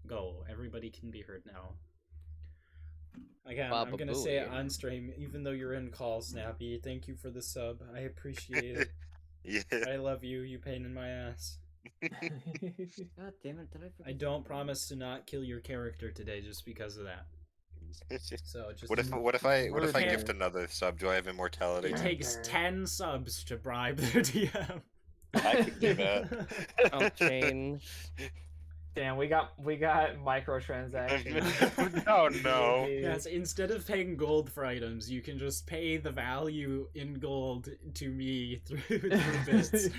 Go. Everybody can be heard now. Again, I'm Baba gonna say it Booey. on stream, even though you're in call, Snappy. Thank you for the sub. I appreciate it. Yeah. I love you, you pain in my ass. God damn it! Did I forget? I don't promise to not kill your character today just because of that. So just What if I Murder. gift another sub? Do I have immortality? It takes 10 subs to bribe the DM. I could do that. I'll change. Damn, we got microtransactions. Oh no. Yes, instead of paying gold for items, you can just pay the value in gold to me through bits,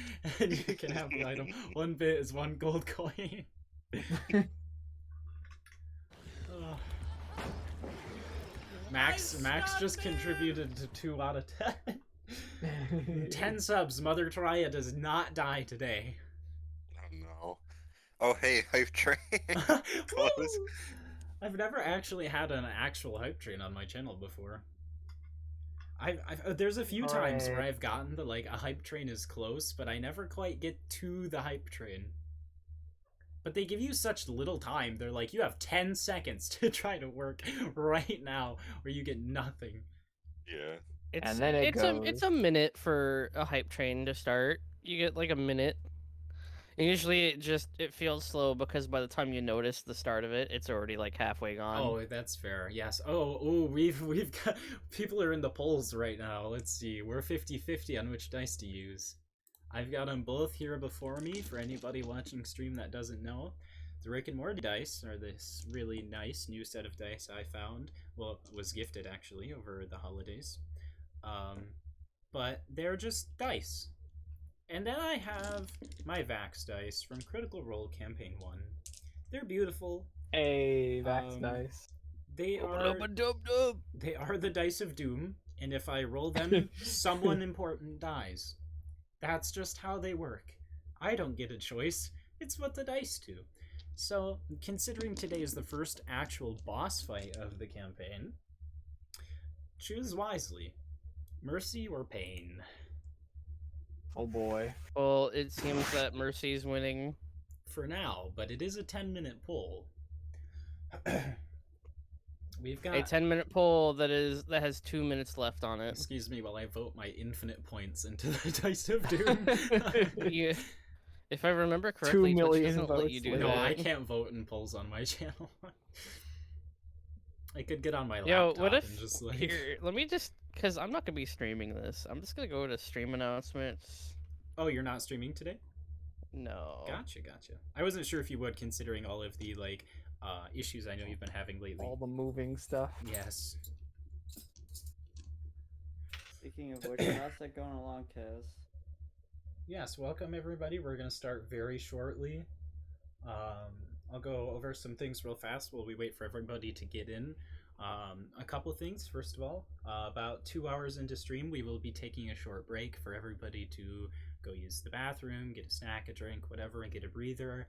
and you can have the item. 1 bit is 1 gold coin. Oh. Max just contributed to 2 out of 10. 10 subs. Mother Triad does not die today. Oh no. Oh hey, hype train. Close. I've never actually had an actual hype train on my channel before. There's a few times where I've gotten the like a hype train is close, but I never quite get to the hype train. But they give you such little time. They're like, you have 10 seconds to try to work right now, or you get nothing. Yeah. It's, then it's a minute for a hype train to start. You get like a minute. And usually it feels slow because by the time you notice the start of it, it's already like halfway gone. Oh, that's fair. Yes. Oh, we've got people are in the polls right now. Let's see. We're 50-50 on which dice to use. I've got them both here before me for anybody watching stream that doesn't know. The Rick and Morty dice are this really nice new set of dice I found. Well, it was gifted actually over the holidays. But they're just dice. And then I have my Vax dice from Critical Role Campaign 1. They're beautiful. Hey, Vax dice. They are the dice of doom, and if I roll them, someone important dies. That's just how they work. I don't get a choice. It's what the dice do. So, considering today is the first actual boss fight of the campaign, choose wisely. Mercy or pain? Oh boy. Well, it seems that Mercy's winning. For now, but it is a 10-minute poll. We've got a 10-minute poll that has 2 minutes left on it. Excuse me while I vote my infinite points into the Dice of Doom. Yeah. If I remember correctly, 2 million doesn't let you do No, that. I can't vote in polls on my channel. I could get on my Yo, laptop what if and just like... Here, let me just, because I'm not gonna be streaming this. I'm just gonna go to stream announcements. Oh, you're not streaming today? No. Gotcha. I wasn't sure if you would, considering all of the like issues I know you've been having lately. All the moving stuff. Yes. Speaking of which, how's that going along, Kaz? Yes, welcome everybody. We're gonna start very shortly. I'll go over some things real fast while we wait for everybody to get in. A couple things. First of all, about 2 hours into stream, we will be taking a short break for everybody to go use the bathroom, get a snack, a drink, whatever, and get a breather.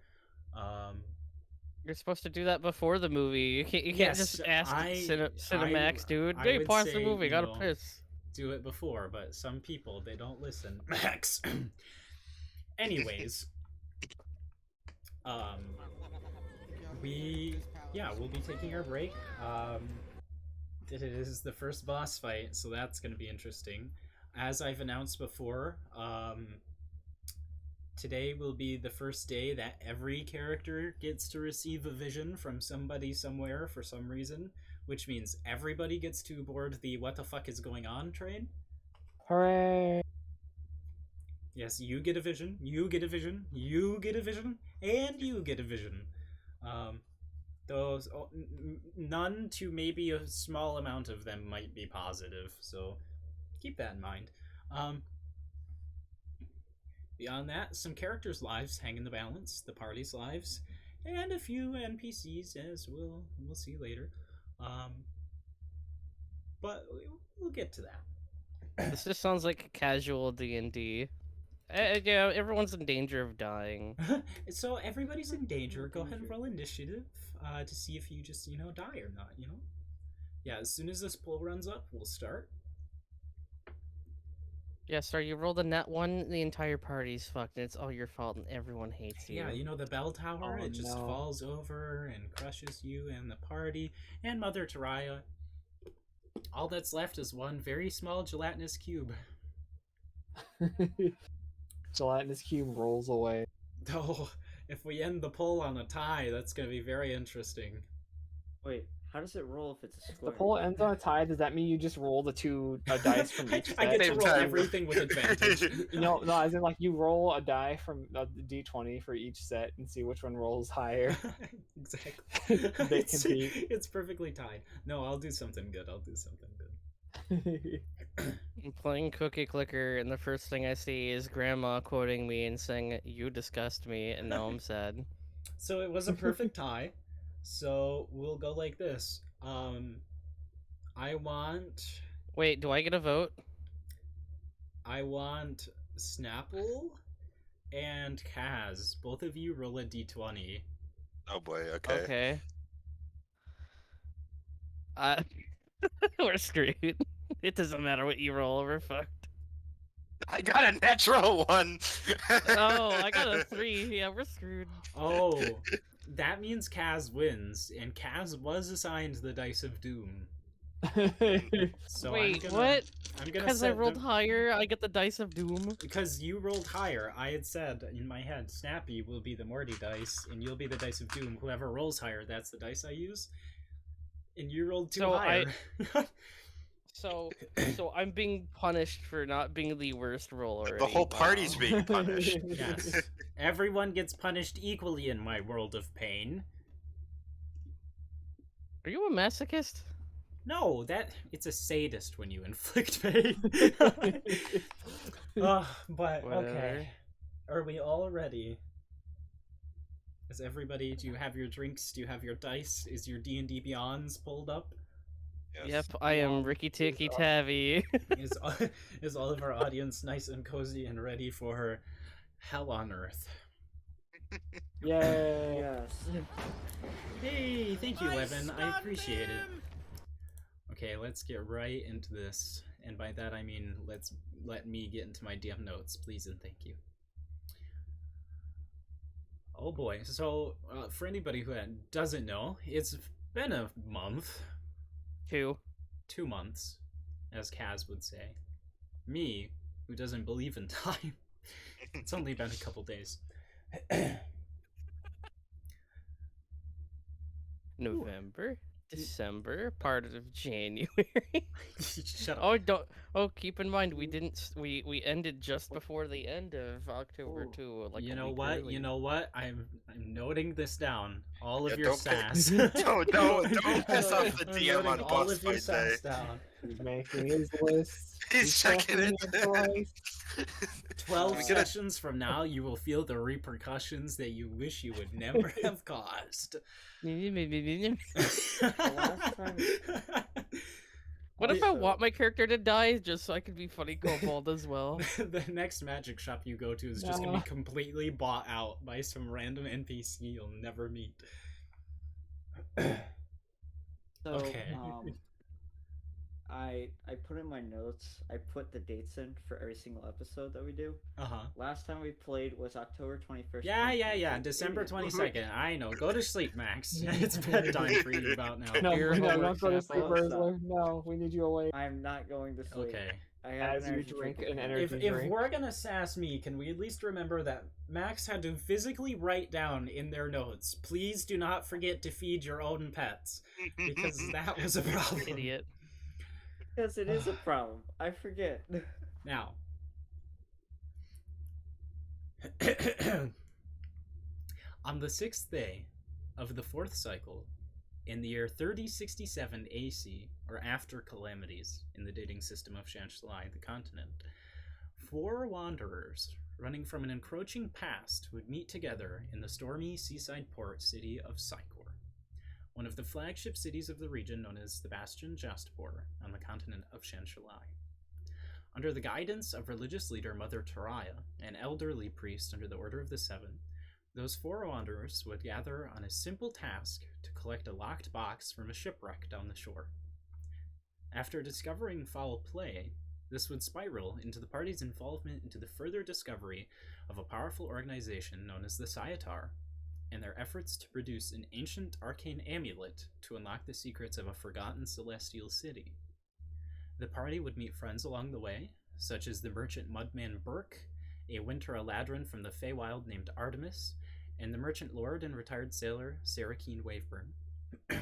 You're supposed to do that before the movie. You can't just ask Cinemax, dude. Hey, pause the movie. Gotta piss. Do it before, but some people, they don't listen. Max. Anyways, we'll be taking our break. It is the first boss fight, so that's going to be interesting. As I've announced before, today will be the first day that every character gets to receive a vision from somebody somewhere for some reason, which means everybody gets to board the what the fuck is going on train. Hooray! Yes, you get a vision, you get a vision, you get a vision, and you get a vision. Those none to maybe a small amount of them might be positive, so keep that in mind. Beyond that, some characters' lives hang in the balance, the party's lives, and a few NPCs, as we'll see later. But we'll get to that. This just sounds like a casual D&D. Yeah, everyone's in danger of dying. So everybody's in danger. Go ahead and roll initiative to see if you just, die or not, Yeah, as soon as this poll runs up, we'll start. Yeah, Star, you rolled a net one, the entire party's fucked, and it's all your fault, and everyone hates you. Yeah, you know the bell tower? Oh, It just no. falls over and crushes you and the party and Mother Taraya. All that's left is one very small gelatinous cube. Gelatinous cube rolls away. Oh, if we end the poll on a tie, that's going to be very interesting. Wait, how does it roll if it's a If the square? poll ends on a tie, does that mean you just roll the dice from each set? I get to Same roll time. everything with advantage. No, as in like you roll a die from a d20 for each set and see which one rolls higher. Exactly. They it's, compete. it's perfectly tied. No, I'll do something good. I'll do something good. I'm playing Cookie Clicker, and the first thing I see is Grandma quoting me and saying, "You disgust me," and now I'm sad. So it was a perfect tie. So we'll go like this. I want Wait, do I get a vote? Snapple and Kaz. Both of you roll a d20. Oh boy, okay. Okay. We're screwed. It doesn't matter what you roll, we're fucked. I got a natural one! Oh, I got a 3. Yeah, we're screwed. Oh, that means Kaz wins, and Kaz was assigned the Dice of Doom. So Wait, I'm gonna, what? I'm gonna Because I set rolled them- higher, I get the Dice of Doom. Because you rolled higher. I had said in my head, Snappy will be the Morty dice, and you'll be the Dice of Doom. Whoever rolls higher, that's the dice I use. And you rolled too So higher. So I'm being punished for not being the worst roller. The whole Wow. party's being punished. Yes. Everyone gets punished equally in my world of pain. Are you a masochist? No, it's a sadist when you inflict pain. But okay. Whatever. Are we all ready? Is everybody? Do you have your drinks? Do you have your dice? Is your D&D Beyonds pulled up? Yes. Yep, I am Ricky Tikky Tavi. Is all of our audience nice and cozy and ready for hell on earth? Yay! Yes. Hey, thank you, Levin. I appreciate it. Okay, let's get right into this. And by that I mean let me get into my damn notes, please and thank you. Oh boy. So, for anybody who doesn't know, it's been a month. 2. 2 months, as Kaz would say. Me, who doesn't believe in time. It's only been a couple days. November, December, part of January. Shut up. Oh, don't. Oh, keep in mind we didn't. We ended just before the end of October Ooh. too. Like you a know week what? early. I'm noting this down. All of Yeah, your don't put- sass. don't piss off the I'm DM noting on all boss of your fight sass day. down. He's making his list. He's checking it. twice. 12 We gotta- sessions from now, you will feel the repercussions that you wish you would never have caused. What if I want my character to die just so I can be funny kobold as well? The next magic shop you go to is just gonna No. be completely bought out by some random NPC you'll never meet. So, Okay. I put in my notes. I put the dates in for every single episode that we do. Uh-huh. Last time we played was October 21st. Yeah. 2022. December Idiot. 22nd. I know. Go to sleep, Max. It's bedtime for you about now. No, Your no, homework don't go to sleep, sample. Ursula. No, we need you awake I'm not going to sleep. Okay. I have as an you energy drink drink an in energy If drink. we're gonna sass me, can we at least remember that Max had to physically write down in their notes, please do not forget to feed your own pets, because that was a problem. Idiot. Yes, it is a problem. I forget. Now, on the 6th day of the 4th cycle, in the year 3067 AC, or after calamities in the dating system of Shanxlai, the continent, 4 wanderers running from an encroaching past would meet together in the stormy seaside port city of Psychor, one of the flagship cities of the region known as the Bastion Jastpor on the continent of Shanxlai. Under the guidance of religious leader Mother Taraya, an elderly priest under the Order of the Seven, those 4 wanderers would gather on a simple task to collect a locked box from a shipwreck down the shore. After discovering foul play, This would spiral into the party's involvement into the further discovery of a powerful organization known as the Sciatar, and their efforts to produce an ancient arcane amulet to unlock the secrets of a forgotten celestial city. The party would meet friends along the way, such as the merchant Mudman Burke, a winter Eladrin from the Feywild named Artemis, and the merchant lord and retired sailor Sarakeen Waveburn,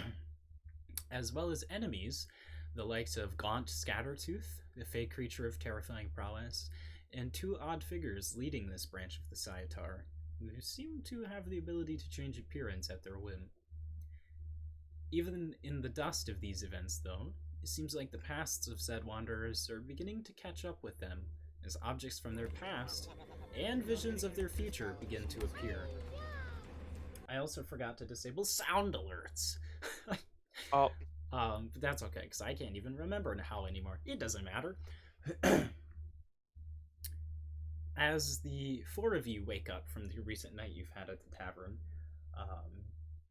as well as enemies, the likes of Gaunt Scattertooth, the fey creature of terrifying prowess, and two odd figures leading this branch of the Sciatar, who seem to have the ability to change appearance at their whim. Even in the dust of these events, though, it seems like the pasts of said wanderers are beginning to catch up with them, as objects from their past and visions of their future begin to appear. I also forgot to disable sound alerts. Oh, But that's okay, because I can't even remember how anymore. It doesn't matter. As the four of you wake up from the recent night you've had at the tavern,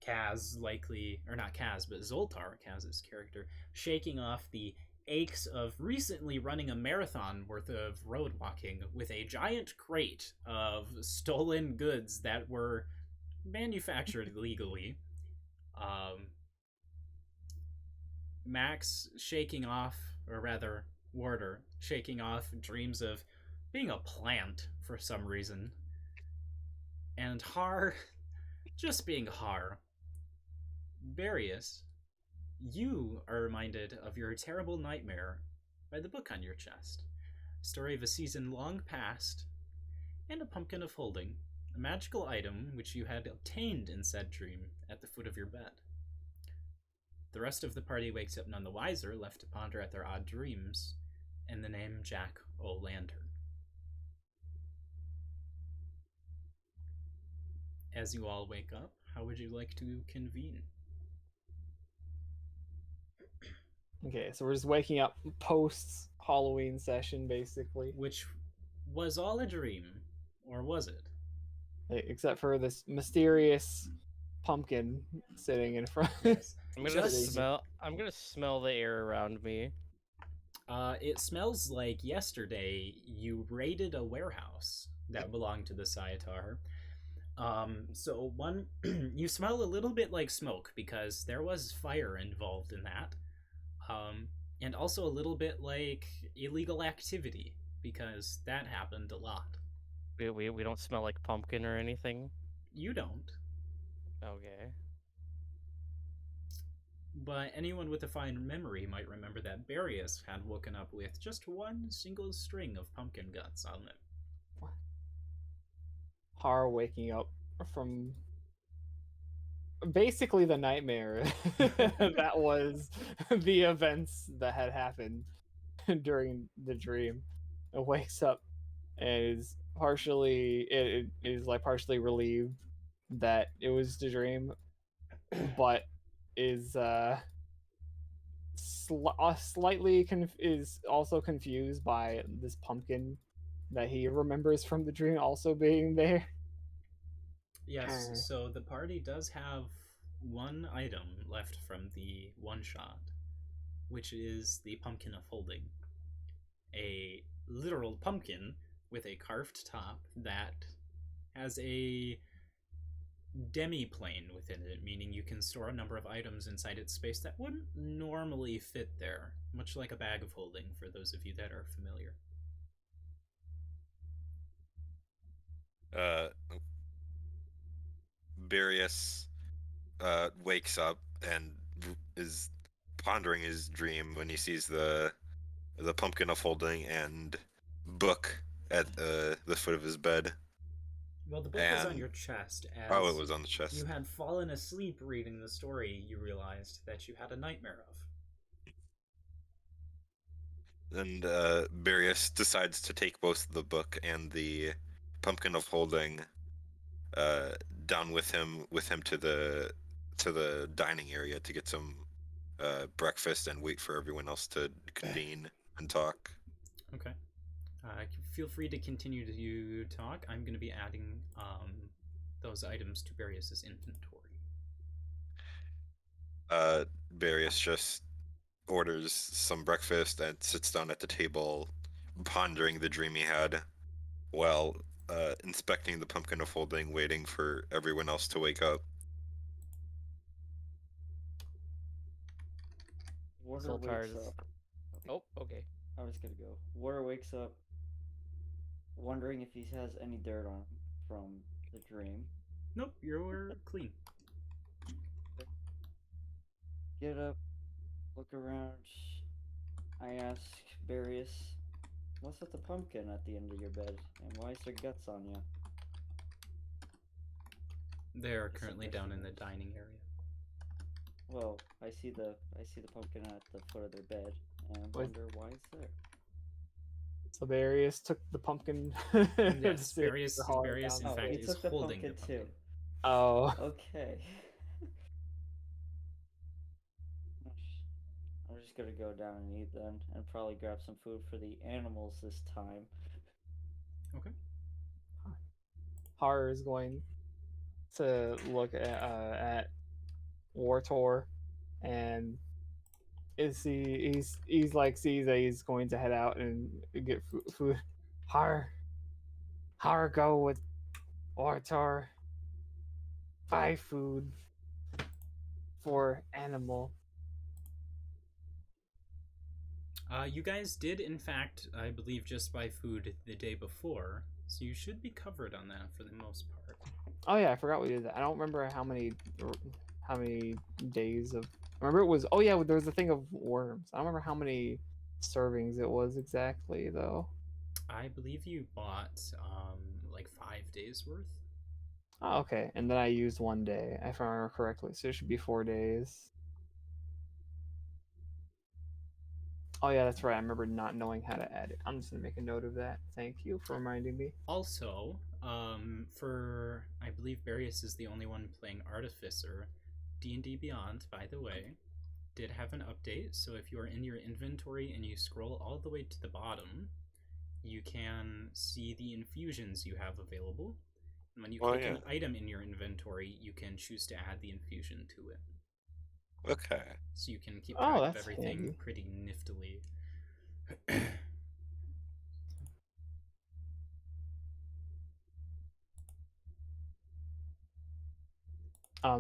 Kaz likely, or not Kaz, but Zoltar, Kaz's character, shaking off the aches of recently running a marathon worth of road walking with a giant crate of stolen goods that were manufactured legally. Max shaking off, or rather, Warder shaking off dreams of being a plant for some reason. And Har just being Har. Barius, you are reminded of your terrible nightmare by the book on your chest. Story of a season long past, and a pumpkin of holding, a magical item which you had obtained in said dream at the foot of your bed. The rest of the party wakes up none the wiser, left to ponder at their odd dreams, and the name Jack O'Lantern. As you all wake up, how would you like to convene? Okay, so we're just waking up post Halloween session, basically. Which was all a dream, or was it? Except for this mysterious pumpkin sitting in front. Yes. I'm gonna Just- smell. I'm gonna smell the air around me. It smells like yesterday you raided a warehouse that belonged to the Sciatar. So one, you smell a little bit like smoke because there was fire involved in that. And also a little bit like illegal activity because that happened a lot. We don't smell like pumpkin or anything. You don't, Okay. but anyone with a fine memory might remember that Barius had woken up with just one single string of pumpkin guts on them. Har waking up from basically the nightmare that was the events that had happened during the dream. It wakes up and is it is like partially relieved that it was the dream, but is slightly is also confused by this pumpkin that he remembers from the dream also being there. Yes, so the party does have one item left from the one shot, which is the pumpkin of holding. A literal pumpkin with a carved top that has a demi-plane within it, meaning you can store a number of items inside its space that wouldn't normally fit there, much like a bag of holding for those of you that are familiar. Barius wakes up and is pondering his dream when he sees the pumpkin of holding and book at the foot of his bed. Well, the book was on your chest. As Oh, it was on the chest. you had fallen asleep reading the story, you realized that you had a nightmare of. And Barius decides to take both the book and the pumpkin of holding down with him to the dining area to get some breakfast and wait for everyone else to convene and talk. Okay. Feel free to continue to talk. I'm going to be adding those items to Barius's inventory. Barius just orders some breakfast and sits down at the table pondering the dream he had while inspecting the pumpkin of holding, waiting for everyone else to wake up. Water Zoltar wakes is- up. Oh, okay. I was gonna go. Water wakes up, wondering if he has any dirt on him from the dream. Nope, you're clean. Get up, look around. I ask Barius, what's with the pumpkin at the end of your bed, and why is there guts on you? They're It's currently a down in the question. dining area. Well, I see the pumpkin at the foot of their bed, and What? wonder why it's there. So Barius took the pumpkin. Yes, to save Barius, the heart Barius in down Oh, fact he is took the holding the pumpkin too. pumpkin. Oh, Okay. I'm just gonna go down and eat then, and probably grab some food for the animals this time. Okay. Har is going to look at Wartor, and he's like sees that he's going to head out and get food. Har go with Wartor. Buy food for animal. You guys did, in fact, I believe, just buy food the day before, so you should be covered on that for the most part. Oh yeah, I forgot we did that. I don't remember how many days of. I remember it was. Oh yeah, there was a thing of worms. I don't remember how many servings it was exactly though. I believe you bought like 5 days worth. Oh, okay, and then I used one day, if I remember correctly. So it should be 4 days. Oh yeah, that's right. I remember not knowing how to add it. I'm just gonna make a note of that. Thank you for reminding me. Also, for I believe Barius is the only one playing Artificer. D&D Beyond, by the way, did have an update. So if you are in your inventory and you scroll all the way to the bottom, you can see the infusions you have available. And when you click an item in your inventory, you can choose to add the infusion to it. Okay. So you can keep Oh, track of that's everything handy. pretty niftily.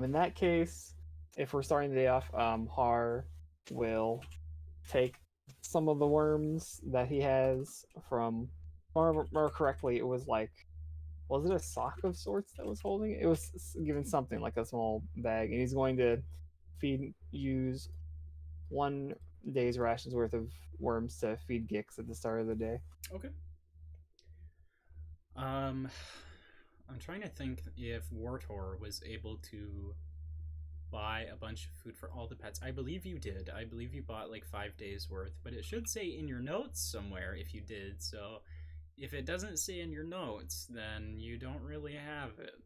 In that case, if we're starting the day off, Har will take some of the worms that he has from. If I remember correctly, it was like, was it a sock of sorts that was holding it? It was given something like a small bag, and he's going to use 1 day's rations worth of worms to feed Gix at the start of the day. Okay. I'm trying to think if Wartor was able to buy a bunch of food for all the pets. I believe you did. I believe you bought like 5 days worth, but it should say in your notes somewhere if you did. So if it doesn't say in your notes, then you don't really have it.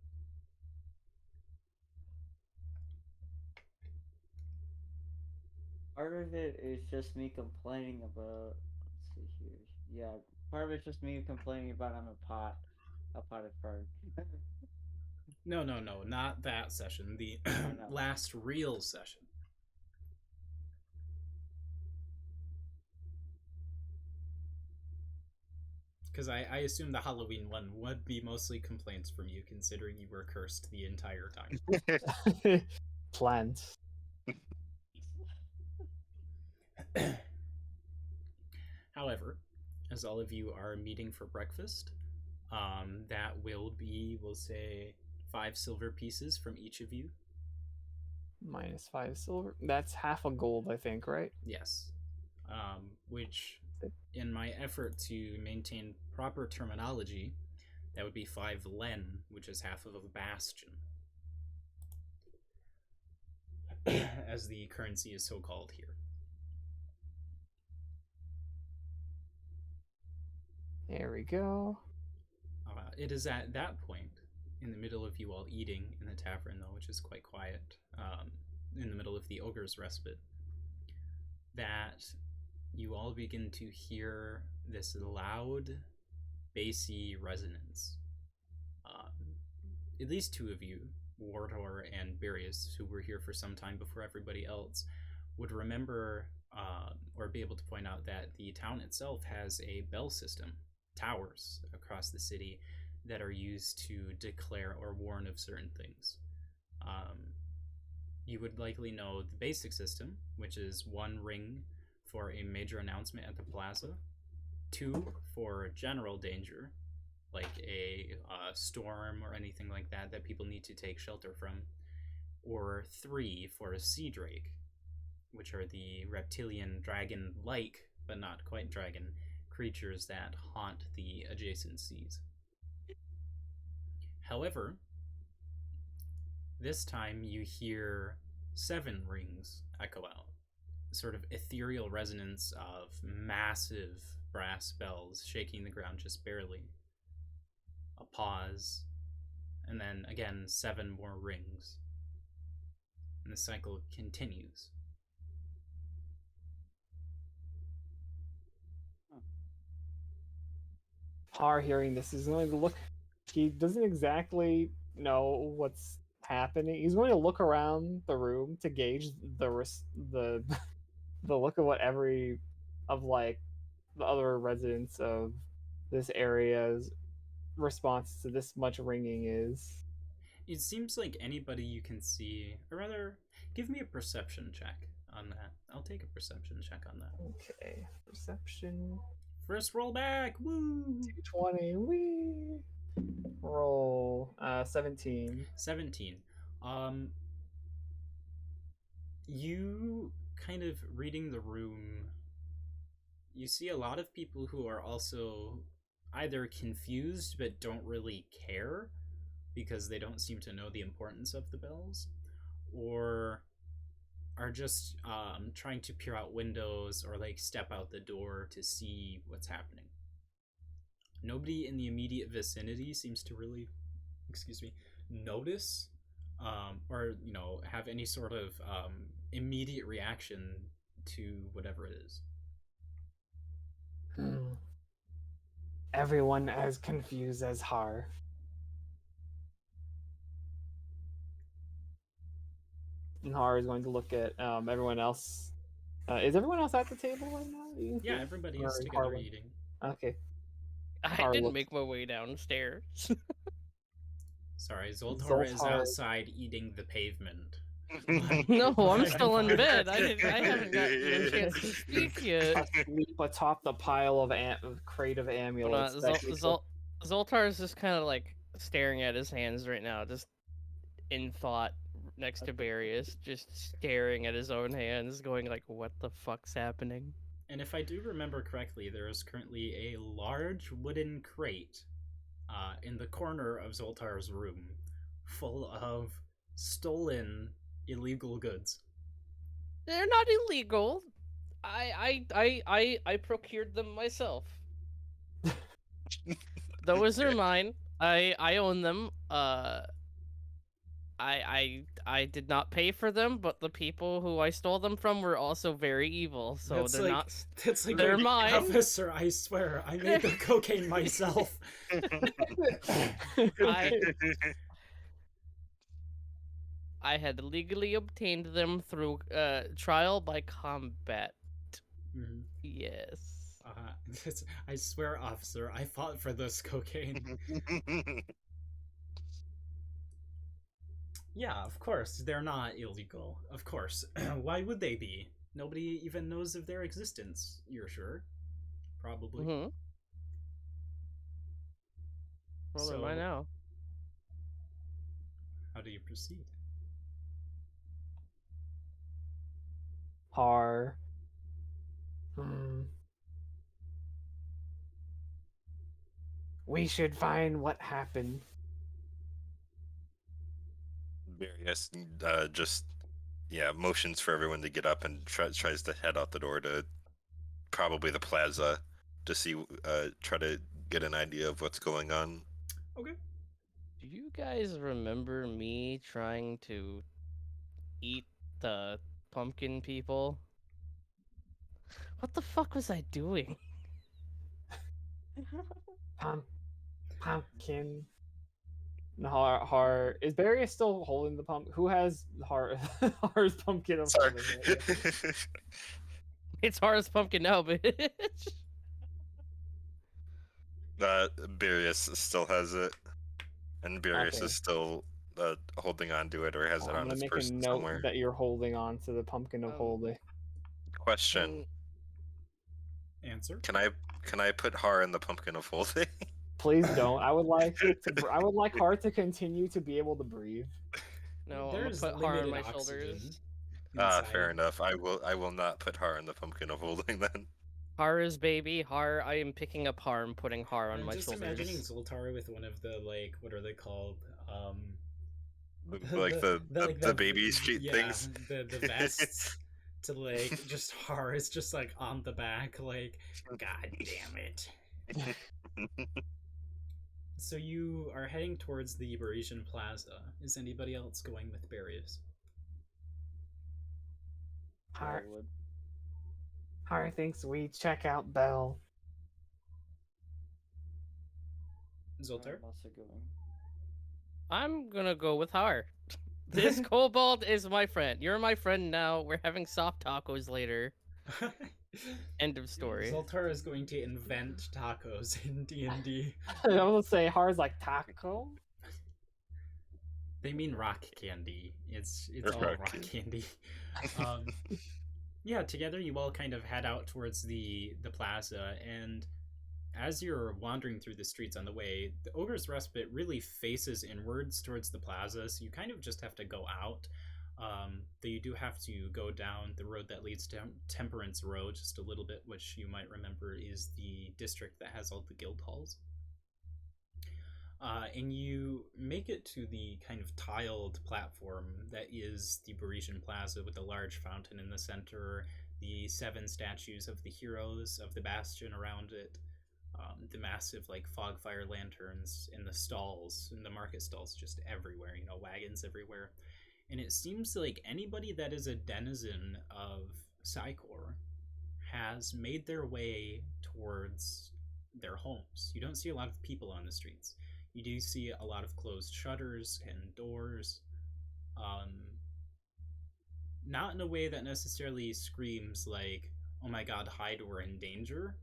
Part of it is just me complaining about. Let's see here. Yeah, part of it's just me complaining about I'm a potted fern. No, not that session. The No. last real session. Because I assume the Halloween one would be mostly complaints from you, considering you were cursed the entire time. Plants. However, as all of you are meeting for breakfast, that will be, we'll say, 5 silver pieces from each of you. -5 silver. That's half a gold, I think, right? Yes. Which, in my effort to maintain proper terminology, that would be 5 len, which is half of a bastion. As the currency is so called here. There we go. It is at that point, in the middle of you all eating in the tavern, though, which is quite quiet, in the middle of the ogre's respite, that you all begin to hear this loud, bassy resonance. At least 2 of you, Wartor and Barius, who were here for some time before everybody else, would remember or be able to point out that the town itself has a bell system, towers across the city that are used to declare or warn of certain things. Um, you would likely know the basic system, which is one ring for a major announcement at the plaza, two for general danger, like a storm or anything like that that people need to take shelter from, or three for a sea drake, which are the reptilian dragon like, but not quite dragon, creatures that haunt the adjacent seas. However, this time you hear 7 rings echo out, sort of ethereal resonance of massive brass bells shaking the ground just barely. A pause, and then again 7 more rings. And the cycle continues. Har hearing this is going to look. He doesn't exactly know what's happening. He's going to look around the room to gauge the the look of what every of like the other residents of this area's response to this much ringing is. It seems like anybody you can see, or rather, give me a perception check on that. I'll take a perception check on that. Okay, perception. First roll back, woo! 220. Wee. Roll 17. 17. You kind of reading the room, you see a lot of people who are also either confused but don't really care because they don't seem to know the importance of the bells, or are just trying to peer out windows or like step out the door to see what's happening. Nobody in the immediate vicinity seems to really, notice or have any sort of immediate reaction to whatever it is. Everyone as confused as Har. And Har is going to look at everyone else. Is everyone else at the table right now? Yeah, everybody is Or together Harlan? eating. Okay. I Har didn't looks- make my way downstairs. Sorry, Zoltar is Zoltar- outside eating the pavement. No, I'm Right. still in bed. I haven't gotten a chance to speak yet. Asleep atop the pile of crate of But amulets. that she took- Zoltar is just kind of like staring at his hands right now, just in thought next to Barius, just staring at his own hands, going like, "What the fuck's happening?" And if I do remember correctly, there is currently a large wooden crate in the corner of Zoltar's room full of stolen illegal goods. They're not illegal. I procured them myself. Those are mine. I own them. I did not pay for them, but the people who I stole them from were also very evil, so That's they're like- not. That's like, They're mine. Officer, I swear, I made the cocaine myself. I had legally obtained them through trial by combat. Mhm. Yes. I swear, officer, I fought for this cocaine. Yeah, of course, they're not illegal. Of course. Why would they be? Nobody even knows of their existence, you're sure? Probably. Mm-hmm. Well, So- am I now? How do you proceed? Har. We should find what happened. Various just motions for everyone to get up and tries to head out the door to probably the plaza to see try to get an idea of what's going on. Okay. Do you guys remember me trying to eat the pumpkin people? What the fuck was I doing? Pumpkin. Har is Barry still holding the pump? Who has Har's pumpkin of Sorry. holding it? It's hard as pumpkin now, bitch. Barius still has it, and Barius Okay. is still holding on to it or has Well, it I'm on gonna his make a person note somewhere. that you're holding on to the pumpkin of holding. Question: Answer. Can I put Har in the pumpkin of holding? Please don't. I would like I would like Hart to continue to be able to breathe. No, I'm gonna There's put Har on limited my oxygen shoulders. inside. Fair enough. I will not put Har in the pumpkin of holding then. Har is baby. Har, I am picking up Har and putting Har on I'm my just imagining shoulders. Zoltar with one of the like, what are they called? Like the baby street yeah, things. the vests to like just Har is just like on the back, like, God damn it. So you are heading towards the Parisian Plaza. Is anybody else going with Barrios? Hart, Would. Hart thinks we check out Belle. Zoltar? I'm also going. I'm gonna go with Har. This kobold is my friend. You're my friend now. We're having soft tacos later. End of story. Zoltar is going to invent tacos in D&D. I will say Hart's like taco. They mean rock candy. It's all Rock rock candy. candy. Um, yeah, together you all kind of head out towards the plaza, and as you're wandering through the streets on the way, the Ogre's Respite really faces inwards towards the plaza, so you kind of just have to go out. Though you do have to go down the road that leads to Temperance Road just a little bit, which you might remember is the district that has all the guild halls. And you make it to the kind of tiled platform that is the Parisian Plaza with a large fountain in the center, the 7 statues of the heroes of the Bastion around it, the massive like fog fire lanterns in the stalls, in the market stalls just everywhere, wagons everywhere. And it seems like anybody that is a denizen of Psychor has made their way towards their homes. You don't see a lot of people on the streets. You do see a lot of closed shutters and doors. Not in a way that necessarily screams like, oh my god, hide, we're in danger.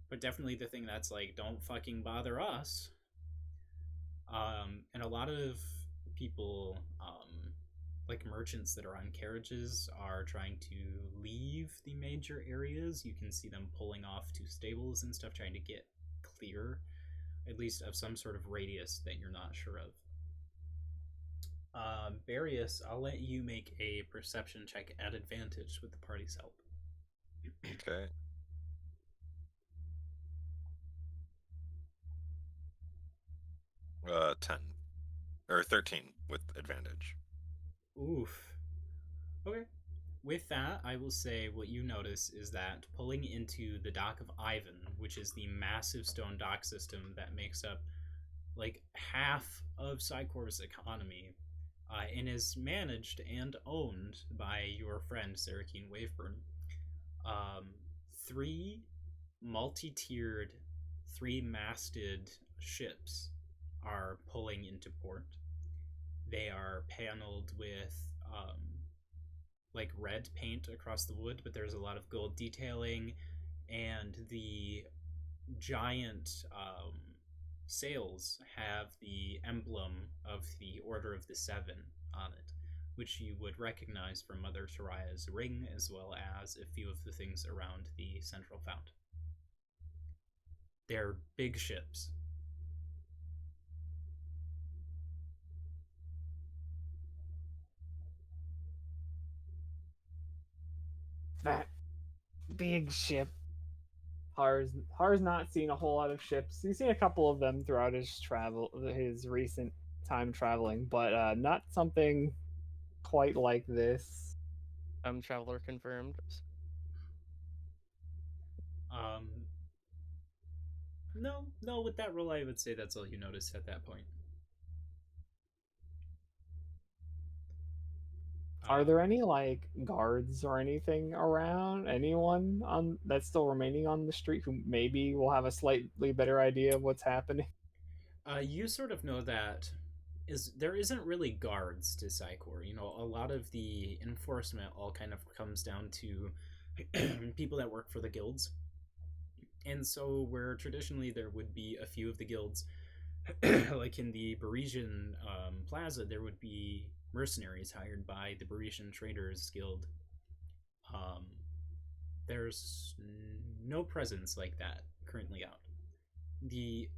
But definitely the thing that's like, don't fucking bother us. And a lot of people, like merchants that are on carriages, are trying to leave the major areas. You can see them pulling off to stables and stuff, trying to get clear, at least of some sort of radius that you're not sure of. Barius, I'll let you make a perception check at advantage with the party's help. Okay. Uh, 10 or 13 with advantage. Oof. Okay. With that, I will say what you notice is that pulling into the dock of Ivan, which is the massive stone dock system that makes up like half of Psycor's economy, and is managed and owned by your friend Sarakeen Waveburn. 3 multi-tiered, 3-masted ships are pulling into port. They are paneled with like red paint across the wood, but there's a lot of gold detailing, and the giant sails have the emblem of the Order of the Seven on it, which you would recognize from Mother Soraya's ring, as well as a few of the things around the central fount. They're big ships. That big ship. Har's not seen a whole lot of ships. He's seen a couple of them throughout his recent time traveling, but not something quite like this. Traveler confirmed. Um, no, with that roll, I would say that's all you noticed at that point. Are there any like guards or anything around? Anyone on that's still remaining on the street who maybe will have a slightly better idea of what's happening? You sort of know that there isn't really guards to Psychor. A lot of the enforcement all kind of comes down to people that work for the guilds. And so, where traditionally there would be a few of the guilds, like in the Parisian Plaza, there would be mercenaries hired by the Parisian Traders Guild. Um, there's no presence like that currently out. The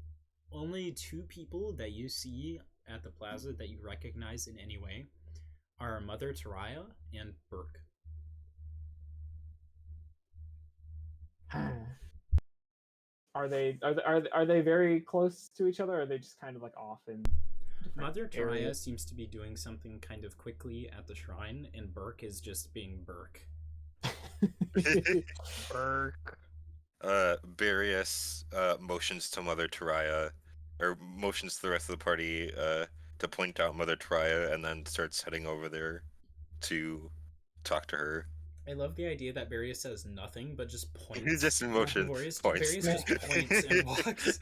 only two people that you see at the plaza that you recognize in any way are Mother Taraya and Burke. Are they very close to each other, or are they just kind of like off in different Mother Taraya areas? seems to be doing something kind of quickly at the shrine, and Burke is just being Burke. Burke. Barius motions to Mother Taraya, or motions to the rest of the party to point out Mother Taraya, and then starts heading over there to talk to her. I love the idea that Barrius says nothing but just He points. just in motion Barrius points. just points and walks.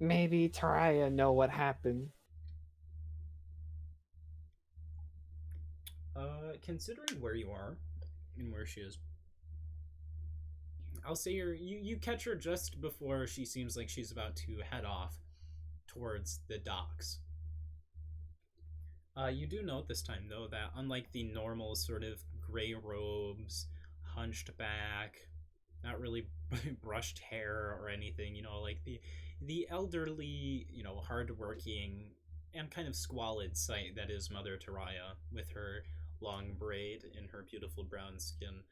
Maybe Taraya know what happened. Considering where you are and where she is, I'll say you catch her just before she seems like she's about to head off towards the docks. You do note this time, though, that unlike the normal sort of gray robes, hunched back, not really brushed hair or anything, like the elderly, hardworking and kind of squalid sight that is Mother Taraya with her long braid and her beautiful brown skin.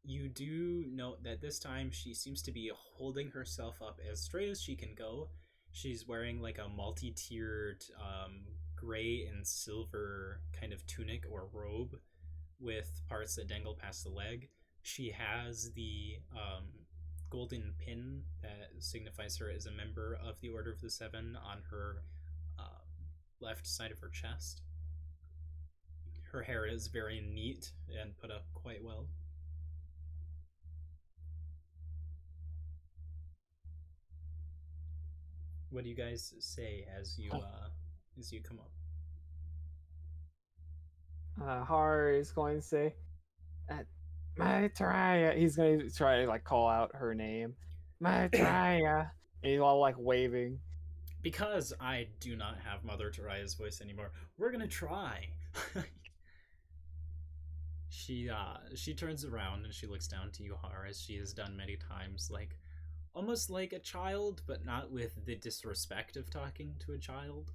You do note that this time she seems to be holding herself up as straight as she can go. She's wearing like a multi-tiered gray and silver kind of tunic or robe with parts that dangle past the leg. She has the golden pin that signifies her as a member of the Order of the Seven on her left side of her chest. Her hair is very neat and put up quite well. What do you guys say as you come up? Har is going to say, "My Taraya." He's going to try to like call out her name, "My Taraya," and he's all like waving. Because I do not have Mother Taraya's voice anymore, we're gonna try. She turns around and she looks down to Yuhar as she has done many times, like almost like a child, but not with the disrespect of talking to a child.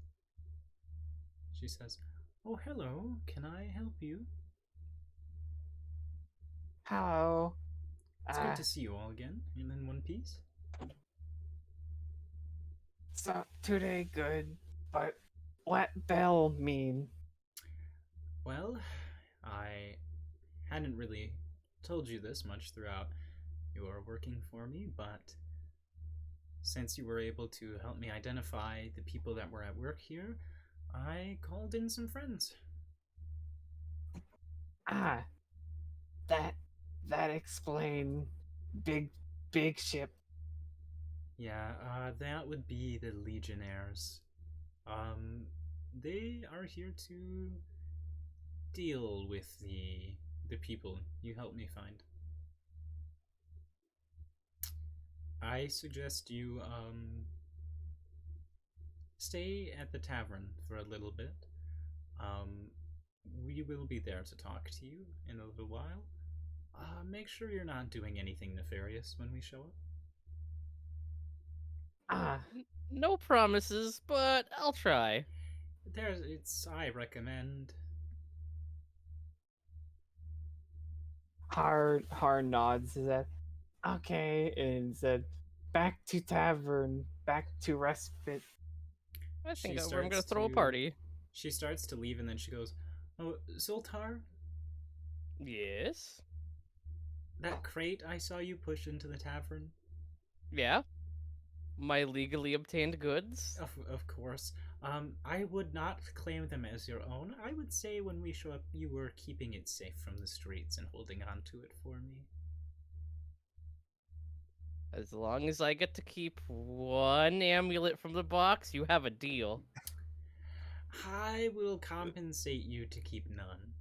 She says, "Oh, hello. Can I help you?" Hello. It's good to see you all again, and in one piece. So today good, but what bell mean? Well, I hadn't really told you this much throughout your working for me, but since you were able to help me identify the people that were at work here, I called in some friends. Ah, that explain big ship. Yeah, that would be the Legionnaires. They are here to deal with the people you helped me find. I suggest you stay at the tavern for a little bit. We will be there to talk to you in a little while. Make sure you're not doing anything nefarious when we show up. Ah, No promises, but I'll try. I recommend. Har nods his head. Okay, and said, "Back to tavern, back to respite." I think She I'm gonna starts throw a to- party. She starts to leave and then she goes, "Oh, Zoltar, Yes. that crate I saw you push into the tavern." Yeah. My legally obtained goods. Of course. I would not claim them as your own. I would say when we show up, you were keeping it safe from the streets and holding on to it for me. As long as I get to keep one amulet from the box, you have a deal. I will compensate you to keep none.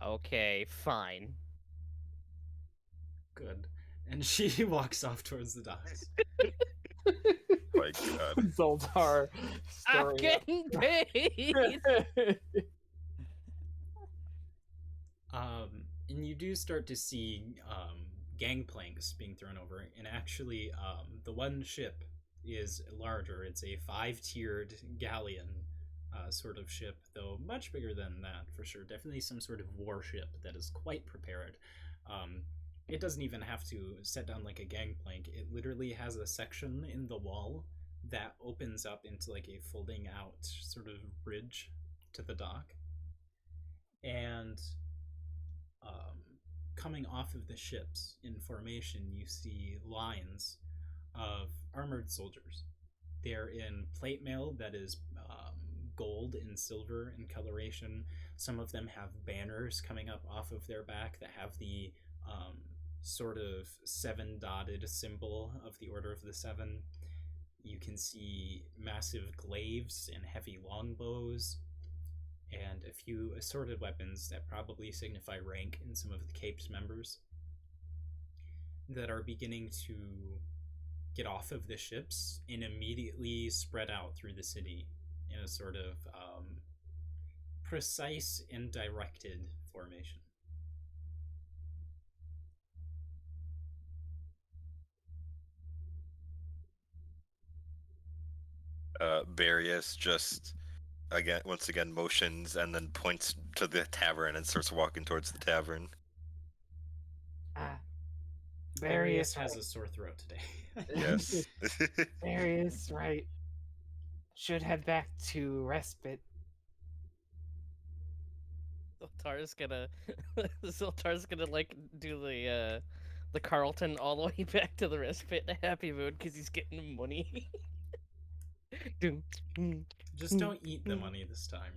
Okay, fine. Good. And she walks off towards the docks. My God. Zoltar I'm stirring getting paid. up. And you do start to see gangplanks being thrown over, and actually, the one ship is larger. It's a 5-tiered galleon sort of ship, though much bigger than that for sure. Definitely some sort of warship that is quite prepared. It doesn't even have to set down like a gangplank. It literally has a section in the wall that opens up into like a folding out sort of bridge to the dock. And coming off of the ships in formation, you see lines of armored soldiers. They're in plate mail that is gold and silver in coloration. Some of them have banners coming up off of their back that have the sort of 7-dotted symbol of the Order of the Seven. You can see massive glaives and heavy longbows, and a few assorted weapons that probably signify rank in some of the Cape's members that are beginning to get off of the ships and immediately spread out through the city in a sort of precise and directed formation. Barrius just once again motions and then points to the tavern and starts walking towards the tavern. Arius has a sore throat today. Yes. Darius, right. Should head back to respite. Zoltar's gonna like do the Carlton all the way back to the respite in a happy mood because he's getting money. Just don't eat the money this time.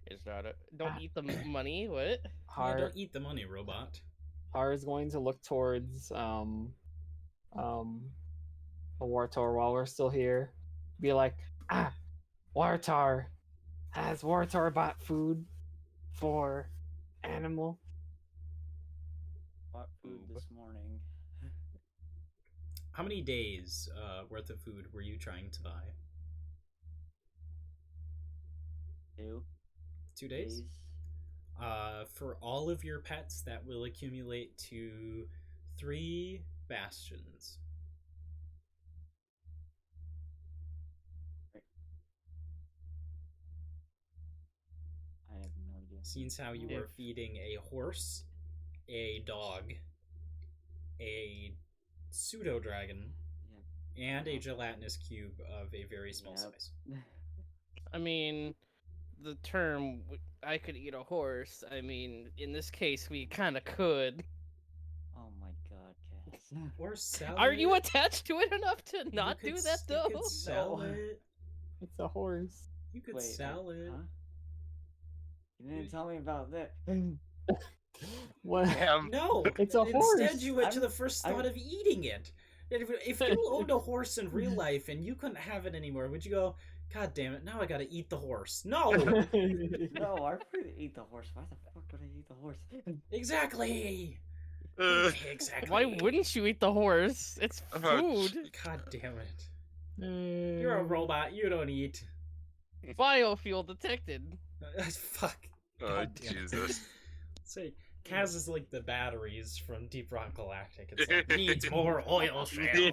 It's not a don't eat the money. What? Yeah, don't eat the money, robot. Har is going to look towards Wartar while we're still here. Be like, Wartar, has Wartar bought food for animal? Bought food this morning. How many days worth of food were you trying to buy? 2 days? For all of your pets, that will accumulate to 3 bastions. I have no idea. Seems how you were feeding a horse, a dog, a pseudo dragon, and a gelatinous cube of a very small size. I mean, the term "I could eat a horse." I mean, in this case, we kind of could. Oh my God, Cass. Or sell Are it. you attached to it enough to not You do could that though? You could sell No. it. It's a horse. You could Wait, sell it. Huh? You didn't tell me about that. What? No, It's a instead horse. you went to the first thought of eating it. If you owned a horse in real life and you couldn't have it anymore, would you go, God damn it, now I gotta eat the horse? No! No, I would eat the horse. Why the fuck would I eat the horse? Exactly! Exactly. Why wouldn't you eat the horse? It's food. God damn it. You're a robot, you don't eat. Biofuel detected. Fuck. Oh, God damn it. Jesus. Say, Kaz is like the batteries from Deep Rock Galactic. It's like, needs more oil shale.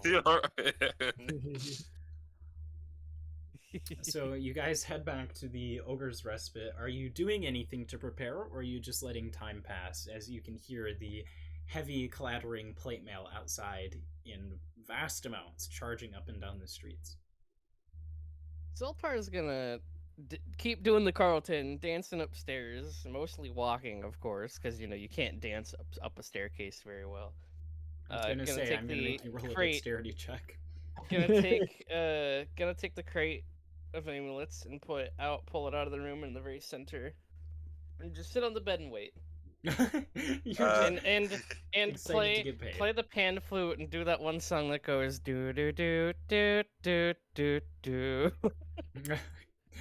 So you guys head back to the Ogre's Respite. Are you doing anything to prepare, or are you just letting time pass as you can hear the heavy clattering plate mail outside in vast amounts charging up and down the streets? Zoltar's gonna keep doing the Carlton, dancing upstairs, mostly walking, of course, because you can't dance up a staircase very well. I was gonna say, take I'm gonna the make you roll a crate. dexterity check. Gonna take the crate of amulets and pull it out of the room in the very center, and just sit on the bed and wait. And excited to get paid. play the pan flute and do that one song that goes do do do do do do do.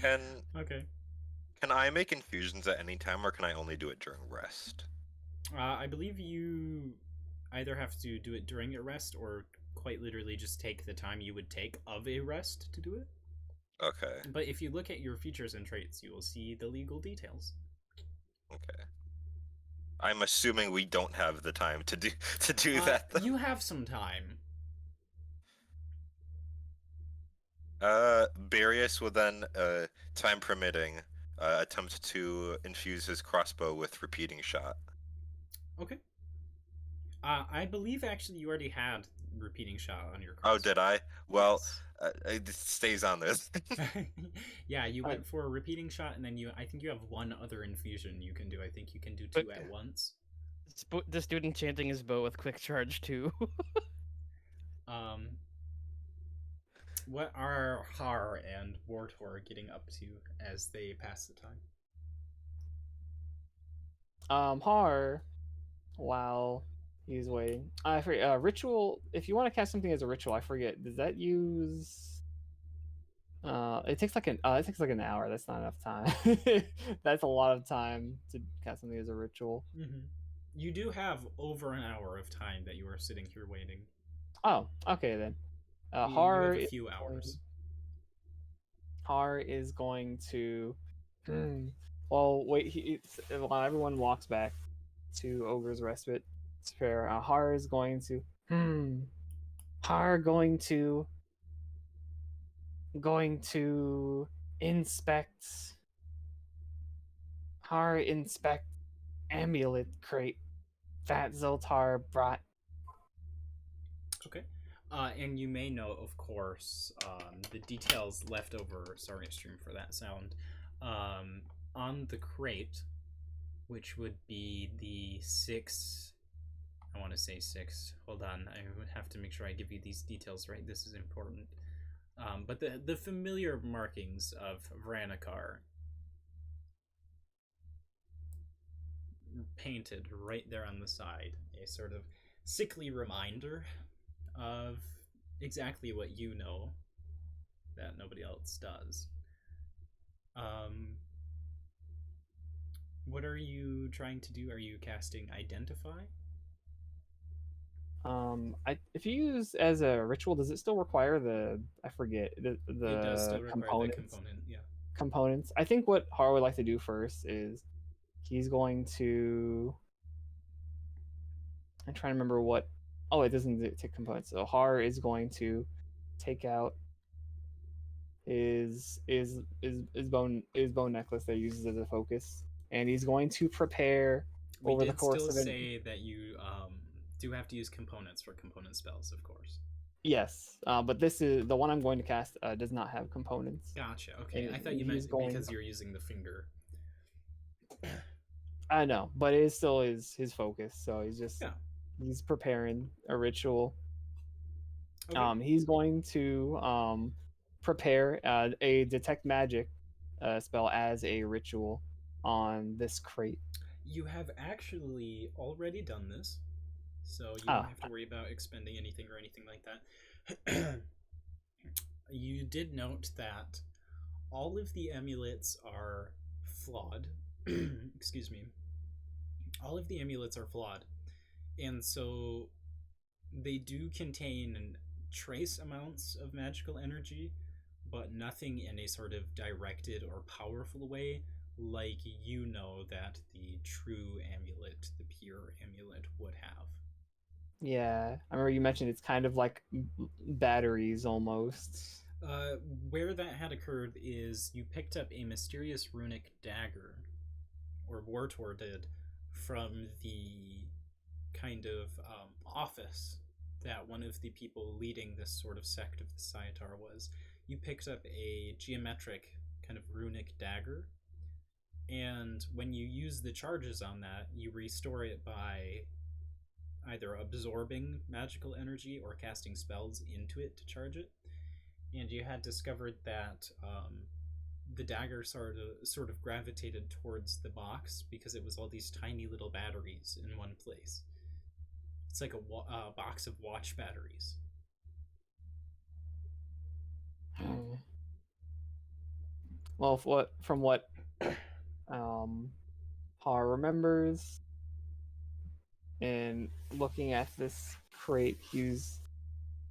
And Okay. Can I make infusions at any time, or can I only do it during rest? I believe you either have to do it during a rest or quite literally just take the time you would take of a rest to do it. Okay. But if you look at your features and traits, you will see the legal details. Okay. I'm assuming we don't have the time to do that. Though. You have some time. Barius will then, time permitting, attempt to infuse his crossbow with repeating shot. Okay. I believe actually you already had repeating shot on your Oh, crossbow. did I? Well, Yes. it stays on this. Yeah, you went for a repeating shot, and then I think you have one other infusion you can do. I think you can do two But- at once. The student chanting his bow with quick charge too. What are Har and Wartor getting up to as they pass the time? Har, while he's waiting, I forget. Ritual. If you want to cast something as a ritual, I forget. Does that use? It takes like an hour. That's not enough time. That's a lot of time to cast something as a ritual. Mm-hmm. You do have over an hour of time that you are sitting here waiting. Oh, okay then. You Har have a few hours. Har is going to. Well, wait. While everyone walks back to Ogre's Respite, it's fair. Har is going to. Har going to inspect. Har inspect amulet crate that Zoltar brought. Okay. And you may know, of course, the details left over. Sorry, stream for that sound. On the crate, which would be the 6. I want to say 6. Hold on, I would have to make sure I give you these details right. This is important. But the familiar markings of Vranikar painted right there on the side, a sort of sickly reminder of exactly what you know that nobody else does. What are you trying to do? Are you casting Identify? If you use as a ritual, does it still require I forget the It does still require components? the component, yeah. Components. I think what Har would like to do first is he's going to. I'm trying to remember what. Oh, it doesn't take components. So Har is going to take out his bone necklace that he uses as a focus, and he's going to prepare We over did the course still of it. say that you do have to use components for component spells, of course. Yes, but this is the one I'm going to cast. Does not have components. Gotcha. Okay, And I thought you he's meant going- because you're using the finger. I know, but it still is his focus. So Yeah. he's preparing a ritual. Okay. He's going to prepare a detect magic spell as a ritual on this crate. You have actually already done this, so you Oh. don't have to worry about expending anything or anything like that. You did note that all of the amulets are flawed. Excuse me. All of the amulets are flawed, and so they do contain trace amounts of magical energy, but nothing in a sort of directed or powerful way, like you know that the true amulet, the pure amulet, would have. Yeah, I remember you mentioned it's kind of like batteries almost. Where that had occurred is you picked up a mysterious runic dagger, or Wartor did, from the kind of office that one of the people leading this sort of sect of the Sciatar was. You picked up a geometric kind of runic dagger, and when you use the charges on that, you restore it by either absorbing magical energy or casting spells into it to charge it. And you had discovered that the dagger sort of gravitated towards the box because it was all these tiny little batteries in one place. It's like a box of watch batteries. Well, from what Har remembers, and looking at this crate, he's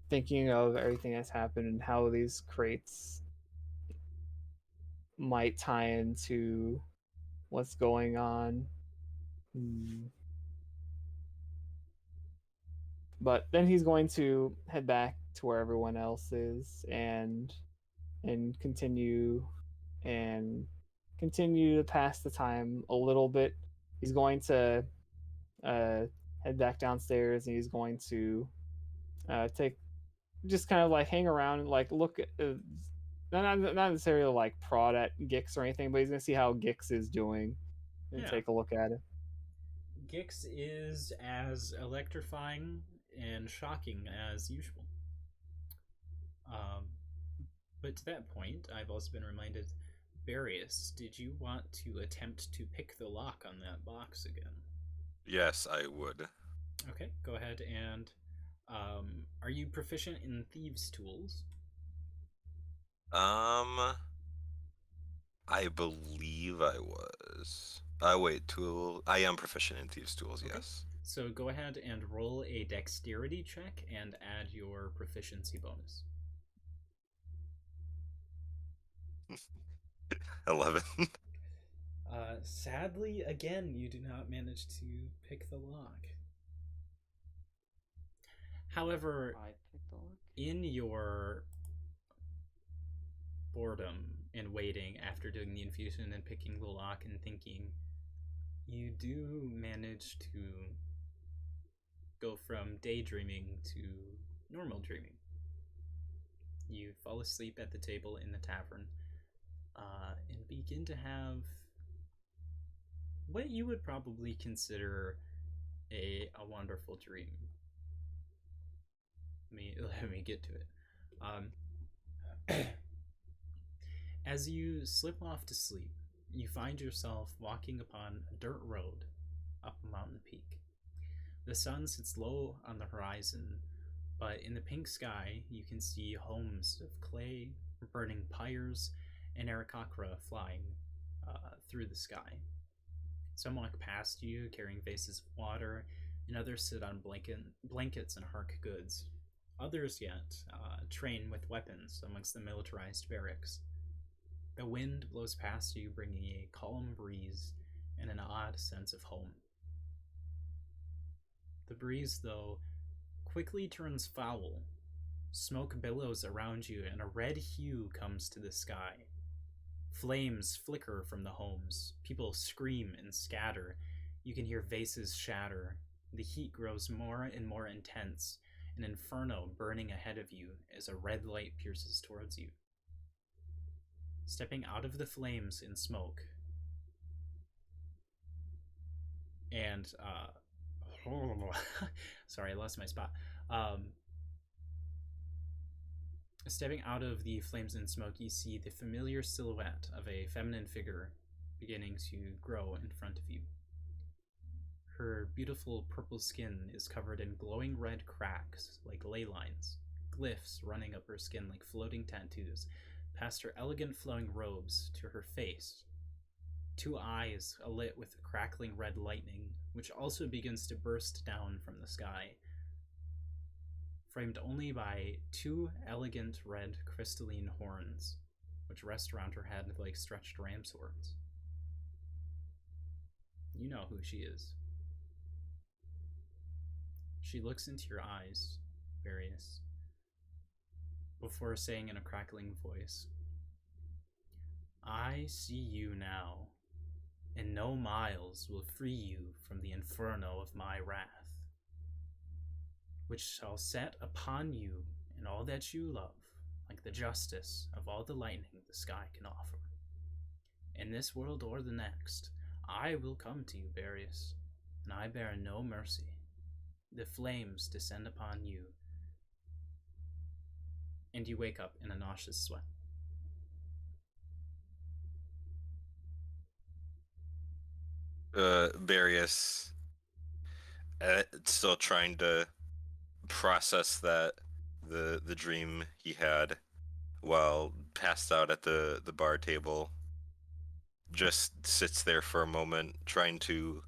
thinking of everything that's happened and how these crates might tie into what's going on. But then he's going to head back to where everyone else is and and continue to pass the time a little bit. He's going to uh, head back downstairs and he's going to take just kind of like hang around and like look at not necessarily like prod at Gix or anything, but he's gonna see how Gix is doing and Yeah. take a look at it. Gix is as electrifying and shocking as usual. Um, but to that point, I've also been reminded, Barius, did you want to attempt to pick the lock on that box again? Yes, I would. Okay, go ahead and. Are you proficient in thieves' tools? I believe I was. Wait, tool. I am proficient in thieves' tools. Okay. Yes. So go ahead and roll a dexterity check and add your proficiency bonus. 11. Sadly, again, you do not manage to pick the lock. However, I picked the lock. in your boredom and waiting after doing the infusion and picking the lock and thinking, you do manage to go from daydreaming to normal dreaming. You fall asleep at the table in the tavern and begin to have what you would probably consider a wonderful dream. Let me get to it. As you slip off to sleep, you find yourself walking upon a dirt road up a mountain peak. The sun sits low on the horizon, but in the pink sky, you can see homes of clay, burning pyres, and Aarakocra flying through the sky. Some walk past you carrying vases of water, and others sit on blankets and hark goods. Others yet train with weapons amongst the militarized barracks. The wind blows past you, bringing a calm breeze and an odd sense of home. The breeze, though, quickly turns foul. Smoke billows around you, and a red hue comes to the sky. Flames flicker from the homes. People scream and scatter. You can hear vases shatter. The heat grows more and more intense, an inferno burning ahead of you as a red light pierces towards you. Stepping out of the flames and smoke, and sorry, I lost my spot. Stepping out of the flames and smoke, you see the familiar silhouette of a feminine figure beginning to grow in front of you. Her beautiful purple skin is covered in glowing red cracks like ley lines, glyphs running up her skin like floating tattoos, past her elegant flowing robes to her face. Two eyes alit with crackling red lightning, which also begins to burst down from the sky, framed only by two elegant red crystalline horns, which rest around her head like stretched ram's horns. You know who she is. She looks into your eyes, Various, before saying in a crackling voice, I see you now, and no miles will free you from the inferno of my wrath, which shall set upon you and all that you love, like the justice of all the lightning the sky can offer. In this world or the next, I will come to you, Various, and I bear no mercy. The flames descend upon you, and you wake up in a nauseous sweat. Various, still trying to process the dream he had while passed out at the bar table. just sits there for a moment, trying to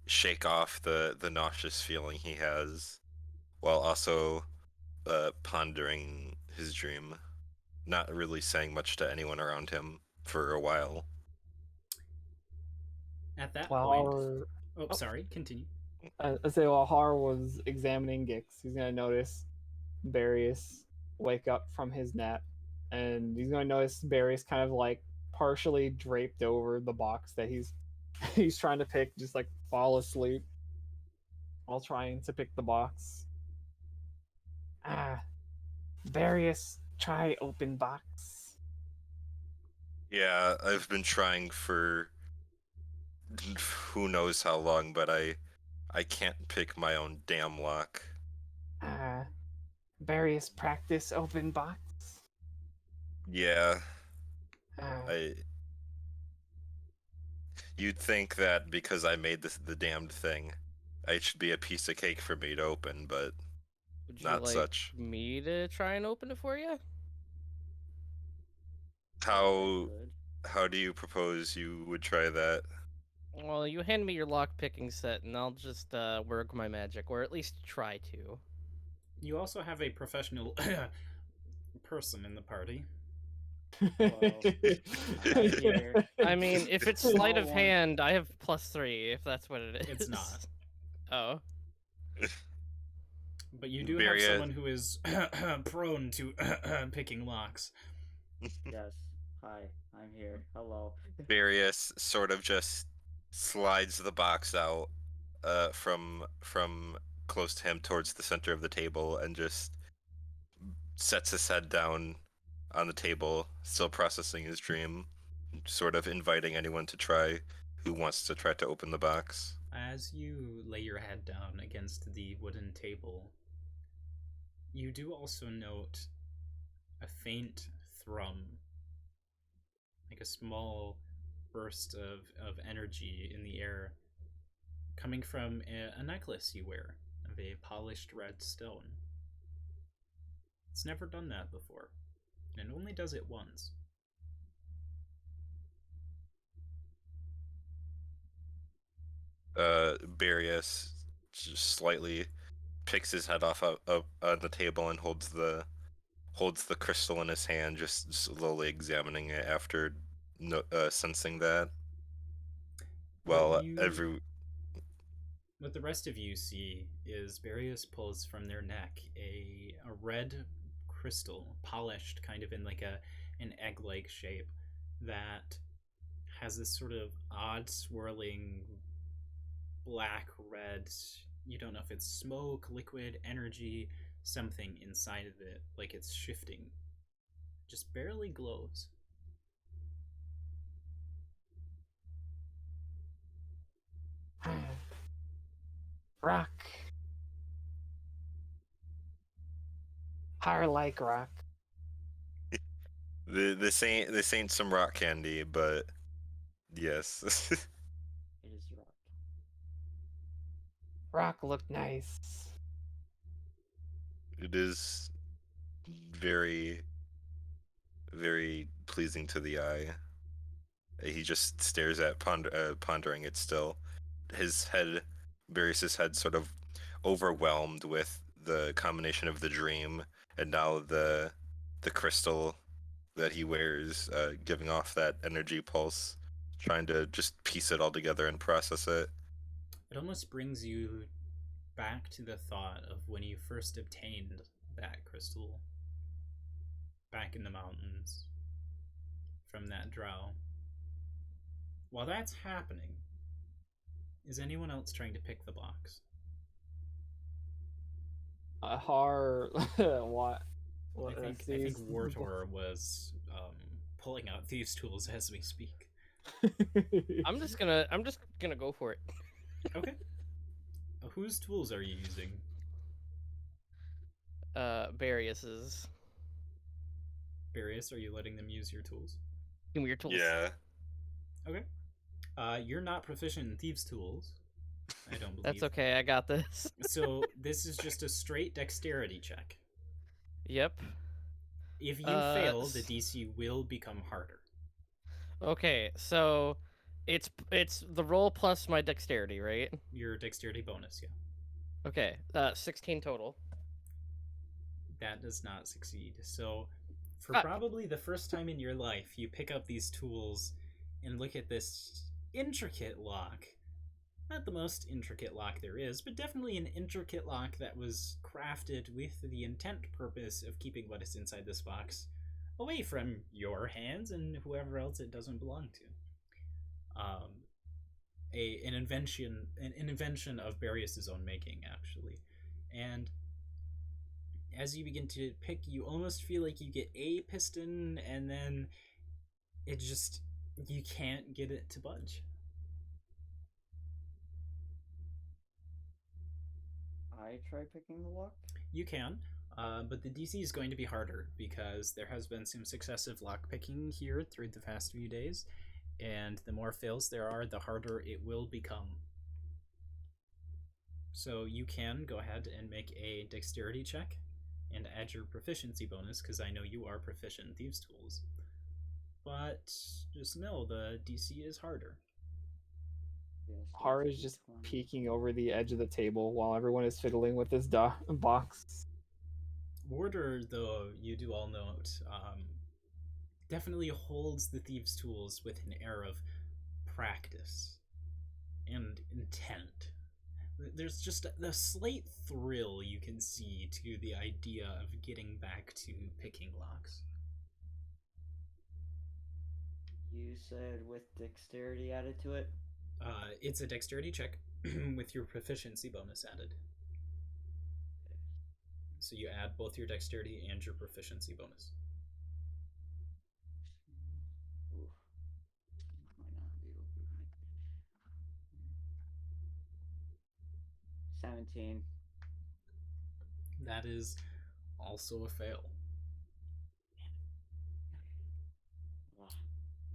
shake off the nauseous feeling he has, while also pondering his dream, not really saying much to anyone around him for a while. At that While point, Har, oh, sorry, continue. I say while Har was examining Gix, he's gonna notice Barius wake up from his nap, and he's gonna notice Barius kind of like partially draped over the box that he's trying to pick, just like fall asleep while trying to pick the box. Ah, Barius, try open box. Yeah, I've been trying for who knows how long, but I can't pick my own damn lock. Ah, Barius, practice open box. Yeah, Ah, I you'd think that because I made this the damned thing, it should be a piece of cake for me to open, but Would you not like such. me to try and open it for you? How Good. how do you propose you would try that? Well, you hand me your lock picking set, and I'll just work my magic, or at least try to. You also have a professional person in the party. Well, I'm here. I mean, if it's Small sleight of one. hand, I have +3, if that's what it is. It's not. Oh. But you do have Very someone who is prone to picking locks. Yes. Hi, I'm here. Hello. Various sort of just slides the box out from close to him towards the center of the table and just sets his head down on the table, still processing his dream, sort of inviting anyone to try who wants to try to open the box. As you lay your head down against the wooden table, you do also note a faint thrum, like a small burst of energy in the air, coming from a necklace you wear of a polished red stone. It's never done that before, and it only does it once. Barius just slightly picks his head off on the table and holds the crystal in his hand, just slowly examining it after sensing that. What Well, you what the rest of you see is Barius pulls from their neck a red crystal, polished kind of in like an egg-like shape, that has this sort of odd swirling black red, you don't know if it's smoke, liquid, energy, something inside of it, like it's shifting. Just barely glows. rock. Har like rock. This ain't some rock candy, but yes. It is rock. Rock look nice. It is very, very pleasing to the eye. He just stares at pondering it still. His head, Barrius's head, sort of overwhelmed with the combination of the dream and now the crystal that he wears, giving off that energy pulse, trying to just piece it all together and process it. It almost brings you back to the thought of when you first obtained that crystal back in the mountains from that drow. While that's happening, is anyone else trying to pick the box? Har what? I think Wartor was pulling out thieves' tools as we speak. I'm just gonna go for it. Okay. Whose tools are you using? Barius's. Barius, are you letting them use your tools? Give me your tools. Yeah. Okay. You're not proficient in thieves' tools. I don't believe. That's okay, I got this. So this is just a straight dexterity check. Yep. If you fail, the DC will become harder. Okay, so it's the roll plus my dexterity, right? Your dexterity bonus, yeah. Okay, 16 total. That does not succeed. So, for Fuck. probably the first time in your life, you pick up these tools and look at this intricate lock. Not the most intricate lock there is, but definitely an intricate lock that was crafted with the intent purpose of keeping what is inside this box away from your hands and whoever else it doesn't belong to. An invention of Barrius's own making, actually. And as you begin to pick, you almost feel like you get a piston, and then it just, you can't get it to budge. I try picking the lock. You can, but the DC is going to be harder because there has been some successive lockpicking here through the past few days, and the more fails there are, the harder it will become. So you can go ahead and make a dexterity check and add your proficiency bonus, because I know you are proficient in thieves' tools. But just know the DC is harder. Yes, Har that's is just 20. peeking over the edge of the table while everyone is fiddling with this box. Warder, though, you do all note, definitely holds the thieves' tools with an air of practice and intent. There's just a slight thrill you can see to the idea of getting back to picking locks. You said with dexterity added to it? It's a dexterity check with your proficiency bonus added. So you add both your dexterity and your proficiency bonus. Ooh. Might not be able to. 17. That is also a fail. Ugh.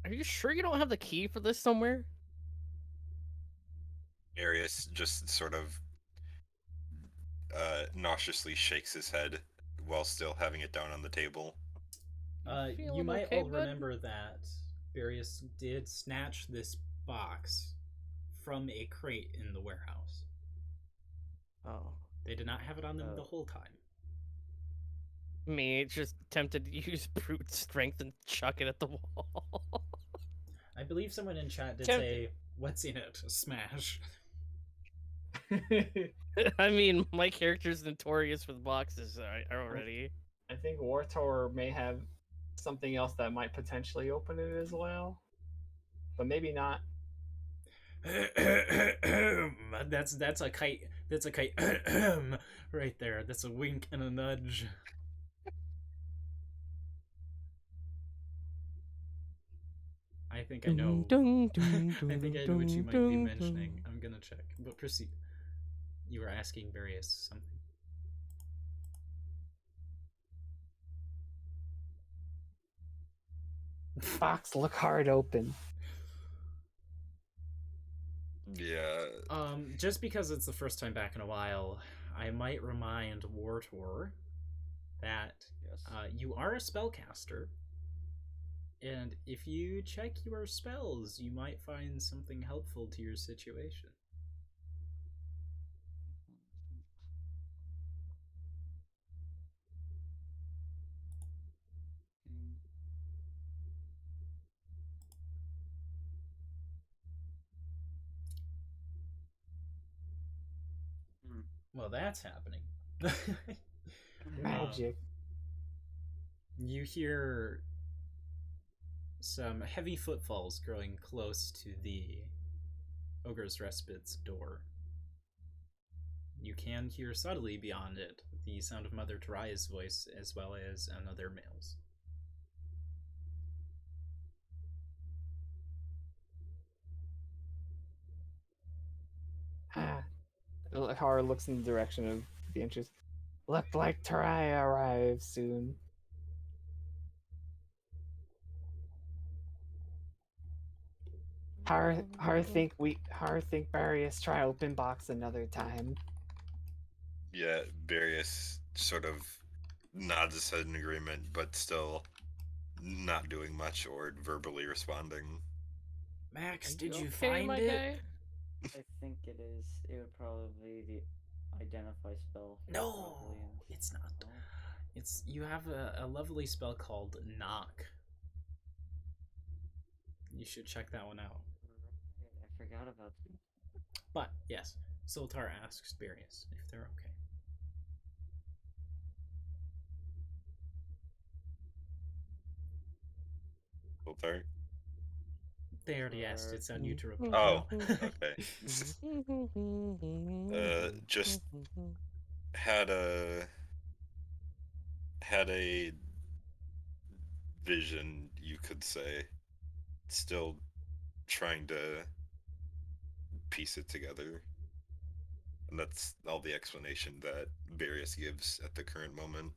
Are you sure you don't have the key for this somewhere? Arius just sort of nauseously shakes his head while still having it down on the table. You Feeling might okay, all bud? remember that Barrius did snatch this box from a crate in the warehouse. Oh. They did not have it on them Oh. the whole time. Me just tempted to use brute strength and chuck it at the wall. I believe someone in chat did Tempted. say, "What's in it? Smash." I mean, my character's notorious with boxes already. I think Wartor may have something else that might potentially open it as well, but maybe not. That's a kite. That's a kite. Right there. That's a wink and a nudge. I think I know. I think I know what you might be mentioning. I'm gonna check. But proceed. You were asking Barrius something. Box look hard open. Yeah. Just because it's the first time back in a while, I might remind Wartor that Yes. you are a spellcaster, and if you check your spells, you might find something helpful to your situation. Well, that's happening. Magic. You hear some heavy footfalls growing close to the Ogre's Respite's door. You can hear subtly beyond it the sound of Mother Taraya's voice, as well as another male's. Har looks in the direction of the entrance. Looked like Taraya arrives soon. Har think Barrius try open box another time. Yeah, Barrius sort of nods his head in agreement, but still not doing much or verbally responding. Max, Are did you okay, find my it? guy? I think it is. It would probably be the identify spell. No, probably in- it's not. Oh, It's you have a lovely spell called knock. You should check that one out. right. I forgot about that. But yes, Zoltar asks Barius if they're okay. Zoltar? They already asked. It's on you to reply. Oh, okay. Just had a vision, you could say. Still trying to piece it together. And that's all the explanation that Barius gives at the current moment.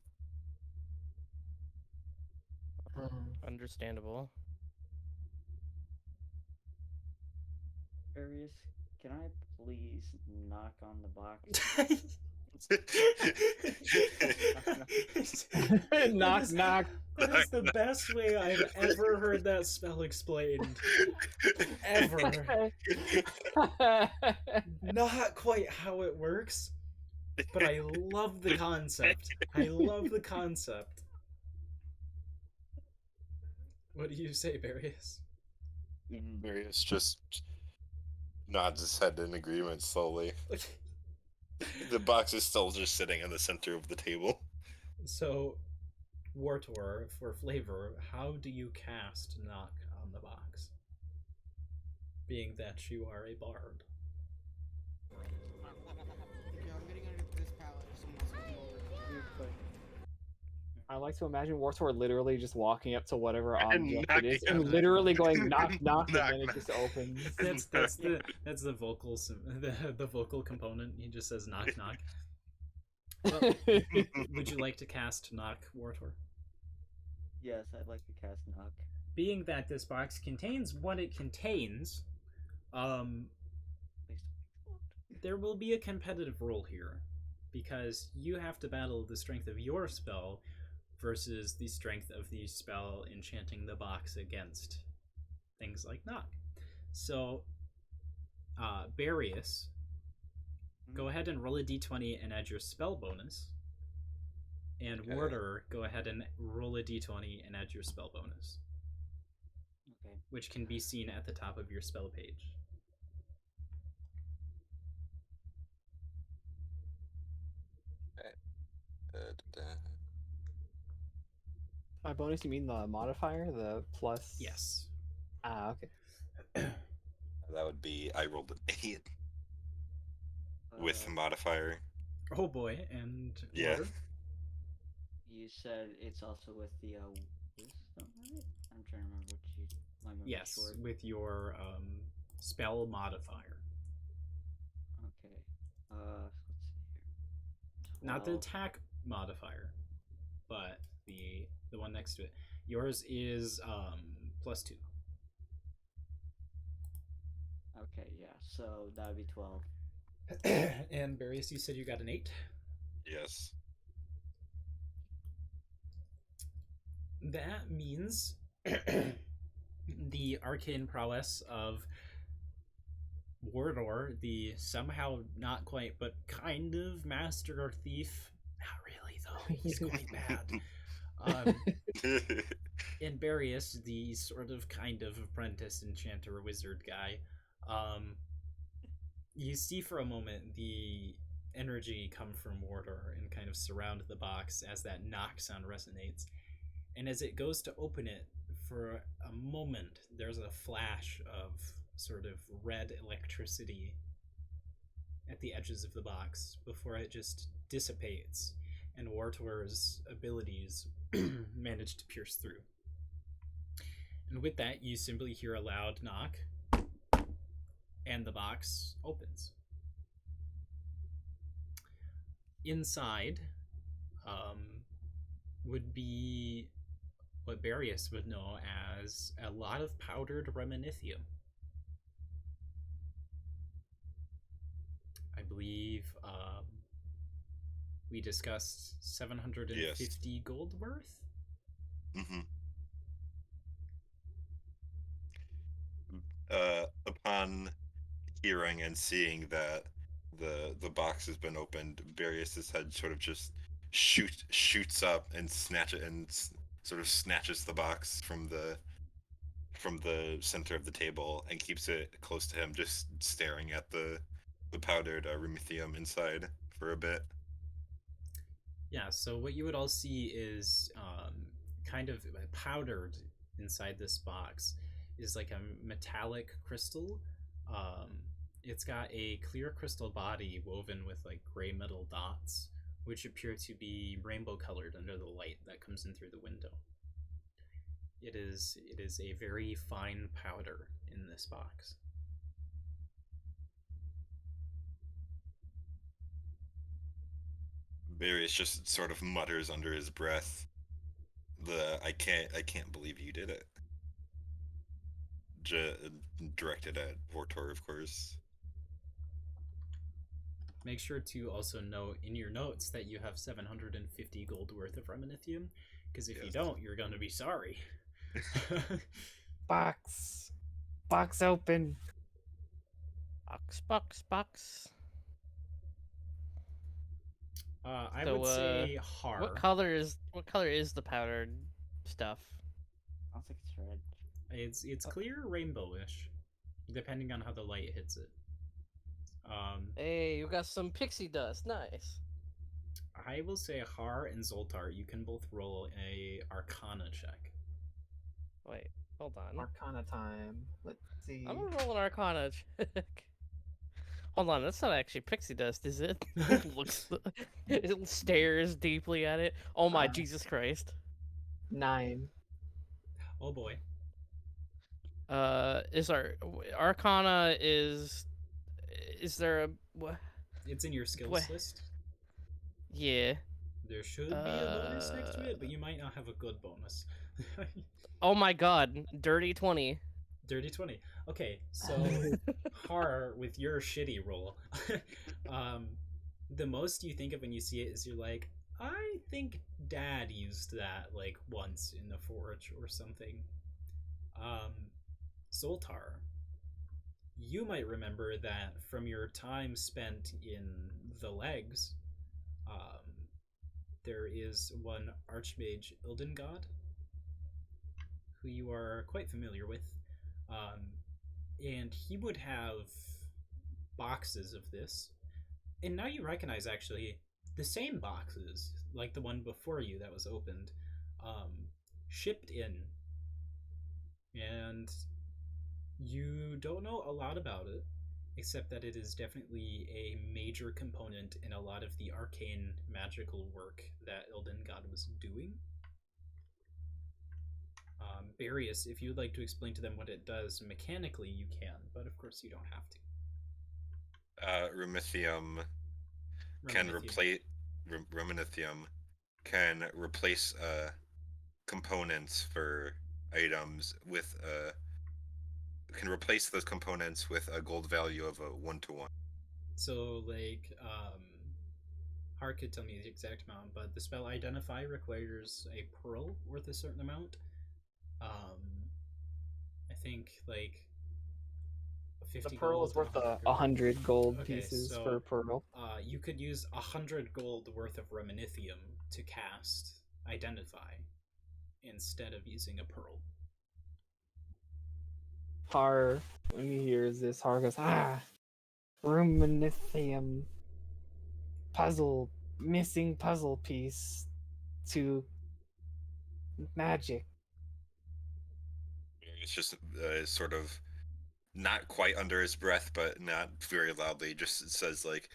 Understandable. Arius, can I please knock on the box? Knock, knock. That is the best way I've ever heard that spell explained. Ever. Not quite how it works, but I love the concept. I love the concept. What do you say, Barius? Barius just nods his head in agreement slowly. The box is still just sitting in the center of the table. So, Wartor, for flavor, how do you cast knock on the box? Being that you are a bard. Okay, I'm getting under this pallet. If someone wants to come over. Weird question. I like to imagine Wartor literally just walking up to whatever And object it knocking is on and it. literally going knock, knock, Knock, and then it knock. just opens. That's the vocal the vocal component. He just says knock knock. Well, would you like to cast knock, Wartor? Yes, I'd like to cast knock. Being that this box contains what it contains, Please don't explode. there will be a competitive role here, because you have to battle the strength of your spell versus the strength of the spell enchanting the box against things like knock. So, Barius, go ahead and roll a d20 and add your spell bonus. And Okay. Warder, go ahead and roll a d20 and add your spell bonus, Okay. which can be seen at the top of your spell page. By bonus, you mean the modifier, the plus? Yes. Ah, okay. That would be, I rolled an 8 with Uh, modifier. Oh boy, and Yeah. Warder? You said it's also with the wisdom, right? I'm trying to remember what you. My memory's Yes, short. with your spell modifier. Okay. Let's see here. Not the 12. attack modifier, but the one next to it. Yours is +2. Okay, yeah. So that would be 12. And Barius, you said you got an 8. Yes. That means the arcane prowess of Wardor, the somehow not quite but kind of master thief. Not really though. He's quite bad. And Barius, the sort of kind of apprentice enchanter wizard guy. You see for a moment the energy come from Wardor and kind of surround the box as that knock sound resonates. And as it goes to open it, for a moment, there's a flash of sort of red electricity at the edges of the box before it just dissipates, and Wartor's abilities manage to pierce through. And with that, you simply hear a loud knock, and the box opens. Inside would be what Barius would know as a lot of powdered remanithium. I believe we discussed 750 gold worth. Mm-hmm. upon hearing and seeing that the box has been opened, Barrios's head sort of just shoots up and sort of snatches the box from the center of the table and keeps it close to him, just staring at the powdered rumethium inside for a bit. Yeah, so what you would all see is kind of powdered inside this box is like a metallic crystal. Um, it's got a clear crystal body woven with like gray metal dots, which appear to be rainbow colored under the light that comes in through the window. It is a very fine powder in this box. Barrios just sort of mutters under his breath, I can't believe you did it." J- Directed at Vortor, of course. Make sure to also note in your notes that you have 750 gold worth of reminithium, because if you Yes. don't, you're going to be sorry. Box. Box open. Box. I So, would say Har. what color is the powdered stuff? I think it's red. It's clear rainbowish, depending on how the light hits it. Hey, you got some pixie dust. Nice. I will say Har and Zoltar. You can both roll a Arcana check. Wait, hold on. Arcana time. Let's see. I'm gonna roll an Arcana check. Hold on, that's not actually pixie dust, is it? It stares deeply at it. Oh my Jesus Christ. 9. Oh boy. Is our Arcana is there a what? It's in your skills What? list. Yeah. There should be a bonus next to it, but you might not have a good bonus. Oh my God, dirty 20. Dirty 20. Okay, so Har, with your shitty roll, the most you think of when you see it is you're like, I think Dad used that like once in the forge or something. Zoltar, you might remember that from your time spent in the legs, there is one Archmage Ildengod, who you are quite familiar with. And he would have boxes of this. And now you recognize actually the same boxes, like the one before you that was opened, shipped in. And you don't know a lot about it, except that it is definitely a major component in a lot of the arcane magical work that Ildengod was doing. Barrios, if you would like to explain to them what it does mechanically, you can, but of course you don't have to. Rumethium can replace Rumethium can replace components for items with can replace those components with a gold value of a 1-to-1. So, like, Hard could tell me the exact amount, but the spell Identify requires a pearl worth a certain amount. I think, like, 50 The pearl gold, is worth 100 100 gold Okay, pieces so, for a pearl. You could use 100 gold worth of reminithium to cast Identify instead of using a pearl. Har, when he hears this, Har goes, Ruminithium puzzle, missing puzzle piece to magic. It's just sort of not quite under his breath, but not very loudly. Just says like,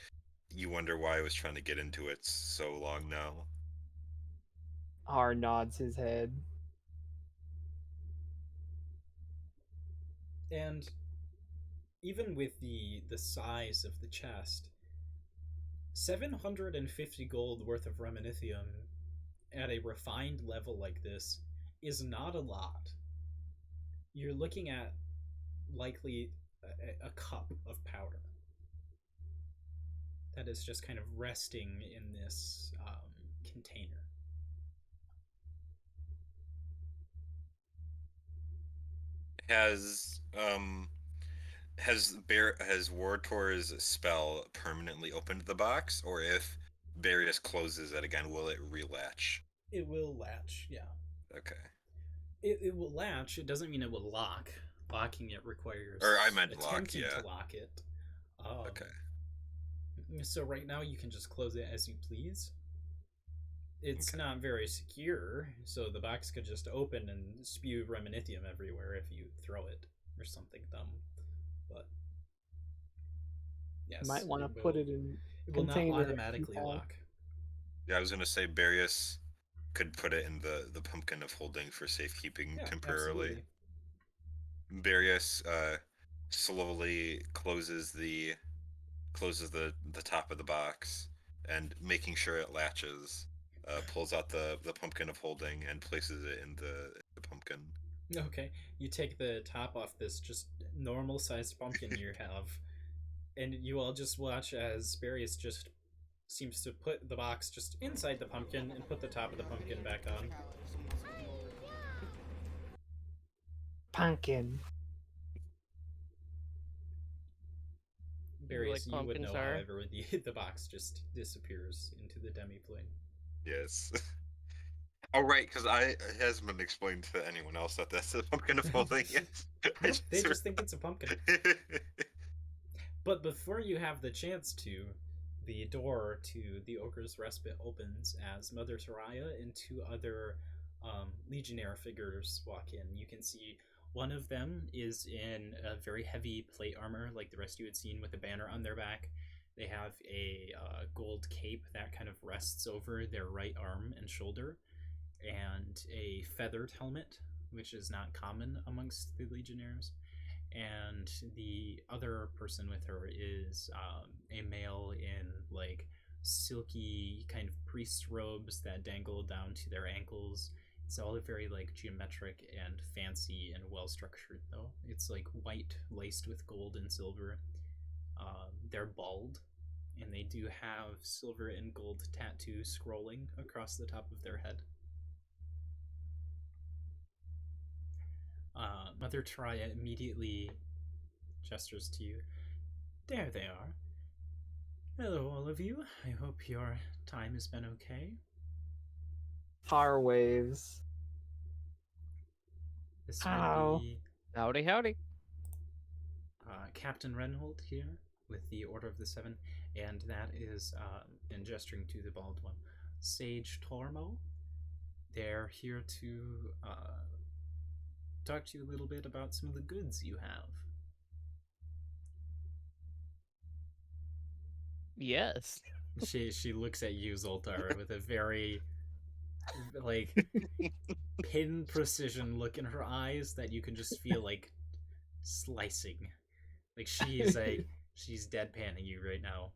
"You wonder why I was trying to get into it so long now." Har nods his head. And even with the size of the chest, 750 gold worth of reminithium at a refined level like this is not a lot. You're looking at likely a cup of powder that is just kind of resting in this container. Has has Wartor's spell permanently opened the box, or if Barius closes it again, will it relatch? It will latch, yeah. Okay. It will latch. It doesn't mean it will lock. Locking it requires Or I meant lock, attempting yeah. to lock it. Okay. So right now you can just close it as you please. It's not very secure, so the box could just open and spew remanithium everywhere if you throw it or something dumb. But yes, Might want to put it in. It will not container if you automatically have- lock. Yeah, I was gonna say Barius could put it in the pumpkin of holding for safekeeping Yeah, temporarily. absolutely. Barius slowly closes the top of the box and making sure it latches. Pulls out the pumpkin of holding and places it in the pumpkin. Okay, you take the top off this just normal sized pumpkin you have, and you all just watch as Barius just seems to put the box just inside the pumpkin and put the top of the pumpkin back on. Pumpkin. Barius, Like you would pumpkins know, are. however, the box just disappears into the demi-plane. Yes. Oh right, because it hasn't been explained to anyone else that that's a pumpkin of holding. Nope, they just think it's a pumpkin. But before you have the chance to, the door to the Ogre's Respite opens as Mother Taraya and two other Legionnaire figures walk in. You can see one of them is in a very heavy plate armor, like the rest you had seen, with a banner on their back. They have a gold cape that kind of rests over their right arm and shoulder, and a feathered helmet, which is not common amongst the Legionnaires. And the other person with her is a male in like silky kind of priest robes that dangle down to their ankles. It's all very like geometric and fancy and well structured, though. It's like white laced with gold and silver. They're bald, and they do have silver and gold tattoos scrolling across the top of their head. Mother Taraya immediately gestures to you. There they are. Hello, all of you. I hope your time has been okay. Power waves. This Ow. would be Howdy, howdy. Captain Renhold here with the Order of the Seven, and that is, in gesturing to the bald one, Sage Tormo. They're here to talk to you a little bit about some of the goods you have. Yes. She looks at you, Zoltar, with a very like pin precision look in her eyes that you can just feel like slicing. Like she's deadpanning you right now.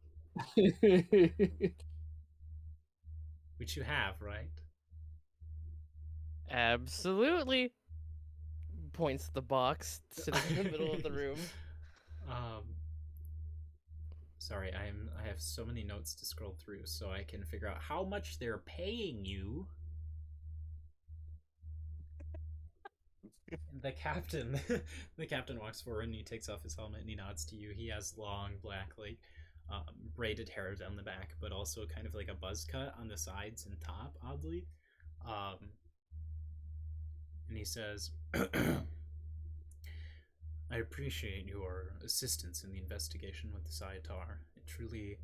Which you have, right? Absolutely. Points at the box sitting in the middle of the room. Sorry, I have so many notes to scroll through so I can figure out how much they're paying you. The captain walks forward and he takes off his helmet and he nods to you. He has long black like braided hair down the back, but also kind of like a buzz cut on the sides and top, oddly. And he says, I appreciate your assistance in the investigation with the Sciatar. It truly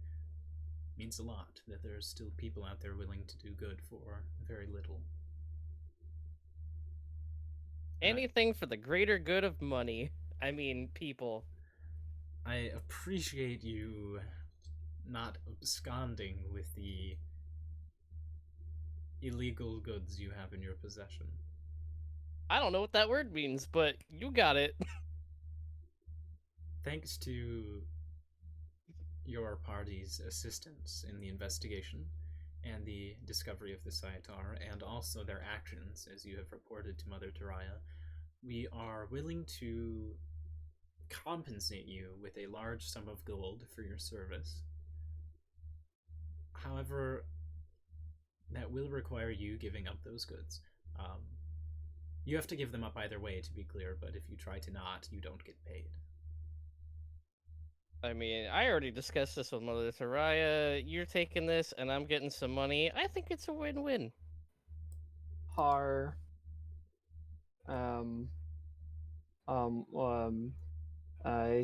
means a lot that there are still people out there willing to do good for very little. Anything for the greater good of money. I mean, people. I appreciate you not absconding with the illegal goods you have in your possession. I don't know what that word means, but you got it. Thanks to your party's assistance in the investigation and the discovery of the Sciatar, and also their actions, as you have reported to Mother Taraya, we are willing to compensate you with a large sum of gold for your service. However, that will require you giving up those goods. You have to give them up either way, to be clear, but if you try to not, you don't get paid. I mean, I already discussed this with Mother Soraya. You're taking this, and I'm getting some money. I think it's a win-win. Har um um um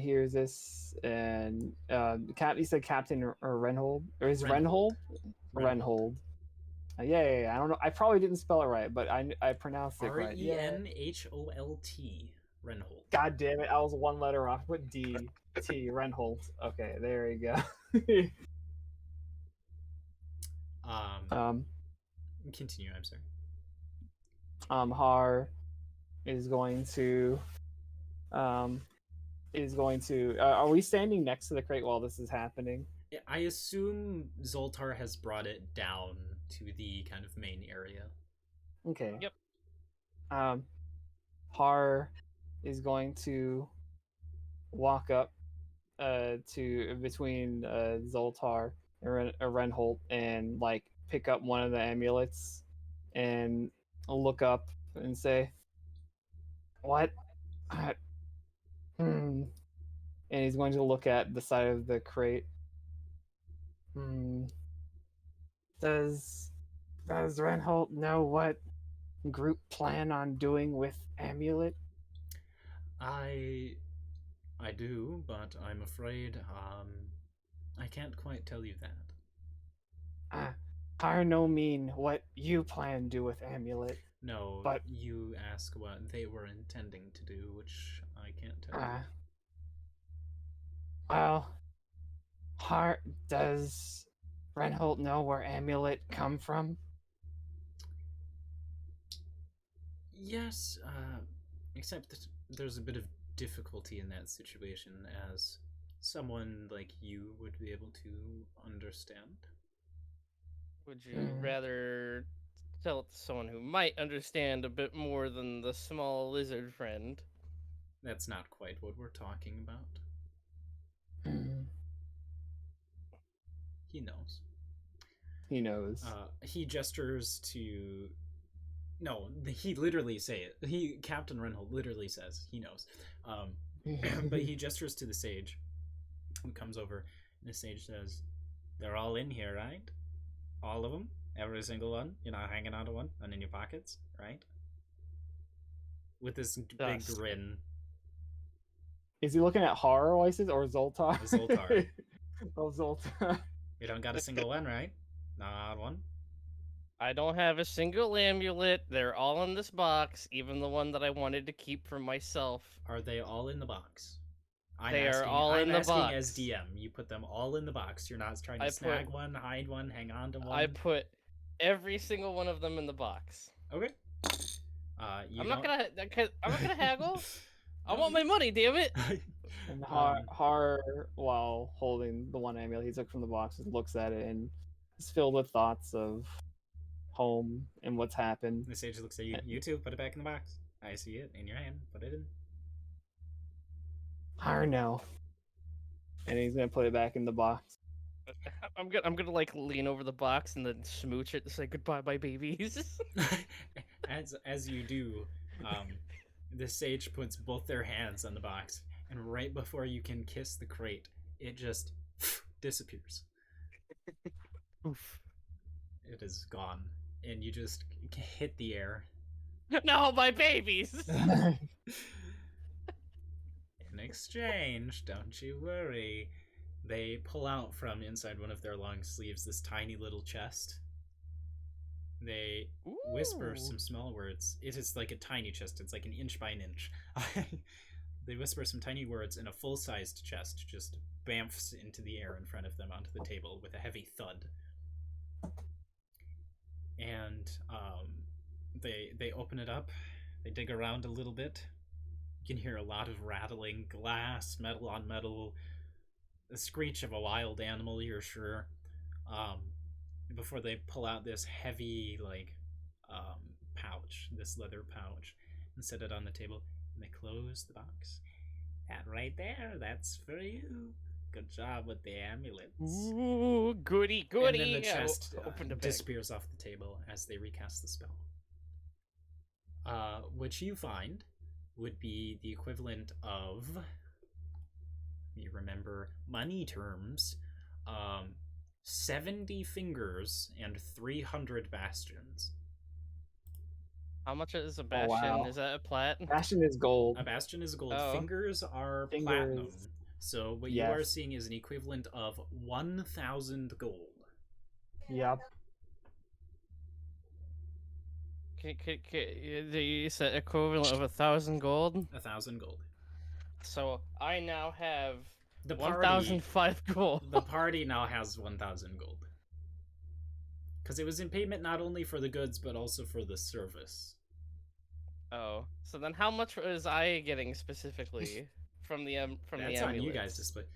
hears this and you said Captain or Renhold, or is Renhold. Renhold. Yeah. I don't know. I probably didn't spell it right, but I pronounced it right. Yeah. Renholt. Renhold. God damn it! I was one letter off. What D-T Renhold? Okay, there you go. um, Continue. I'm sorry. Har is going to are we standing next to the crate while this is happening? I assume Zoltar has brought it down to the kind of main area. Okay. Yep. Har is going to walk up to between Zoltar and Renholt and like pick up one of the amulets and look up and say, "What?" And he's going to look at the side of the crate. Does Renholt know what group plan on doing with amulet? I do, but I'm afraid I can't quite tell you that. I no mean what you plan do with amulet. No, but you ask what they were intending to do, which I can't tell you. Well, does Renholt know where amulet come from? Yes, except that there's a bit of difficulty in that situation, as someone like you would be able to understand. Would you rather tell it to someone who might understand a bit more than the small lizard friend? That's not quite what we're talking about. He knows. He knows. He gestures to... No, he literally say it. Captain Renhold literally says he knows. But he gestures to the sage, who comes over, and the sage says, "They're all in here, right? All of them? Every single one? You're not hanging on to one and in your pockets, right?" With this big grin. Is he looking at horror voices or Zoltar? Zoltar. Oh, Zoltar. You don't got a single one, right? Not one? I don't have a single amulet. They're all in this box, even the one that I wanted to keep for myself. Are they all in the box? I'm asking as DM. You put them all in the box. You're not trying to snag one, hide one, hang on to one. I put every single one of them in the box. Okay. I'm not gonna haggle. I want my money, damn it. And Har, while holding the one amulet he took from the box, looks at it and is filled with thoughts of home and what's happened. The sage looks at you. You too. Put it back in the box. I see it in your hand. Put it in. Har, no. And he's gonna put it back in the box. I'm gonna like lean over the box and then smooch it to say goodbye, my babies. as you do, the sage puts both their hands on the box, and right before you can kiss the crate, it just disappears. Oof. It is gone, and you just hit the air. No, my babies! In exchange, don't you worry, they pull out from inside one of their long sleeves this tiny little chest. They whisper some small words. It is like a tiny chest. It's like an inch by an inch. They whisper some tiny words, and a full-sized chest just bamfs into the air in front of them onto the table with a heavy thud. And they open it up. They dig around a little bit. You can hear a lot of rattling glass, metal on metal, the screech of a wild animal, you're sure. Before they pull out this heavy, pouch, this leather pouch, and set it on the table, and they close the box. That right there, that's for you. Good job with the amulets. Ooh, goody. And then the chest disappears off the table as they recast the spell. Which you find would be the equivalent of... Let me remember money terms, 70 fingers and 300 bastions. How much is a Oh, bastion? wow. Is that a plat? Bastion is gold. A bastion is gold. Oh. Fingers are Fingers. platinum. So what you are Yes. seeing is an equivalent of 1,000 gold. Yep. You said equivalent of 1,000 gold. 1,000 gold. So I now have The party, 1,005 gold. the party now has 1,000 gold. Because it was in payment not only for the goods, but also for the service. Oh, so then how much was I getting specifically from the That's the on you amulets? guys to split.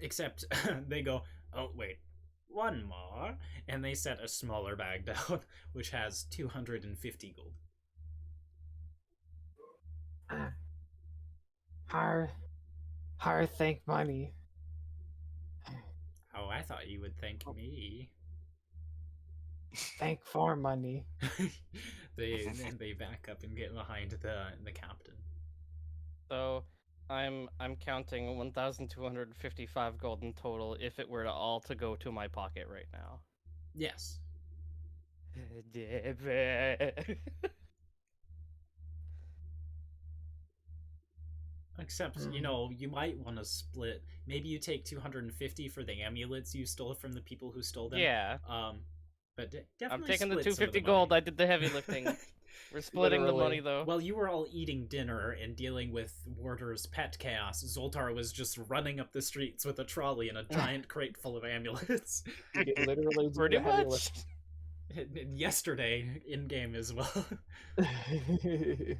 Except they go, oh wait, one more, and they set a smaller bag down, which has 250 gold. Hard thank money. Oh, I thought you would thank me. Thank for money. they back up and get behind the captain. So I'm counting 1,255 gold in total if it were to all to go to my pocket right now. Yes. Except, you know, you might want to split. Maybe you take 250 for the amulets you stole from the people who stole them. Yeah, But definitely I'm taking the split some of 250 the gold. money. I did the heavy lifting. We're splitting the money though. While you were all eating dinner and dealing with Warder's pet chaos, Zoltar was just running up the streets with a trolley and a giant crate full of amulets. You can literally do Pretty the heavy much. Yesterday, in game as well. lift.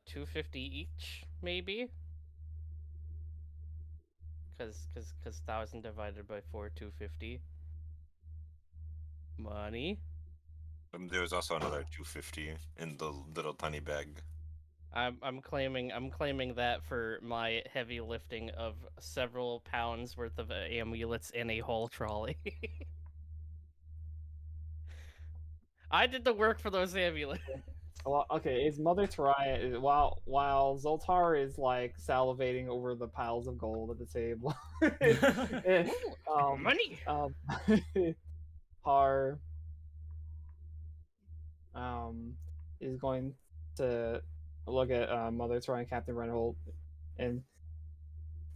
250 each, maybe. Cause 1,000 divided by 4, 250. Money. There's also another 250 in the little tiny bag. I'm claiming that for my heavy lifting of several pounds worth of amulets in a whole trolley. I did the work for those amulets. Well, okay, is Mother Taria while Zoltar is like salivating over the piles of gold at the table. Money. Har is going to look at Mother Taria and Captain Renholt and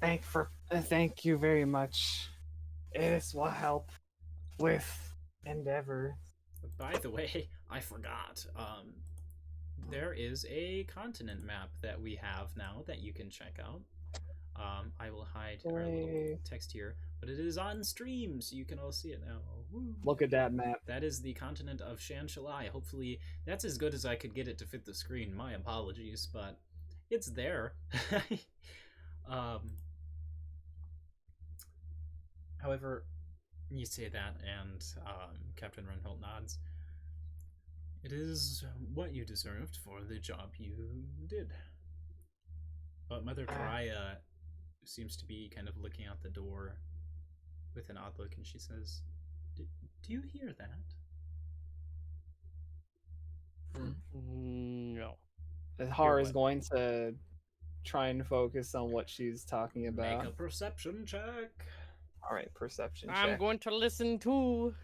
thank you very much. This will help with endeavor. By the way, I forgot. There is a continent map that we have now that you can check out. I will hide our little text here, but it is on stream, so you can all see it now. Woo. Look at that map. That is the continent of Shan Shalai. Hopefully, that's as good as I could get it to fit the screen. My apologies, but it's there. However, you say that, and Captain Renholt nods. It is what you deserved for the job you did. But Mother Taria seems to be kind of looking out the door with an odd look, and she says, do you hear that? No. Har is what? going to try and focus on what she's talking about. Make a perception check. All right, perception check. I'm going to listen too.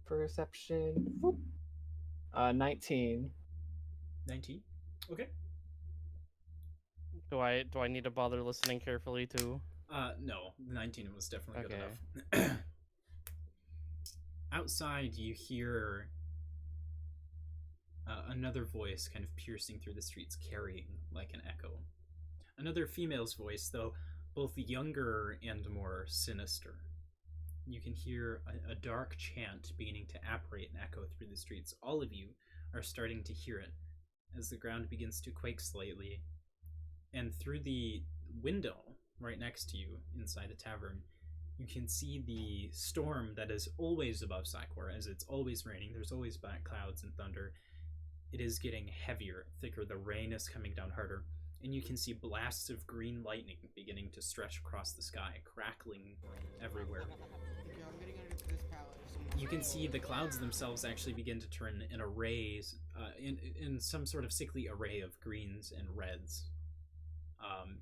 Perception. 19. 19. Okay. Do I need to bother listening carefully too? No, 19 was definitely Okay. good enough. Outside, you hear another voice kind of piercing through the streets, carrying like an echo. Another female's voice, though both younger and more sinister. You can hear a dark chant beginning to apparate and echo through the streets. All of you are starting to hear it as the ground begins to quake slightly. And through the window right next to you inside the tavern, you can see the storm that is always above Sycor, as it's always raining. There's always black clouds and thunder. It is getting heavier, thicker. The rain is coming down harder. And you can see blasts of green lightning beginning to stretch across the sky, crackling everywhere. Okay, I'm getting under this pallet. You can see the clouds themselves actually begin to turn in arrays, in some sort of sickly array of greens and reds.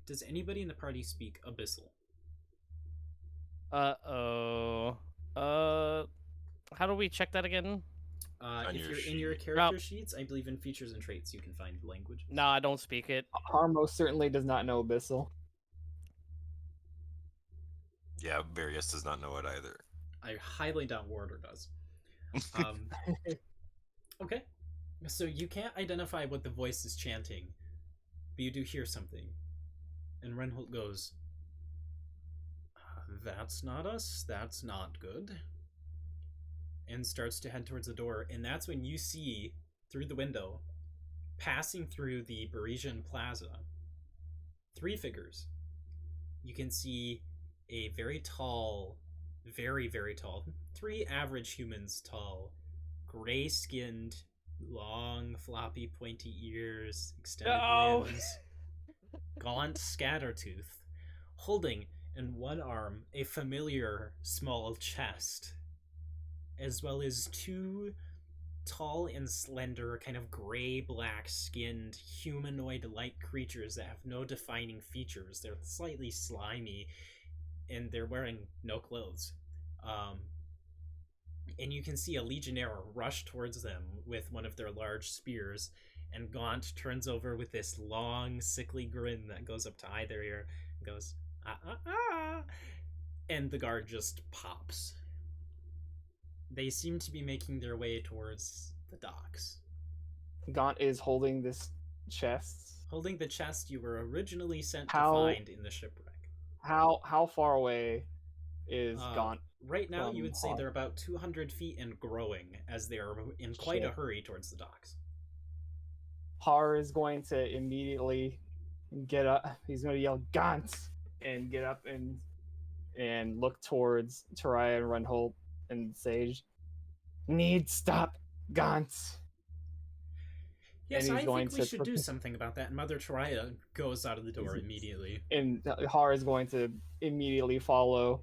Does anybody in the party speak Abyssal? Uh-oh. How do we check that again? On If your you're in your sheet. character sheets, I believe in features and traits you can find language. No, I don't speak it. Har most certainly does not know Abyssal. Yeah, Various does not know it either. I highly doubt Warder does. Um, okay. So you can't identify what the voice is chanting, but you do hear something. And Renholt goes, "That's not us. That's not good." And starts to head towards the door. And that's when you see, through the window, passing through the Parisian Plaza, 3 figures. You can see a very tall, very, very tall, 3 average humans tall, gray skinned, long, floppy, pointy ears, extended No! limbs, gaunt Scattertooth, holding in one arm a familiar small chest, as well as 2 tall and slender, kind of gray black skinned, humanoid like creatures that have no defining features. They're slightly slimy and they're wearing no clothes. And you can see a legionnaire rush towards them with one of their large spears, and Gaunt turns over with this long, sickly grin that goes up to either ear and goes, ah, ah, ah, and the guard just pops. They seem to be making their way towards the docks. Gaunt is holding this chest. Holding the chest you were originally sent How- to find in the shipwreck. How far away is Gaunt? Right now, you from would say Har? they're about 200 feet and growing as they are in quite a Shit. hurry towards the docks. Har is going to immediately get up. He's going to yell Gaunt and get up and look towards Taraya and Runholt and Sage. Need stop Gaunt. Yes, And he's I going think we to should do something about that. And Mother Taraya goes out of the door immediately. And Har is going to immediately follow.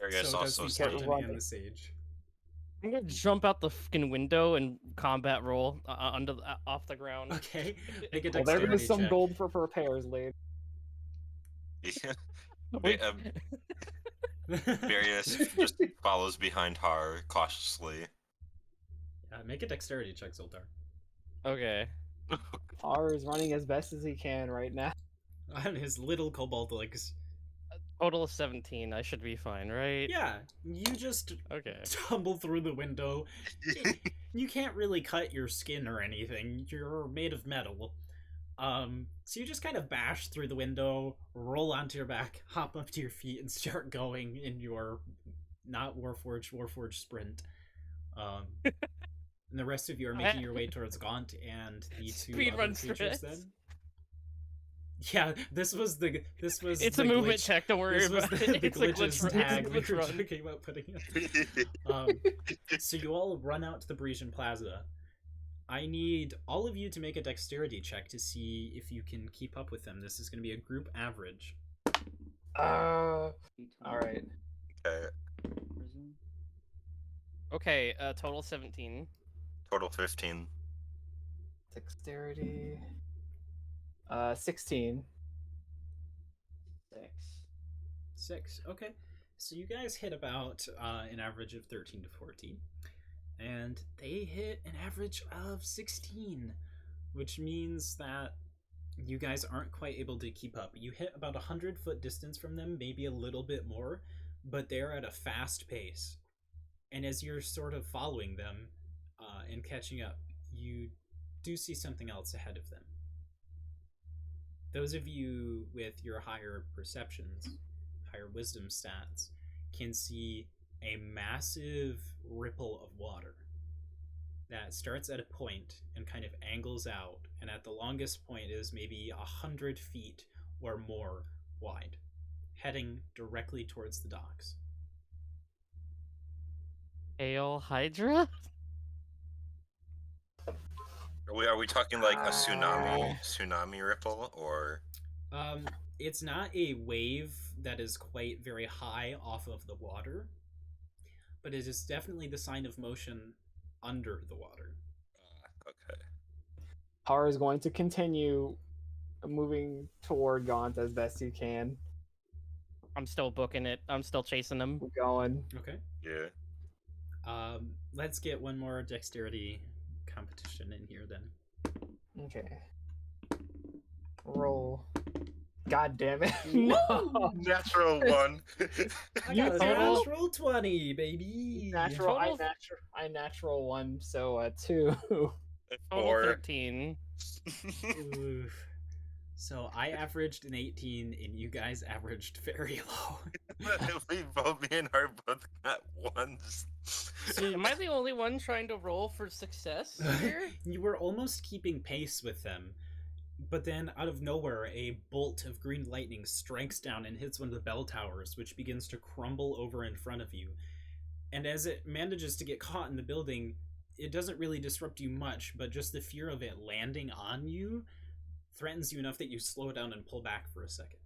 Various So does also the start captain running. and the sage. I'm gonna jump out the fucking window and combat roll off the ground. Okay, make a Well, there dexterity goes some check. gold for repairs later. Yeah. Wait. Various just follows behind Har cautiously. Make a dexterity check, Zoltar. Okay. Har is running as best as he can right now. On his little kobold legs. Total of 17. I should be fine, right? Yeah, you just Okay. tumble through the window. You can't really cut your skin or anything. You're made of metal. So you just kind of bash through the window, roll onto your back, hop up to your feet, and start going in your not Warforged sprint. And the rest of you are making your way towards Gaunt and the 2 Speed other run creatures. stress. Then, yeah, this was It's the a movement glitch. check. Don't worry This was about the it. It's a glitches glitch run. tag we It's a were glitch run. talking about putting in. So you all run out to the Parisian Plaza. I need all of you to make a dexterity check to see if you can keep up with them. This is going to be a group average. All right. Okay. Prison. Okay, total 17. Total 15. Dexterity. 16. 6. 6. Okay. So you guys hit about an average of 13 to 14. And they hit an average of 16, which means that you guys aren't quite able to keep up. You hit about 100-foot distance from them, maybe a little bit more, but they're at a fast pace. And as you're sort of following them and catching up, you do see something else ahead of them. Those of you with your higher perceptions, higher wisdom stats, can see a massive ripple of water that starts at a point and kind of angles out, and at the longest point is maybe 100 feet or more wide, heading directly towards the docks. Hail Hydra? Are we talking like a tsunami ripple, or It's not a wave that is quite very high off of the water, but it is definitely the sign of motion under the water. okay. Har is going to continue moving toward Gaunt as best you can. I'm still booking it. I'm still chasing him. Keep going. Okay. Yeah. Let's get one more dexterity competition in here then. Okay. Roll. God damn it. No. Natural one. I You got a total- natural 20, baby. I natural one, so 2. Total Four. 13. Oof. So I averaged an 18, and you guys averaged very low. Me and her both got ones. Am I the only one trying to roll for success here? You were almost keeping pace with them, but then out of nowhere, a bolt of green lightning strikes down and hits one of the bell towers, which begins to crumble over in front of you. And as it manages to get caught in the building, it doesn't really disrupt you much, but just the fear of it landing on you threatens you enough that you slow down and pull back for a second.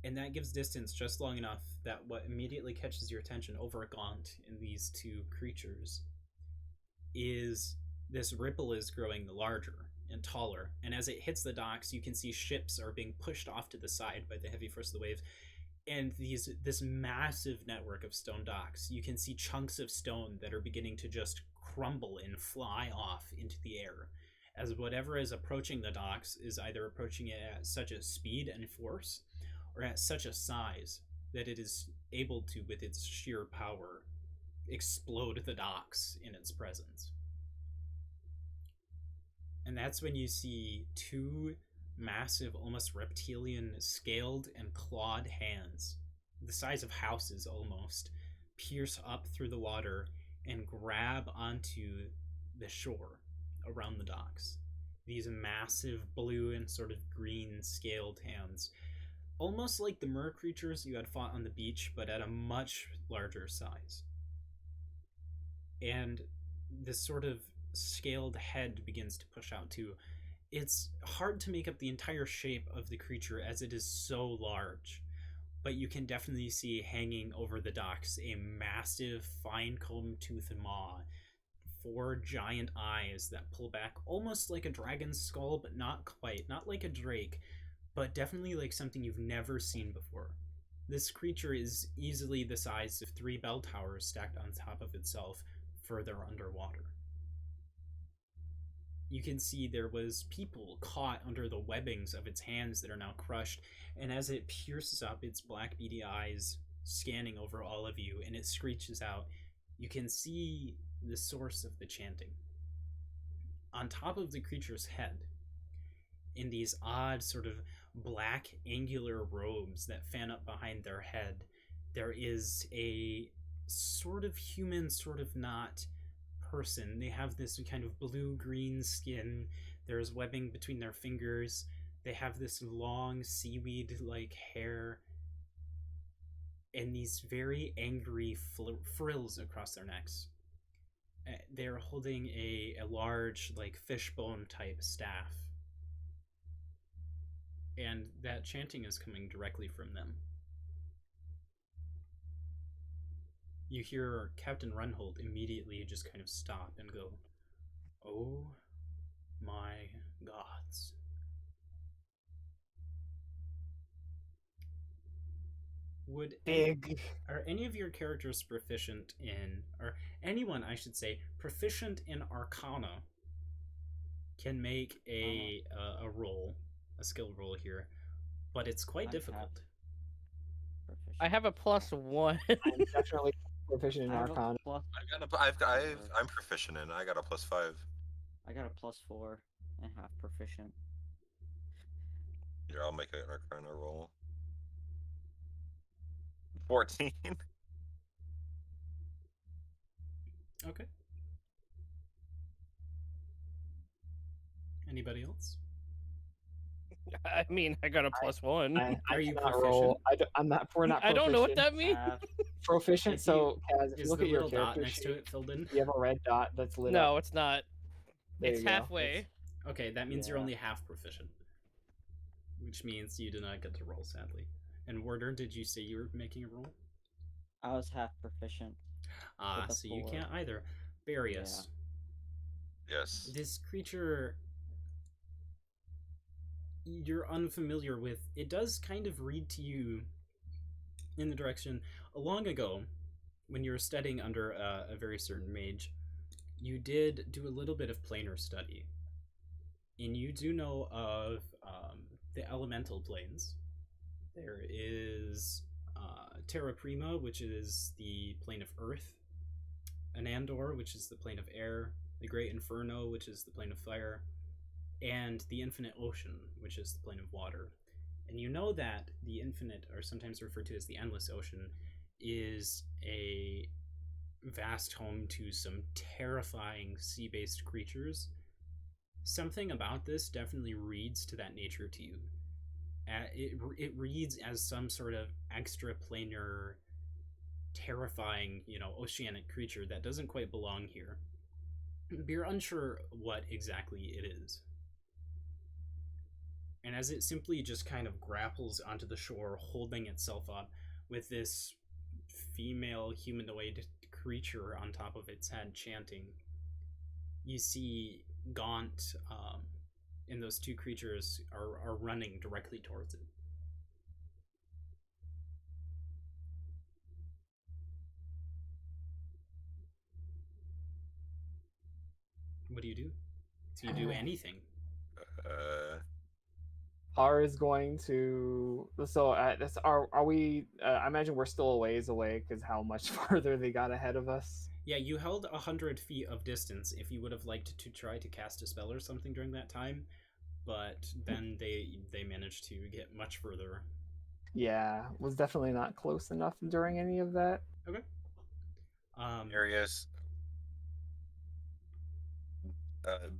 And that gives distance just long enough that what immediately catches your attention over a Gaunt in these two creatures is this ripple is growing larger and taller, and as it hits the docks, you can see ships are being pushed off to the side by the heavy force of the waves, and this massive network of stone docks. You can see chunks of stone that are beginning to just crumble and fly off into the air, as whatever is approaching the docks is either approaching it at such a speed and force, or at such a size that it is able to, with its sheer power, explode the docks in its presence. And that's when you see two massive, almost reptilian, scaled and clawed hands, the size of houses almost, pierce up through the water and grab onto the shore around the docks. These massive blue and sort of green scaled hands, almost like the mer creatures you had fought on the beach, but at a much larger size. And this sort of scaled head begins to push out too. It's hard to make up the entire shape of the creature as it is so large, but you can definitely see hanging over the docks a massive fine-combed tooth and maw, 4 giant eyes that pull back almost like a dragon's skull, but not quite, not like a drake, but definitely like something you've never seen before. This creature is easily the size of 3 bell towers stacked on top of itself further underwater. You can see there was people caught under the webbings of its hands that are now crushed, and as it pierces up its black beady eyes scanning over all of you and it screeches out, you can see the source of the chanting. On top of the creature's head, in these odd sort of black angular robes that fan up behind their head, there is a sort of human, sort of not person. They have this kind of blue-green skin. There's webbing between their fingers. They have this long seaweed-like hair and these very angry frills across their necks. They're holding a large, like, fishbone type staff, and that chanting is coming directly from them. You hear Captain Runhold immediately just kind of stop and go, "Oh my gods." Are any of your characters proficient in, or anyone, I should say, proficient in Arcana can make a roll, a skill roll here, but it's quite difficult. I have a +1. I'm definitely proficient in I have a Arcana. plus. I'm proficient in. I got a +5. I got a +4 and half proficient. Here, I'll make an Arcana roll. 14. Okay. Anybody else? I mean, I got a +1. Are you cannot proficient? roll. I'm not. We're not. I don't know what proficient. that means. Proficient. If So, Kaz, if you Is look the at your little dot character next sheet, to it filled in? you have a red dot that's lit up. No, it's not. There It's you go. halfway. Okay, that means you're Yeah. only half proficient, which means you do not get to roll, sadly. And Warder, did you say you were making a roll? I was half proficient. Ah, With a so you 4. can't either. Barius, Yes. this creature you're unfamiliar with, it does kind of read to you in the direction long ago when you were studying under a very certain mage. You did do a little bit of planar study, and you do know of the elemental planes. There is Terra Prima, which is the plane of earth, Anandor, which is the plane of air, the Great Inferno, which is the plane of fire, and the Infinite Ocean, which is the plane of water. And you know that the infinite, or sometimes referred to as the endless ocean, is a vast home to some terrifying sea based creatures. Something about this definitely reads to that nature to you. It reads as some sort of extraplanar, terrifying, oceanic creature that doesn't quite belong here. But you're unsure what exactly it is. And as it simply just kind of grapples onto the shore, holding itself up with this female humanoid creature on top of its head chanting, you see Gaunt and those two creatures are running directly towards it. What do you do? Do you do anything? Har is going to. So, are we? I imagine we're still a ways away because how much farther they got ahead of us. Yeah, you held 100 feet of distance if you would have liked to try to cast a spell or something during that time, but then they managed to get much further. Yeah, was definitely not close enough during any of that. Okay. Arius,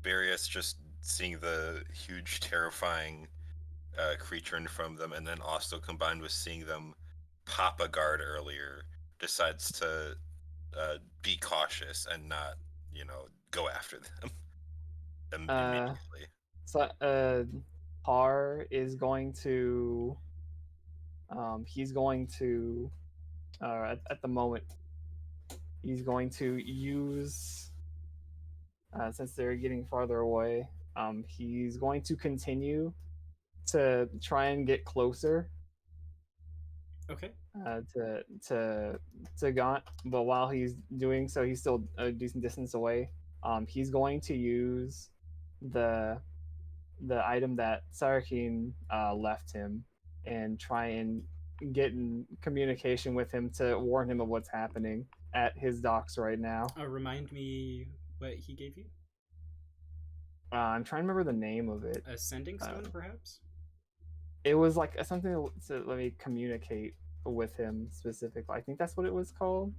Barius just seeing the huge, terrifying creature in front of them, and then also combined with seeing them pop a guard earlier, decides to be cautious and not, go after them immediately. So, Har is going to. He's going to. At the moment, he's going to use. Since they're getting farther away, he's going to continue to try and get closer Okay. to Gaunt, but while he's doing so, he's still a decent distance away. He's going to use the item that Sarakin left him and try and get in communication with him to warn him of what's happening at his docks right now. Remind me what he gave you? I'm trying to remember the name of it. Ascending Stone, perhaps? It was like something to let me communicate with him specifically. I think that's what it was called.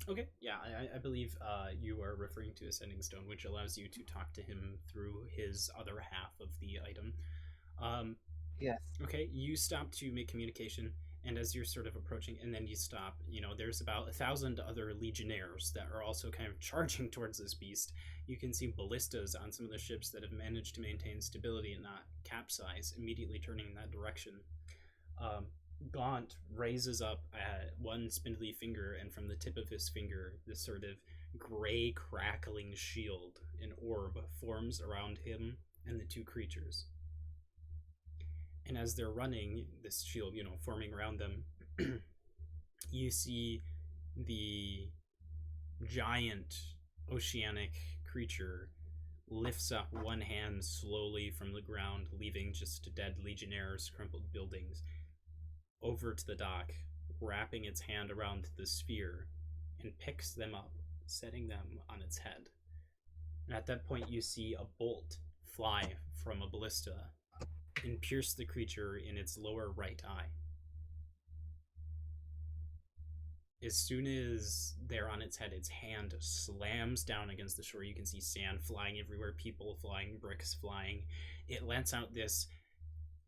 Okay, yeah, I believe you are referring to Ascending Stone, which allows you to talk to him through his other half of the item. Yes. Okay, you stop to make communication, and as you're sort of approaching, and then you stop, there's about 1,000 other legionnaires that are also kind of charging towards this beast. You can see ballistas on some of the ships that have managed to maintain stability and not capsize, immediately turning in that direction. Gaunt raises up one spindly finger, and from the tip of his finger, this sort of gray, crackling shield, an orb, forms around him and the two creatures. And as they're running, this shield, forming around them, you see the giant oceanic creature lifts up one hand slowly from the ground, leaving just dead legionnaires, crumpled buildings, over to the dock, wrapping its hand around the sphere, and picks them up, setting them on its head. And at that point, you see a bolt fly from a ballista and pierce the creature in its lower right eye. As soon as they're on its head, its hand slams down against the shore. You can see sand flying everywhere, people flying, bricks flying. It lets out this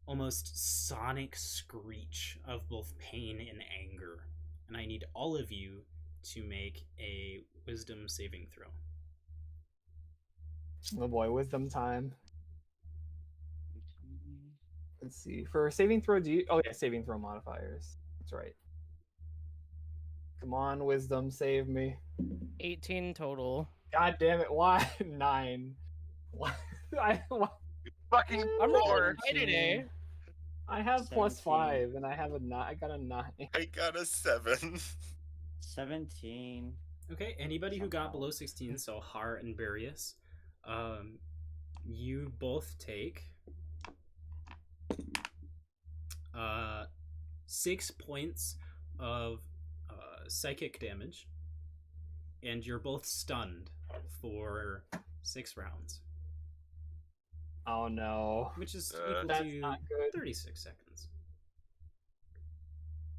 almost sonic screech of both pain and anger. And I need all of you to make a wisdom saving throw. Oh boy, wisdom time. Let's see. For saving throw, saving throw modifiers. That's right. Come on, wisdom, save me. 18 total. God damn it! Why 9? Why? fucking I'm rolling 4. high today. I have plus 17. 5, and I have I got a 9. I got a 7. 17. Okay, anybody who got Somehow. below 16, so Har and Barius, you both take 6 points of psychic damage, and you're both stunned for 6 rounds, Oh no. which is equal That's to not good. 36 seconds.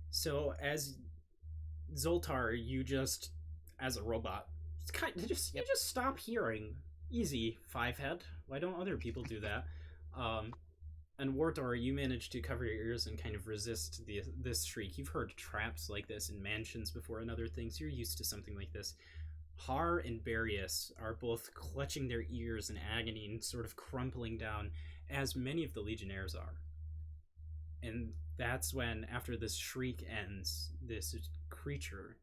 So as Zoltar, you just, as a robot, you just stop hearing. Easy, 5-head. Why don't other people do that? And Wardor, you managed to cover your ears and kind of resist this shriek. You've heard traps like this in mansions before and other things. You're used to something like this. Har and Barius are both clutching their ears in agony and sort of crumpling down, as many of the Legionnaires are. And that's when, after this shriek ends, this creature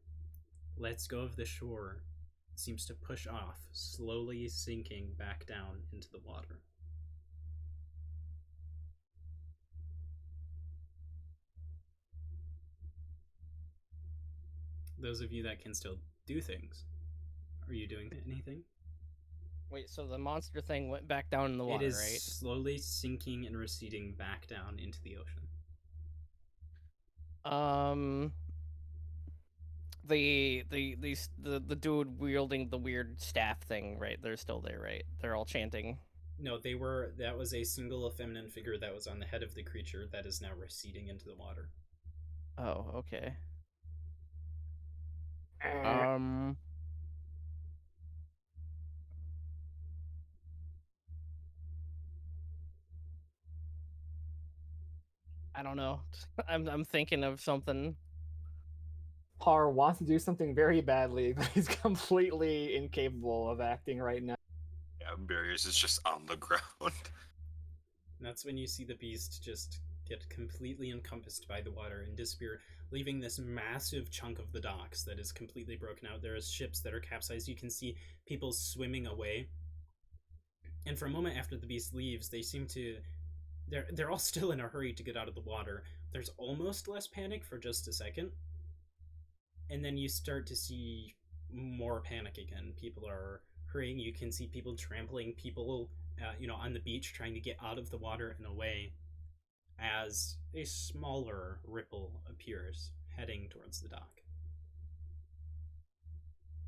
lets go of the shore, seems to push off, slowly sinking back down into the water. Those of you that can still do things, are you doing anything? Wait, so the monster thing went back down in the water, It is right? slowly sinking and receding back down into the ocean. The dude wielding the weird staff thing, right? They're still there, right? They're all chanting. No, that was a single feminine figure that was on the head of the creature that is now receding into the water. Oh, okay. I don't know. I'm thinking of something. Har wants to do something very badly, but he's completely incapable of acting right now. Yeah, Barriers is just on the ground. And that's when you see the beast just get completely encompassed by the water and disappear, leaving this massive chunk of the docks that is completely broken out. There are ships that are capsized. You can see people swimming away. And for a moment after the beast leaves, they seem to... They're all still in a hurry to get out of the water. There's almost less panic for just a second. And then you start to see more panic again. People are hurrying. You can see people trampling people on the beach, trying to get out of the water and away, as a smaller ripple appears heading towards the dock.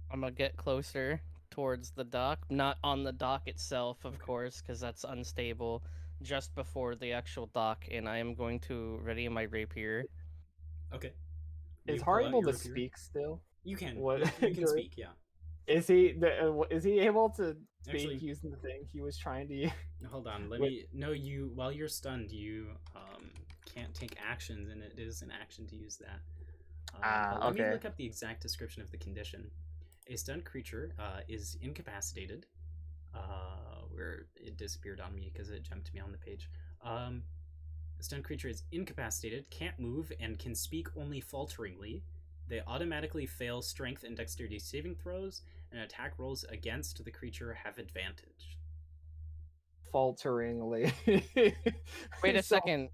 I'm gonna get closer towards the dock, not on the dock itself, of course, because that's unstable. Just before the actual dock, and I am going to ready my rapier. Okay. Is You Har pull out able your to rapier. speak still? You can. What- You can speak, yeah. Is he able to speak Actually- using the thing he was trying to use? Hold on, while you're stunned, you can't take actions, and it is an action to use that. But let me okay. look up the exact description of the condition. A stunned creature is incapacitated. Where it disappeared on me because it jumped me on the page. A stunned creature is incapacitated, can't move, and can speak only falteringly. They automatically fail strength and dexterity saving throws, and attack rolls against the creature have advantage. Falteringly. Wait a second.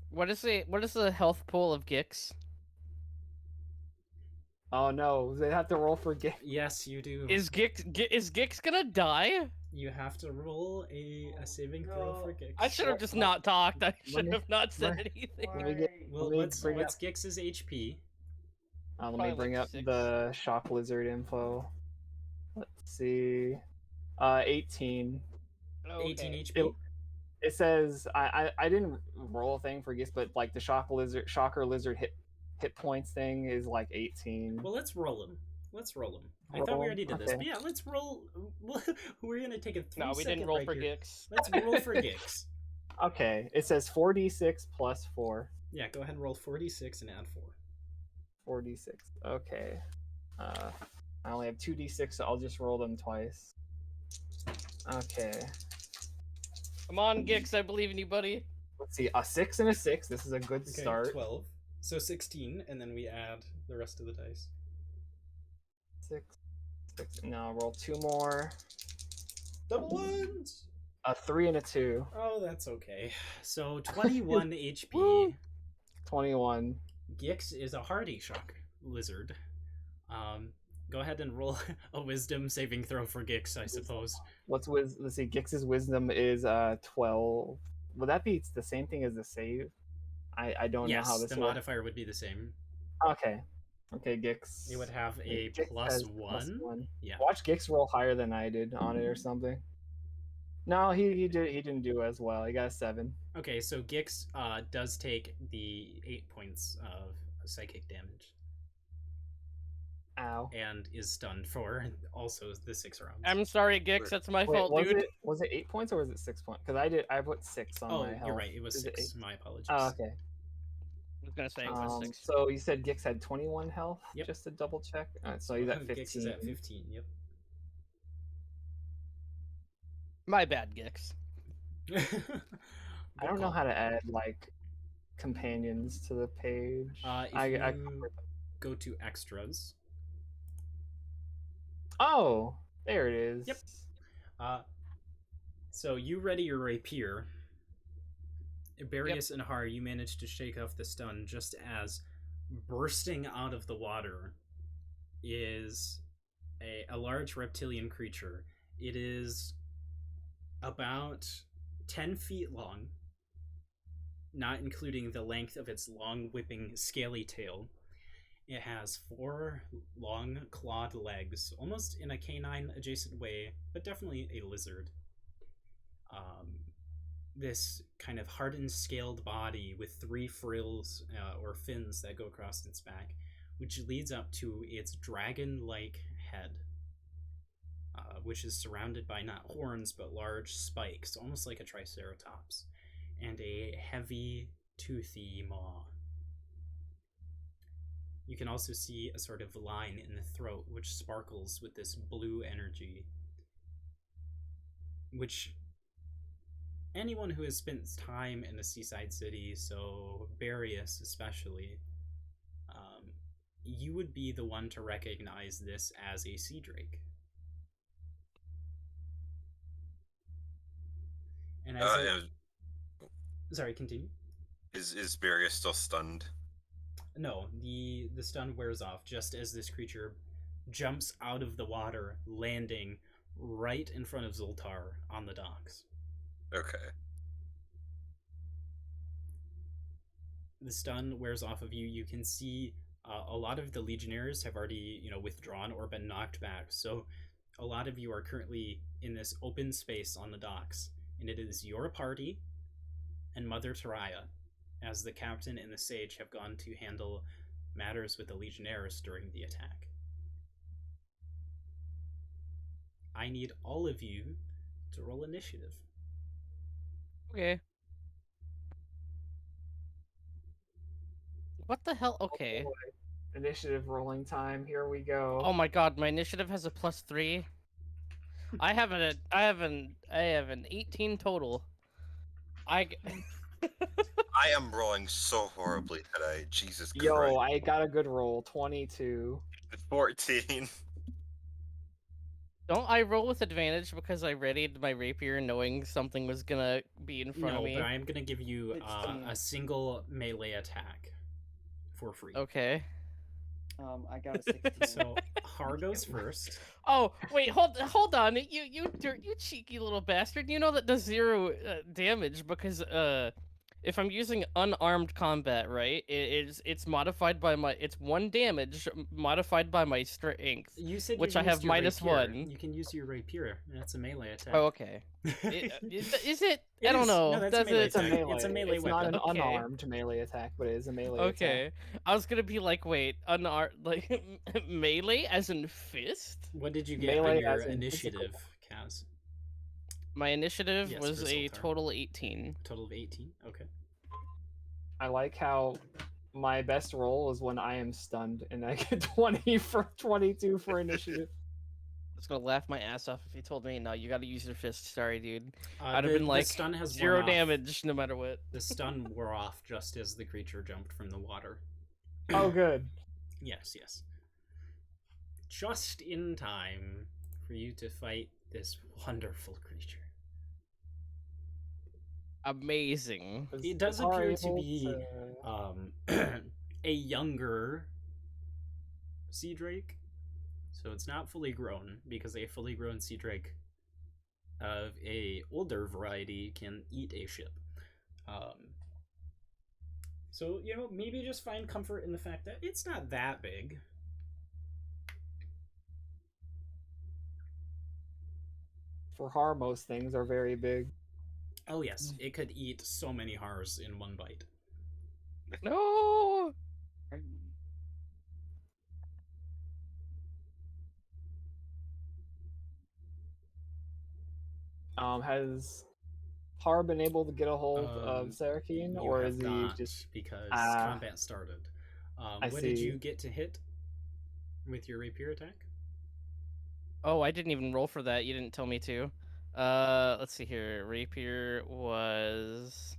What is the health pool of Gix? Oh no, they have to roll for game. Yes, you do. Is Gix gonna die? You have to roll a saving throw for Gix. I should have just not talked. I Let should me- have not said let- anything. Well, let me what's bring up- Gix's HP? Let me Probably bring like up 6. the shock lizard info. Let's see. 18. 18 Okay. HP. It says I didn't roll a thing for Gis, but like the shocker lizard hit points thing is like 18. Well, let's roll him. I thought we Roll? already did this, Okay. but yeah, let's roll. We're gonna take a 3 No, we second didn't roll break for here. Gix. Let's roll for Gix. Okay, it says 4d6 plus 4. Yeah, go ahead and roll 46 and add 4. 4d6. Okay. I only have 2d6, so I'll just roll them twice. Okay. Come on, Gix, I believe in you, buddy. Let's see. A 6 and a 6. This is a good Okay, start. 12. So 16, and then we add the rest of the dice. 6. Now roll 2 more. Double ones! A 3 and a 2. Oh, that's okay. So 21 HP. Woo. 21. Gix is a hardy shock lizard. Go ahead and roll a wisdom saving throw for Gix, I suppose. Let's see. Gix's wisdom is 12. Would that be the same thing as the save? I don't know how Yes, this the works. modifier would be the same. Okay. Okay, Gix. You would have a Gix has +1. Yeah. Watch Gix roll higher than I did on it or something. No, he didn't do as well. He got a 7. Okay, so Gix does take the 8 points of psychic damage. Ow. And is stunned for also the 6 rounds. I'm sorry, Gix. That's my Wait, fault, was dude. was it 8 points or was it 6 points? Because I put 6 on my health. You're right. It was Is 6. 8? My apologies. Oh, okay. I was gonna say it was 6. So you said Gix had 21 health? Yep. Just to double check. Alright, so he's at 15. Gix is at 15, yep. My bad, Gix. I don't know how to add like companions to the page. If you go to extras. Oh, there it is. Yep. So you ready your rapier. Barius and Har, you managed to shake off the stun just as bursting out of the water is a large reptilian creature. It is about 10 feet long, not including the length of its long whipping scaly tail. It has 4 long clawed legs, almost in a canine adjacent way, but definitely a lizard. This kind of hardened scaled body with 3 frills or fins that go across its back, which leads up to its dragon-like head, which is surrounded by not horns but large spikes, almost like a triceratops, and a heavy, toothy maw. You can also see a sort of line in the throat which sparkles with this blue energy, which anyone who has spent time in a seaside city, so Barius especially, you would be the one to recognize this as a sea drake. And as sorry, continue. Is Barius still stunned? No, the stun wears off just as this creature jumps out of the water, landing right in front of Zoltar on the docks. Okay. The stun wears off of you. You can see a lot of the legionnaires have already, withdrawn or been knocked back. So a lot of you are currently in this open space on the docks, and it is your party and Mother Taraya, as the captain and the sage have gone to handle matters with the legionnaires during the attack. I need all of you to roll initiative. Okay. What the hell? Okay. Oh boy. Initiative rolling time. Here we go. Oh my god, my initiative has a +3. I have an 18 total. I am rolling so horribly today. Jesus Christ. Yo, I got a good roll. 22. 14. Don't I roll with advantage because I readied my rapier knowing something was gonna be in front of me? No, but I am gonna give you a 16. single melee attack for free. Okay. I got a 16. So Har goes first. Oh wait, hold on, you cheeky little bastard! You know that does 0 damage because if I'm using unarmed combat, right? It's modified by it's 1 damage modified by my strength. You said which you I have used your -1. rapier. You can use your rapier. That's a melee attack. Oh, okay. Is it? It I don't is. know. No, that's a Does melee it? It's a attack. melee. It's a melee It's not weapon. an Okay. unarmed melee attack, but it is a melee Okay. attack. I was gonna be like, wait, unarmed, like melee as in fist? What did you get Melee on your as in physical. initiative, Kaz? My initiative Yes, was for a Zoltar. total 18. Total of 18. Okay. I like how my best roll is when I am stunned, and I get 20 for 22 for initiative. I was gonna laugh my ass off if you told me, no, you gotta use your fist. Sorry, dude. I'd have The been like, stun has 0 worn off. damage no matter what. The stun wore off just as the creature jumped from the water. Oh, good. Yes. Just in time for you to fight this wonderful creature. Amazing. It does Are appear to able be to- a younger sea drake, so it's not fully grown because a fully grown sea drake of a older variety can eat a ship. So maybe just find comfort in the fact that it's not that big. For Har, most things are very big. Oh yes, it could eat so many Hars in one bite. No. Has Har been able to get a hold of Sarakin, You or have is he not just? because Ah, combat started. I What did see. you get to hit with your rapier attack? Oh, I didn't even roll for that. You didn't tell me to. Let's see here. Rapier was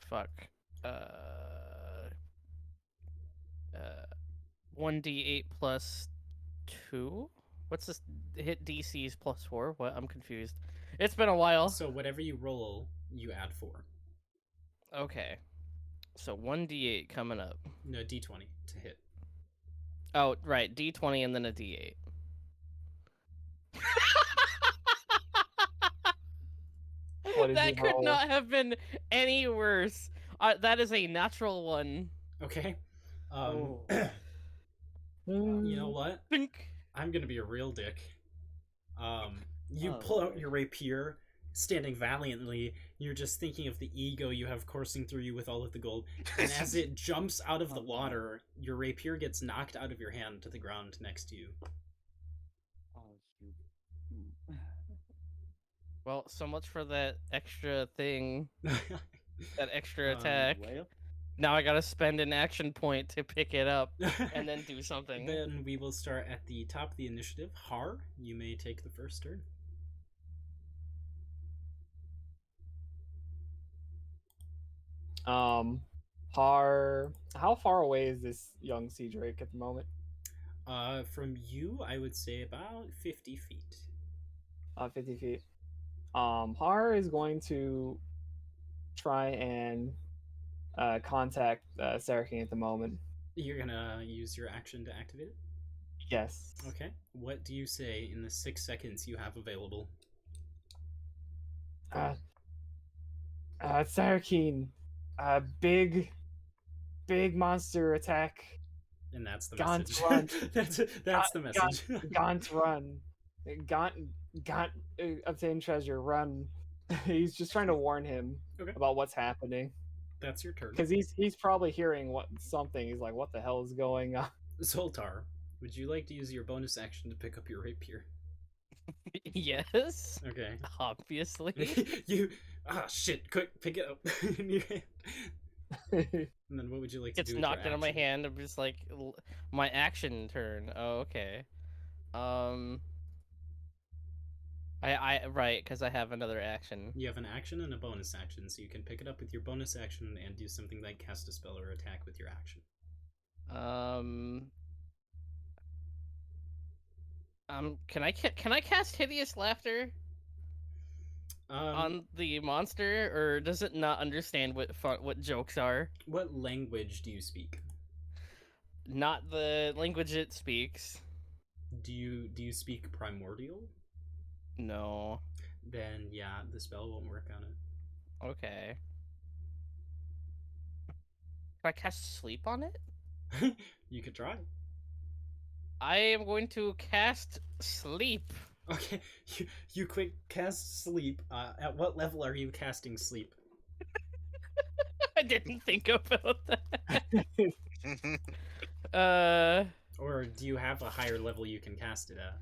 fuck. Uh, 1d8 plus 2? What's this? Hit DC's plus 4? What? I'm confused. It's been a while. So whatever you roll, you add 4. Okay. So 1d8 coming up. No, d20 to hit. Oh, right. D20 and then a D8. What did That you could roll? not have been any worse. That is a natural one. Okay. Oh. You know what? Think. I'm gonna be a real dick. You Oh, pull out Lord. your rapier, standing valiantly. You're just thinking of the ego you have coursing through you with all of the gold. And as it jumps out of the Oh, no. water, your rapier gets knocked out of your hand to the ground next to you. Oh, you. Well, so much for that extra thing. That extra Um, attack. Well, Now I gotta spend an action point to pick it up and then do something. Then we will start at the top of the initiative. Har, you may take the first turn. Har, how far away is this young sea drake at the moment? From you, I would say about 50 feet. 50 feet. Har is going to try and contact Sarakin at the moment. You're gonna use your action to activate it? Yes. Okay. What do you say in the 6 seconds you have available? Sarakin, big monster attack. And that's the Gaunt message. run. that's the message. Gaunt run. Gaunt obtain treasure, run. He's just trying to warn him Okay. about what's happening. That's your turn. Because he's probably hearing something. He's like, what the hell is going on? Zoltar, would you like to use your bonus action to pick up your rapier? Yes. Okay. Obviously. Shit, quick, pick it up in your hand. And then what would you like to Gets do with knocked your out of my action? hand. I'm just like, my action turn. Oh, okay. Right, because I have another action. You have an action and a bonus action, so you can pick it up with your bonus action and do something like cast a spell or attack with your action. Can I cast hideous laughter on the monster, or does it not understand what jokes are? What language do you speak? Not the language it speaks. Do you speak primordial? No. Then yeah, the spell won't work on it. Okay. Can I cast sleep on it? You could try. I am going to cast sleep. Okay, you quick cast sleep. At what level are you casting sleep? I didn't think about that. Or do you have a higher level you can cast it at?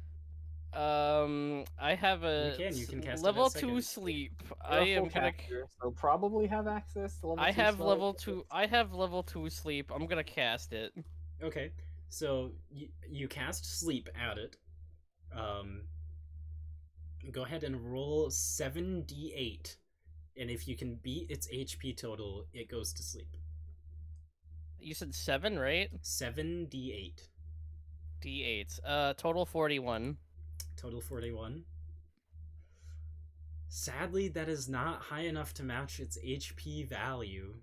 I have a You can cast it level at 2 second. sleep. You're I a full am gonna. caster, so probably have access to level I 2 have spell level abilities. 2. I have level 2 sleep. I'm gonna cast it. Okay, so you cast sleep at it. Go ahead and roll 7d8, and if you can beat its HP total, it goes to sleep. You said 7, right? 7d8. D8s. Total 41. Total 41. Sadly, that is not high enough to match its HP value.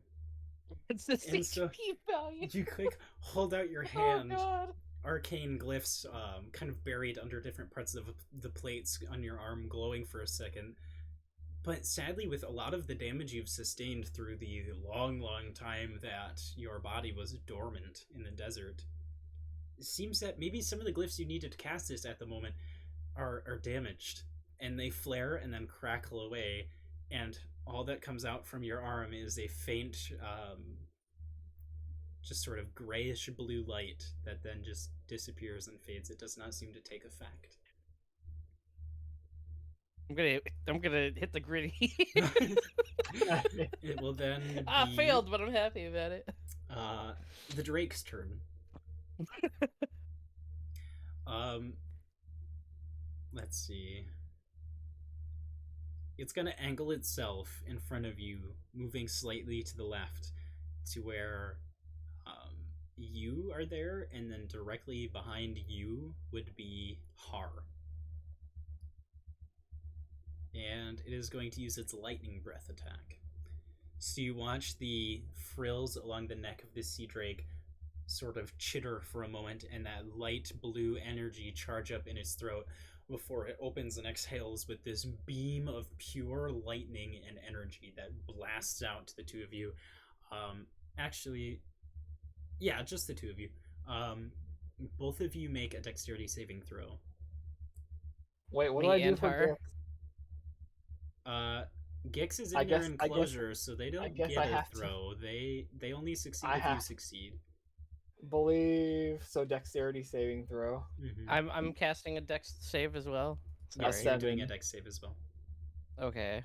It's the And so- HP value. You quick hold out your Oh hand. god. Arcane glyphs kind of buried under different parts of the plates on your arm glowing for a second. But sadly, with a lot of the damage you've sustained through the long, long time that your body was dormant in the desert, it seems that maybe some of the glyphs you needed to cast this at the moment are damaged. And they flare and then crackle away. And all that comes out from your arm is a faint, just sort of grayish blue light that then just disappears and fades. It does not seem to take effect. I'm gonna hit the gritty. It will then be I failed, but I'm happy about it. the Drake's turn. Let's see. It's gonna angle itself in front of you, moving slightly to the left, to where you are there, and then directly behind you would be Har. And it is going to use its lightning breath attack. So you watch the frills along the neck of this sea drake sort of chitter for a moment, and that light blue energy charge up in its throat before it opens and exhales with this beam of pure lightning and energy that blasts out to the two of you. Actually, yeah, just the two of you. Both of you make a dexterity saving throw. Wait, what Me do I do and for her? Gix? Gix is in I your guess- enclosure, so they don't guess get I a have to- throw. They only succeed I if you have- succeed. Believe so. Dexterity saving throw. Mm-hmm. I'm casting a dex save as well. Yes, Sorry. you're doing a 7. dex save as well. Okay.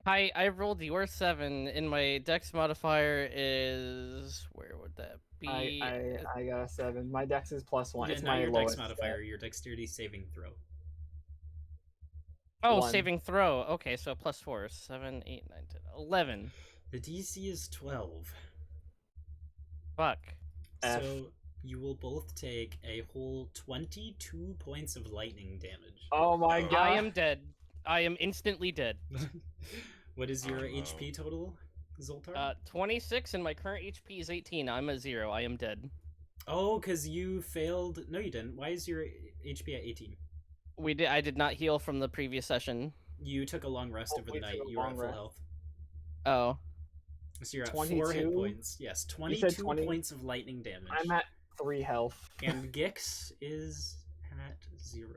I rolled your 7, and my dex modifier is where would that be? I got a 7. My dex is +1. Yeah, It's not my your lowest dex modifier, your dexterity saving throw. Oh, 1. saving throw. Okay, so +4. 7, 8, 9, 10, 11. The DC is 12. Fuck. F. So you will both take a whole 22 points of lightning damage. Oh my Oh. god! I am dead. I am instantly dead. What is your Oh, no. HP total, Zoltar? 26, and my current HP is 18. I'm at 0. I am dead. Oh, because you failed. No, you didn't. Why is your HP at 18? I did not heal from the previous session. You took a long rest Oh, over we the took night. a You were at long full rest. health. Oh. So you're at 4 hit 22? points. Yes, said 22 20? points of lightning damage. I'm at 3 health. And Gix is at 0.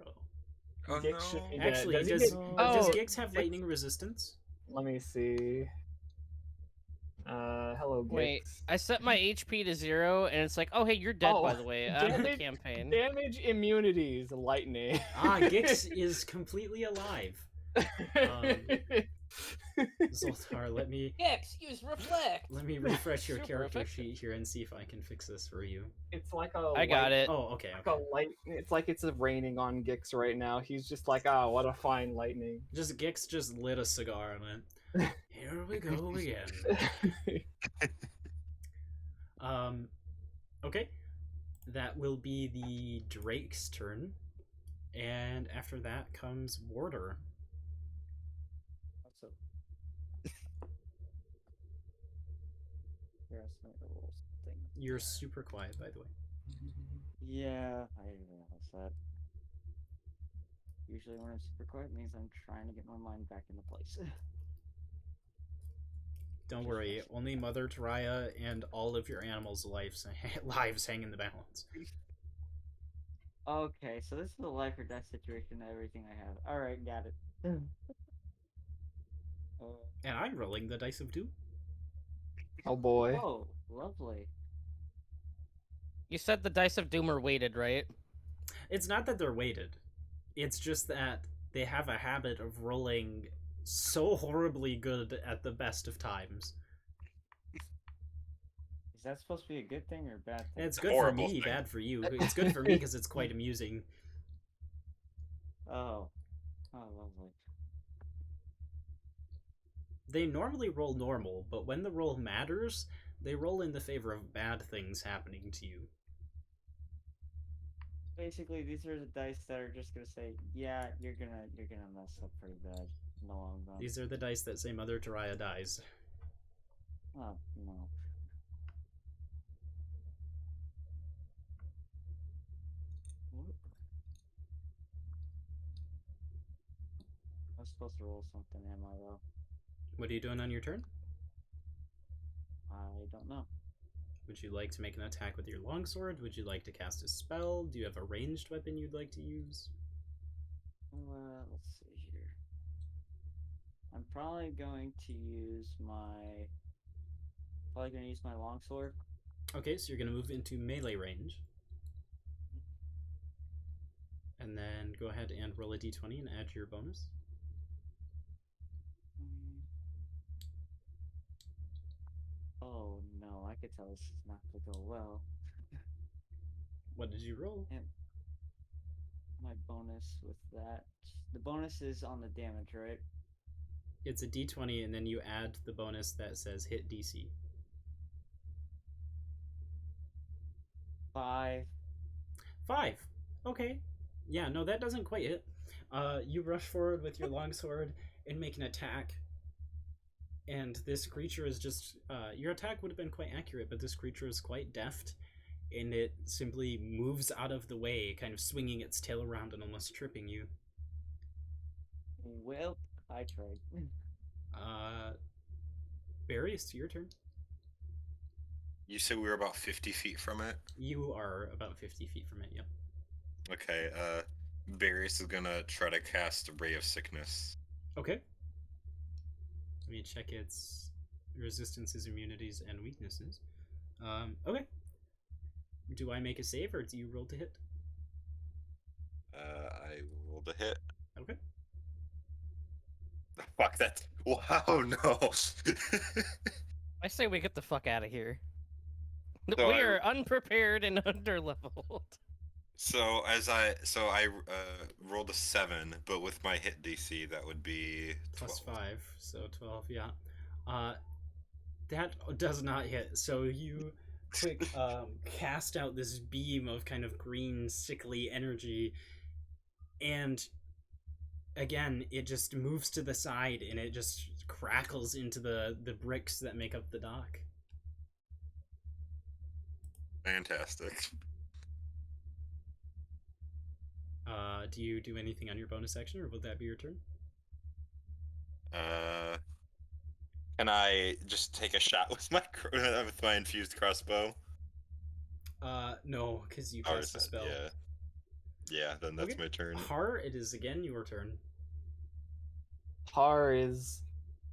Oh Gix should be no. dead. Actually, Does he does, get- does Oh, Gix have Gix- lightning resistance? Let me see. Hello, Gix. Wait, I set my HP to 0, and it's like, oh, hey, you're dead, Oh, by the way. I'm in the damage- campaign. Damage immunities, lightning. Ah, Gix is completely alive. Zoltar, let me Use reflect. refresh your Super character effective. sheet here and see if I can fix this for you. It's like a. I got it. Oh, okay. Like a light. It's like it's raining on Gix right now. He's just like, ah, what a fine lightning. Just Gix just lit a cigar and went, here we go again. Okay. That will be the Drake's turn. And after that comes Warder. What's up? Your estimate rolls thing. You're super quiet, by the way. Yeah, I realize that. Usually when I'm super quiet, it means I'm trying to get my mind back into place. Don't worry, only Mother Taraya and all of your animals' lives hang in the balance. Okay, so this is a life or death situation. Everything I have. All right, got it. And I'm rolling the dice of doom. Oh boy. Oh, lovely. You said the dice of doom are weighted, right? It's not that they're weighted. It's just that they have a habit of rolling so horribly good at the best of times. Is that supposed to be a good thing or a bad thing? It's good Horrible for me, thing. bad for you. It's good for me because it's quite amusing. Oh, lovely. They normally roll normal, but when the roll matters, they roll in the favor of bad things happening to you. Basically, these are the dice that are just gonna say, yeah, you're gonna mess up pretty bad in the long run. These are the dice that say Mother Jiraiya dies. Oh no. What? I was supposed to roll something, am I though? What are you doing on your turn? I don't know. Would you like to make an attack with your longsword? Would you like to cast a spell? Do you have a ranged weapon you'd like to use? Let's see here. I'm probably going to use my longsword. Okay, so you're going to move into melee range. And then go ahead and roll a d20 and add your bonus. Oh no, I could tell this is not gonna go well. What did you roll? And my bonus with that. The bonus is on the damage, right? It's a d20 and then you add the bonus that says hit DC. 5. 5. Okay. Yeah, no, that doesn't quite hit. You rush forward with your longsword and make an attack. And this creature is just... your attack would have been quite accurate, but this creature is quite deft. And it simply moves out of the way, kind of swinging its tail around and almost tripping you. Well, I tried. Barry, it's your turn. You said we were about 50 feet from it? You are about 50 feet from it, yep. Okay, Barrius is gonna try to cast Ray of Sickness. Okay. Let me check its resistances, immunities, and weaknesses. Okay. Do I make a save, or do you roll to hit? I rolled a hit. Okay. Fuck that. Wow, no. I say we get the fuck out of here. So We are unprepared and underleveled. So I rolled a 7, but with my hit DC that would be 12. Plus 5, so 12, yeah. That does not hit, so you quick cast out this beam of kind of green, sickly energy, and again, it just moves to the side and it just crackles into the bricks that make up the dock. Fantastic. Do you do anything on your bonus action, or would that be your turn? Can I just take a shot with my infused crossbow? No, because you Oh, cast a spell. Yeah. Yeah, then that's Okay. my turn. Har, it is again your turn. Har is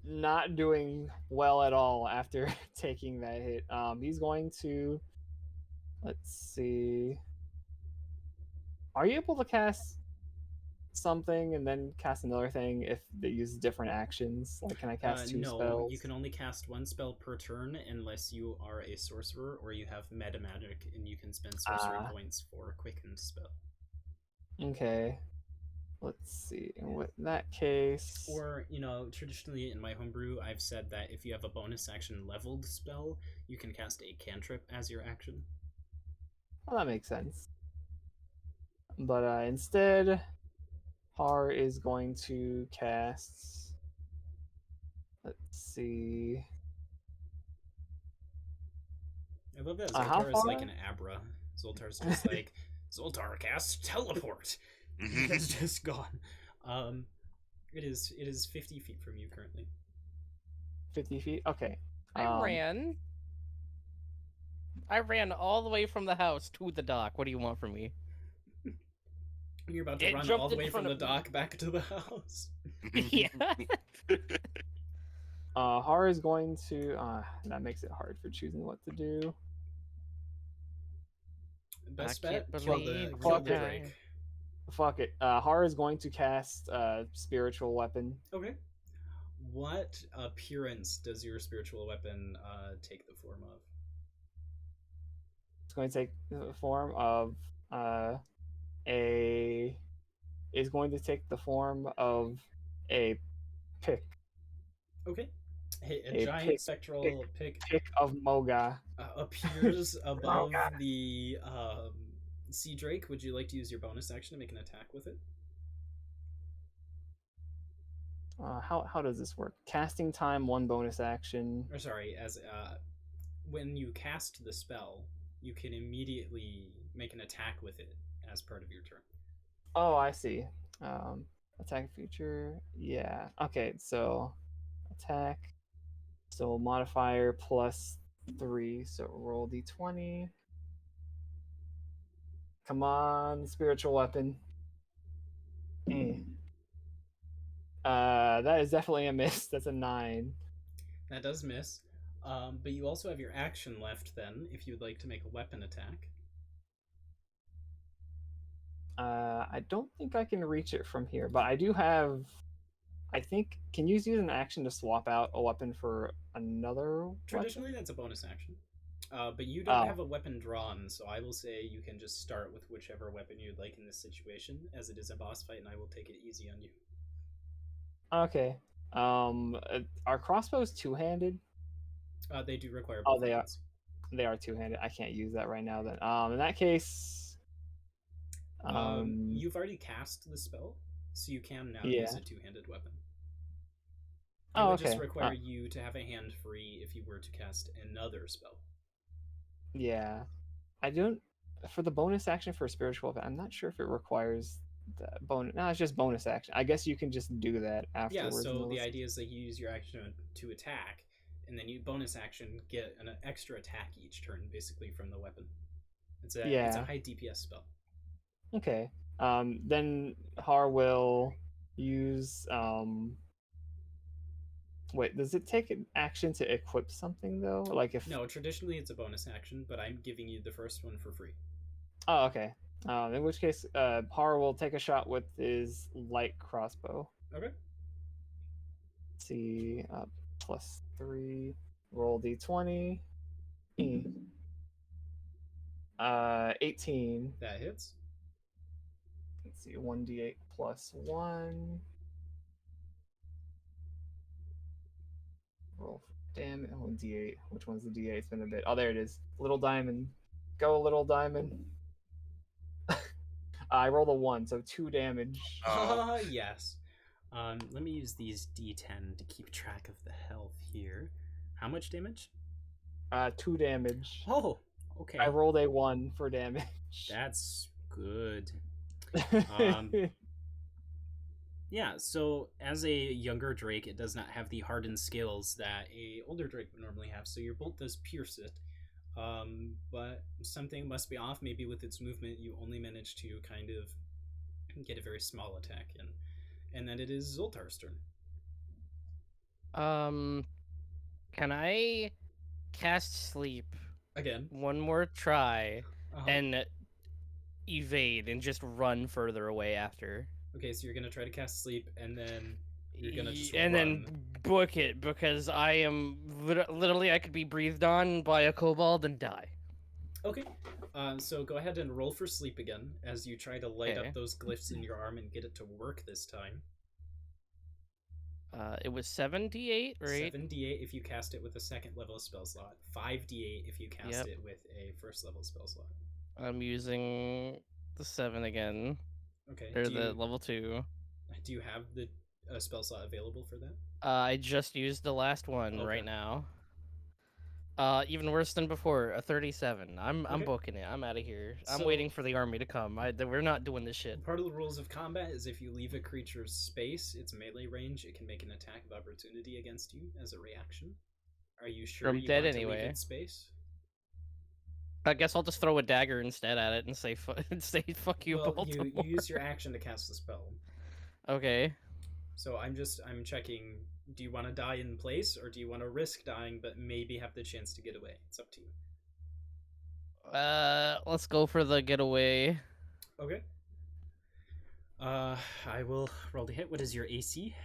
not doing well at all after taking that hit. He's going to... Let's see... Are you able to cast something and then cast another thing if they use different actions? Like, can I cast two no, spells? you can only cast one spell per turn unless you are a sorcerer or you have meta magic and you can spend sorcery points for a quickened spell. Okay. Let's see. In that case... Or, traditionally in my homebrew, I've said that if you have a bonus action leveled spell, you can cast a cantrip as your action. Well, that makes sense. But instead, Har is going to cast... Let's see... I love that how Zoltar is like far? an Abra. Zoltar's just like, Zoltar casts teleport! He has just gone. It is 50 feet from you currently. 50 feet? Okay. I ran all the way from the house to the dock. What do you want from me? You're about to It run jumped all the in way from front the of me. dock back to the house. Yeah. Har is going to... that makes it hard for choosing what to do. Best I bet, can't kill believe the Fuck it. break. Fuck it. Har is going to cast Spiritual Weapon. Okay. What appearance does your spiritual weapon take the form of? It's going to take the form of a... Is going to take the form of a pick. Okay. A A giant pick, spectral pick Pick of Moga. appears above the Sea Drake, would you like to use your bonus action to make an attack with it? How does this work? Casting time, 1 bonus action. Or sorry, as when you cast the spell, you can immediately make an attack with it as part of your turn. Oh, I see. Attack feature. Yeah. Okay, so attack. So modifier +3. So roll d20. Come on, spiritual weapon. Eh. That is definitely a miss. That's a 9. That does miss. But you also have your action left then, if you'd like to make a weapon attack. I don't think I can reach it from here, but I do have. I think can you use an action to swap out a weapon for another Traditionally, weapon? that's a bonus action. But you don't Oh. have a weapon drawn, so I will say you can just start with whichever weapon you'd like in this situation, as it is a boss fight, and I will take it easy on you. Okay. Are crossbows two-handed? They do require Oh, both they are. hands. They are two-handed. I can't use that right now. Then, in that case, You've already cast the spell, so you can now Yeah. use a two-handed weapon. It Oh, would just okay. require you to have a hand free if you were to cast another spell. Yeah, I don't. For the bonus action for spiritual weapon, I'm not sure if it requires that bonus. No, it's just bonus action. I guess you can just do that Yeah, afterwards. so the Melissa. idea is that you use your action to attack, and then you bonus action get an extra attack each turn, basically from the weapon. It's a Yeah. high DPS spell. Okay. Then Har will use. Wait, does it take an action to equip something though? Like if. No, traditionally it's a bonus action, but I'm giving you the first one for free. Oh, okay. In which case, Har will take a shot with his light crossbow. Okay. Let's see, +3. Roll d20. 18. That hits. Let's see, 1d8 +1. Roll for damage. Oh, d8. Which one's the d8? It's been a bit. Oh, there it is. Little diamond. Go, little diamond. I rolled a 1, so 2 damage. Oh. Yes. Let me use these D10 to keep track of the health here. How much damage? 2 damage. Oh, okay. I rolled a 1 for damage. That's good. Yeah, so as a younger Drake, it does not have the hardened scales that a older Drake would normally have, so your bolt does pierce it. But something must be off. Maybe with its movement, you only managed to kind of get a very small attack in. And then it is Zoltar's turn. Can I cast sleep Again. one more try Uh-huh. and evade and just run further away after? Okay, so you're gonna try to cast sleep, and then you're gonna just and run. then book it because I am literally I could be breathed on by a kobold and die. Okay, so go ahead and roll for sleep again as you try to light Okay. up those glyphs in your arm and get it to work this time. It was 78, right? 7d8 if you cast it with a second level spell slot. 5d8 if you cast it with a first level spell slot. I'm using the 7 again. Okay. Or the level 2. Do you have the spell slot available for that? I just used the last one Okay. right now. Even worse than before, a 37. I'm Okay. booking it. I'm out of here. I'm So- waiting for the army to come. We're not doing this shit. Part of the rules of combat is if you leave a creature's space, its melee range, it can make an attack of opportunity against you as a reaction. Are you sure I'm you dead want to anyway. leave its space? I guess I'll just throw a dagger instead at it and say fuck you, Well, Baltimore. you use your action to cast the spell. Okay. So I'm checking, do you want to die in place, or do you want to risk dying but maybe have the chance to get away? It's up to you. Let's go for the getaway. Okay. I will roll to hit. What is your AC?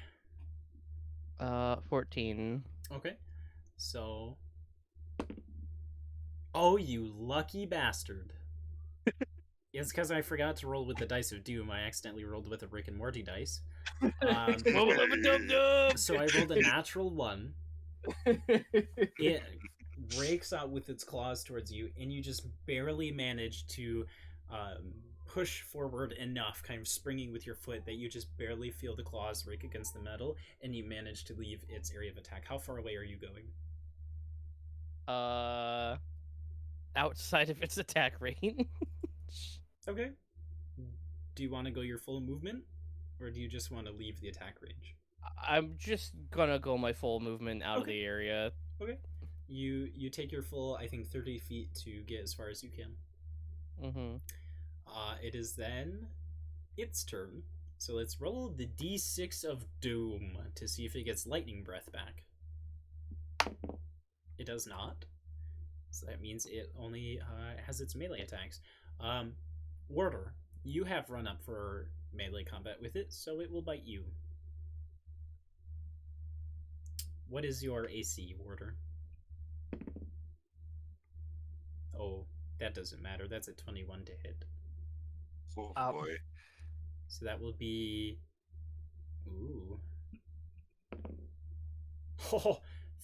14. Okay. So... Oh, you lucky bastard. It's because I forgot to roll with the Dice of Doom. I accidentally rolled with a Rick and Morty dice. So I rolled a natural 1. It rakes out with its claws towards you, and you just barely manage to push forward enough, kind of springing with your foot, that you just barely feel the claws rake against the metal, and you manage to leave its area of attack. How far away are you going? Outside of its attack range. Okay. Do you want to go your full movement, or do you just want to leave the attack range? I'm just gonna go my full movement out of Okay. the area. Okay. You take your full, I think, 30 feet to get as far as you can. Mm-hmm. It is then its turn. So let's roll the d6 of doom to see if it gets lightning breath back. It does not. So that means it only has its melee attacks. Warder, you have run up for melee combat with it, so it will bite you. What is your AC, Warder? Oh, that doesn't matter. That's a 21 to hit. Oh Um, boy. So that will be... Ooh. Oh,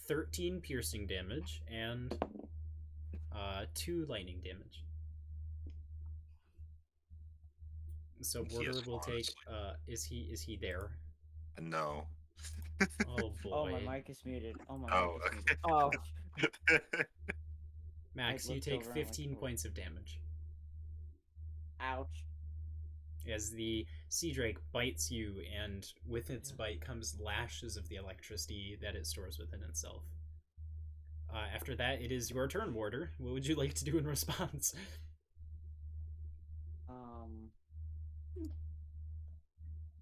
13 piercing damage and 2 lightning damage. So He has Warder will take... claws. Is he there? No. Oh boy. Oh, my mic is muted. Oh, my Oh, mic is muted. Oh. Ouch. Max, I you looked take over, I'm like, 15 oh. points of damage. Ouch. As the sea drake bites you, and with its bite comes lashes of the electricity that it stores within itself. After that, it is your turn, Warder. What would you like to do in response?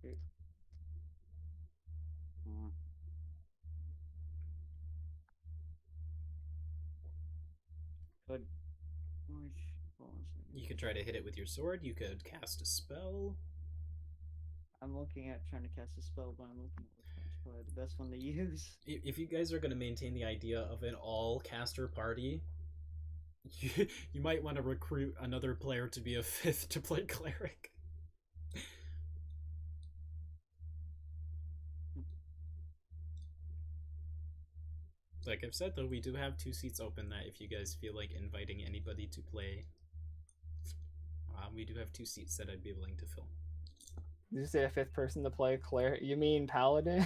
It- hmm. Could. Hold on a second. You could try to hit it with your sword. You could cast a spell. I'm looking at trying to cast a spell, but I'm looking at which one's probably the best one to use. If you guys are going to maintain the idea of an all-caster party, you might want to recruit another player to be a 5th to play cleric. Like I've said, though, we do have 2 seats open that if you guys feel like inviting anybody to play, we do have 2 seats that I'd be willing to fill. Did you say a 5th person to play cleric? You mean paladin?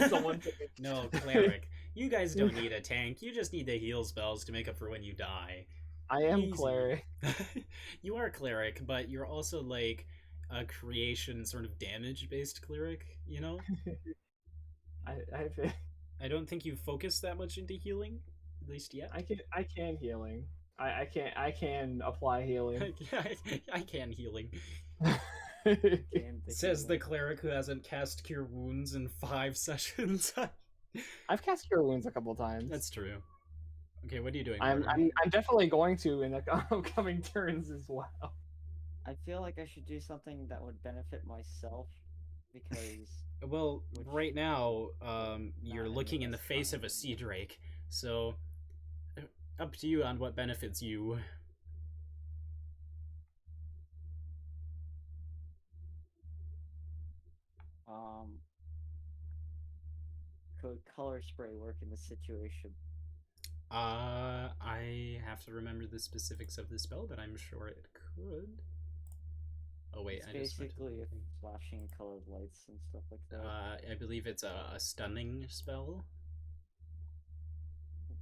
Someone to... No, cleric. You guys don't need a tank. You just need the heal spells to make up for when you die. I am Easy. cleric. You are a cleric, but you're also like a creation sort of damage-based cleric, you know? I don't think you focus that much into healing, at least yet. I can healing. I can apply healing. I can healing. Damn, Says the cleric who hasn't cast Cure Wounds in 5 sessions. I've cast Cure Wounds a couple times. That's true. Okay, what are you doing? I'm Warder? I'm definitely going to in the upcoming turns as well. I feel like I should do something that would benefit myself, because Well, Which- right now, you're Not looking any in the less face fun of a than sea me. drake, so up to you on what benefits you. could color spray work in this situation? I have to remember the specifics of the spell, but I'm sure it could. Oh wait, It's I just went to basically the thing. flashing colored lights and stuff like that. I believe it's a stunning spell.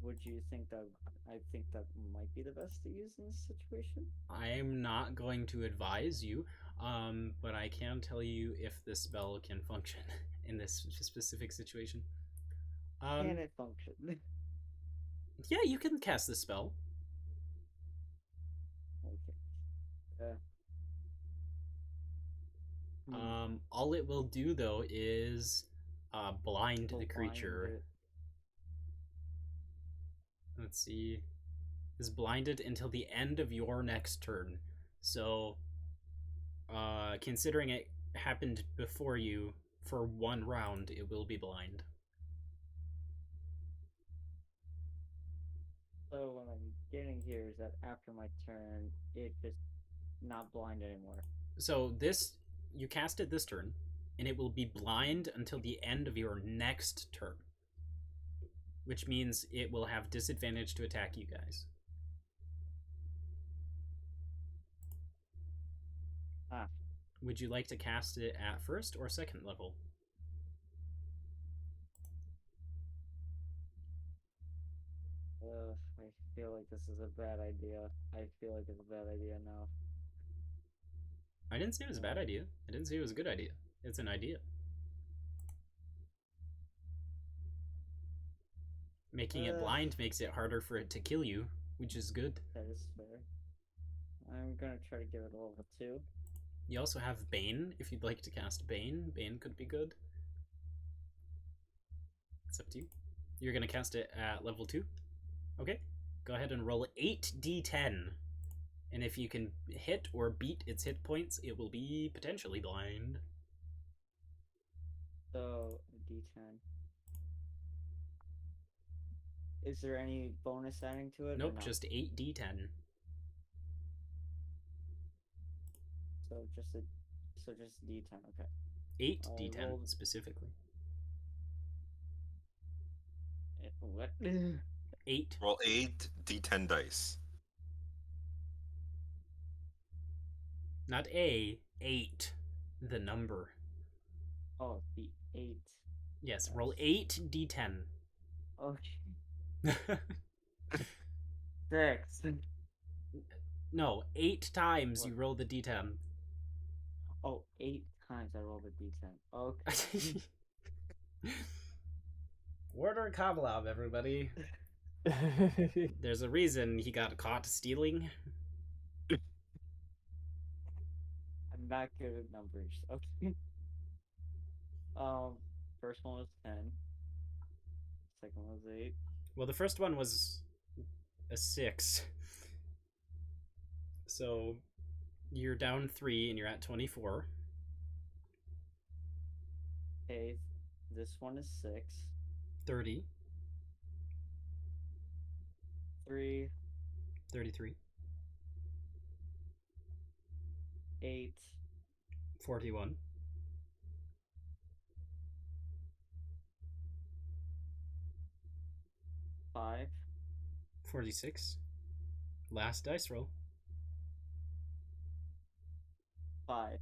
Would you think that? I think that might be the best to use in this situation. I am not going to advise you, but I can tell you if this spell can function in this specific situation. Can it function? Yeah, you can cast this spell. Okay. All it will do though is blind the Blind creature. it. Let's see. Is blinded until the end of your next turn. So, considering it happened before you for 1 round, it will be blind. So what I'm getting here is that after my turn, it just not blind anymore. So you cast it this turn, and it will be blind until the end of your next turn. Which means it will have disadvantage to attack you guys. Ah. Would you like to cast it at first or second level? I feel like this is a bad idea. I feel like it's a bad idea now. I didn't say it was a bad idea. I didn't say it was a good idea. It's an idea. Making it blind makes it harder for it to kill you, which is good. That is fair. I'm gonna try to give it a level 2. You also have Bane, if you'd like to cast Bane. Bane could be good. It's up to you. You're gonna cast it at level 2? Okay. Go ahead and roll 8d10. And if you can hit or beat its hit points, it will be potentially blind. So, D10. Is there any bonus adding to it? Nope, or no? just 8d10. So just D10. Okay. 8d10 rolled- specifically. What? 8. Roll 8d10 dice. Not A, 8. The number. Oh, the 8. Yes, roll 8d10. Okay. 6. No, 8 times What? you roll the d10. Oh, 8 times I rolled a D10. Okay. Order Kavlov, everybody. There's a reason he got caught stealing. I'm not good at numbers. Okay. First one was 10. Second one was 8. Well, the first one was a 6. So you're down 3 and you're at 24. Okay. This one is 6. 30. 3. 33. 8. 41. 5. 46. Last dice roll. 5.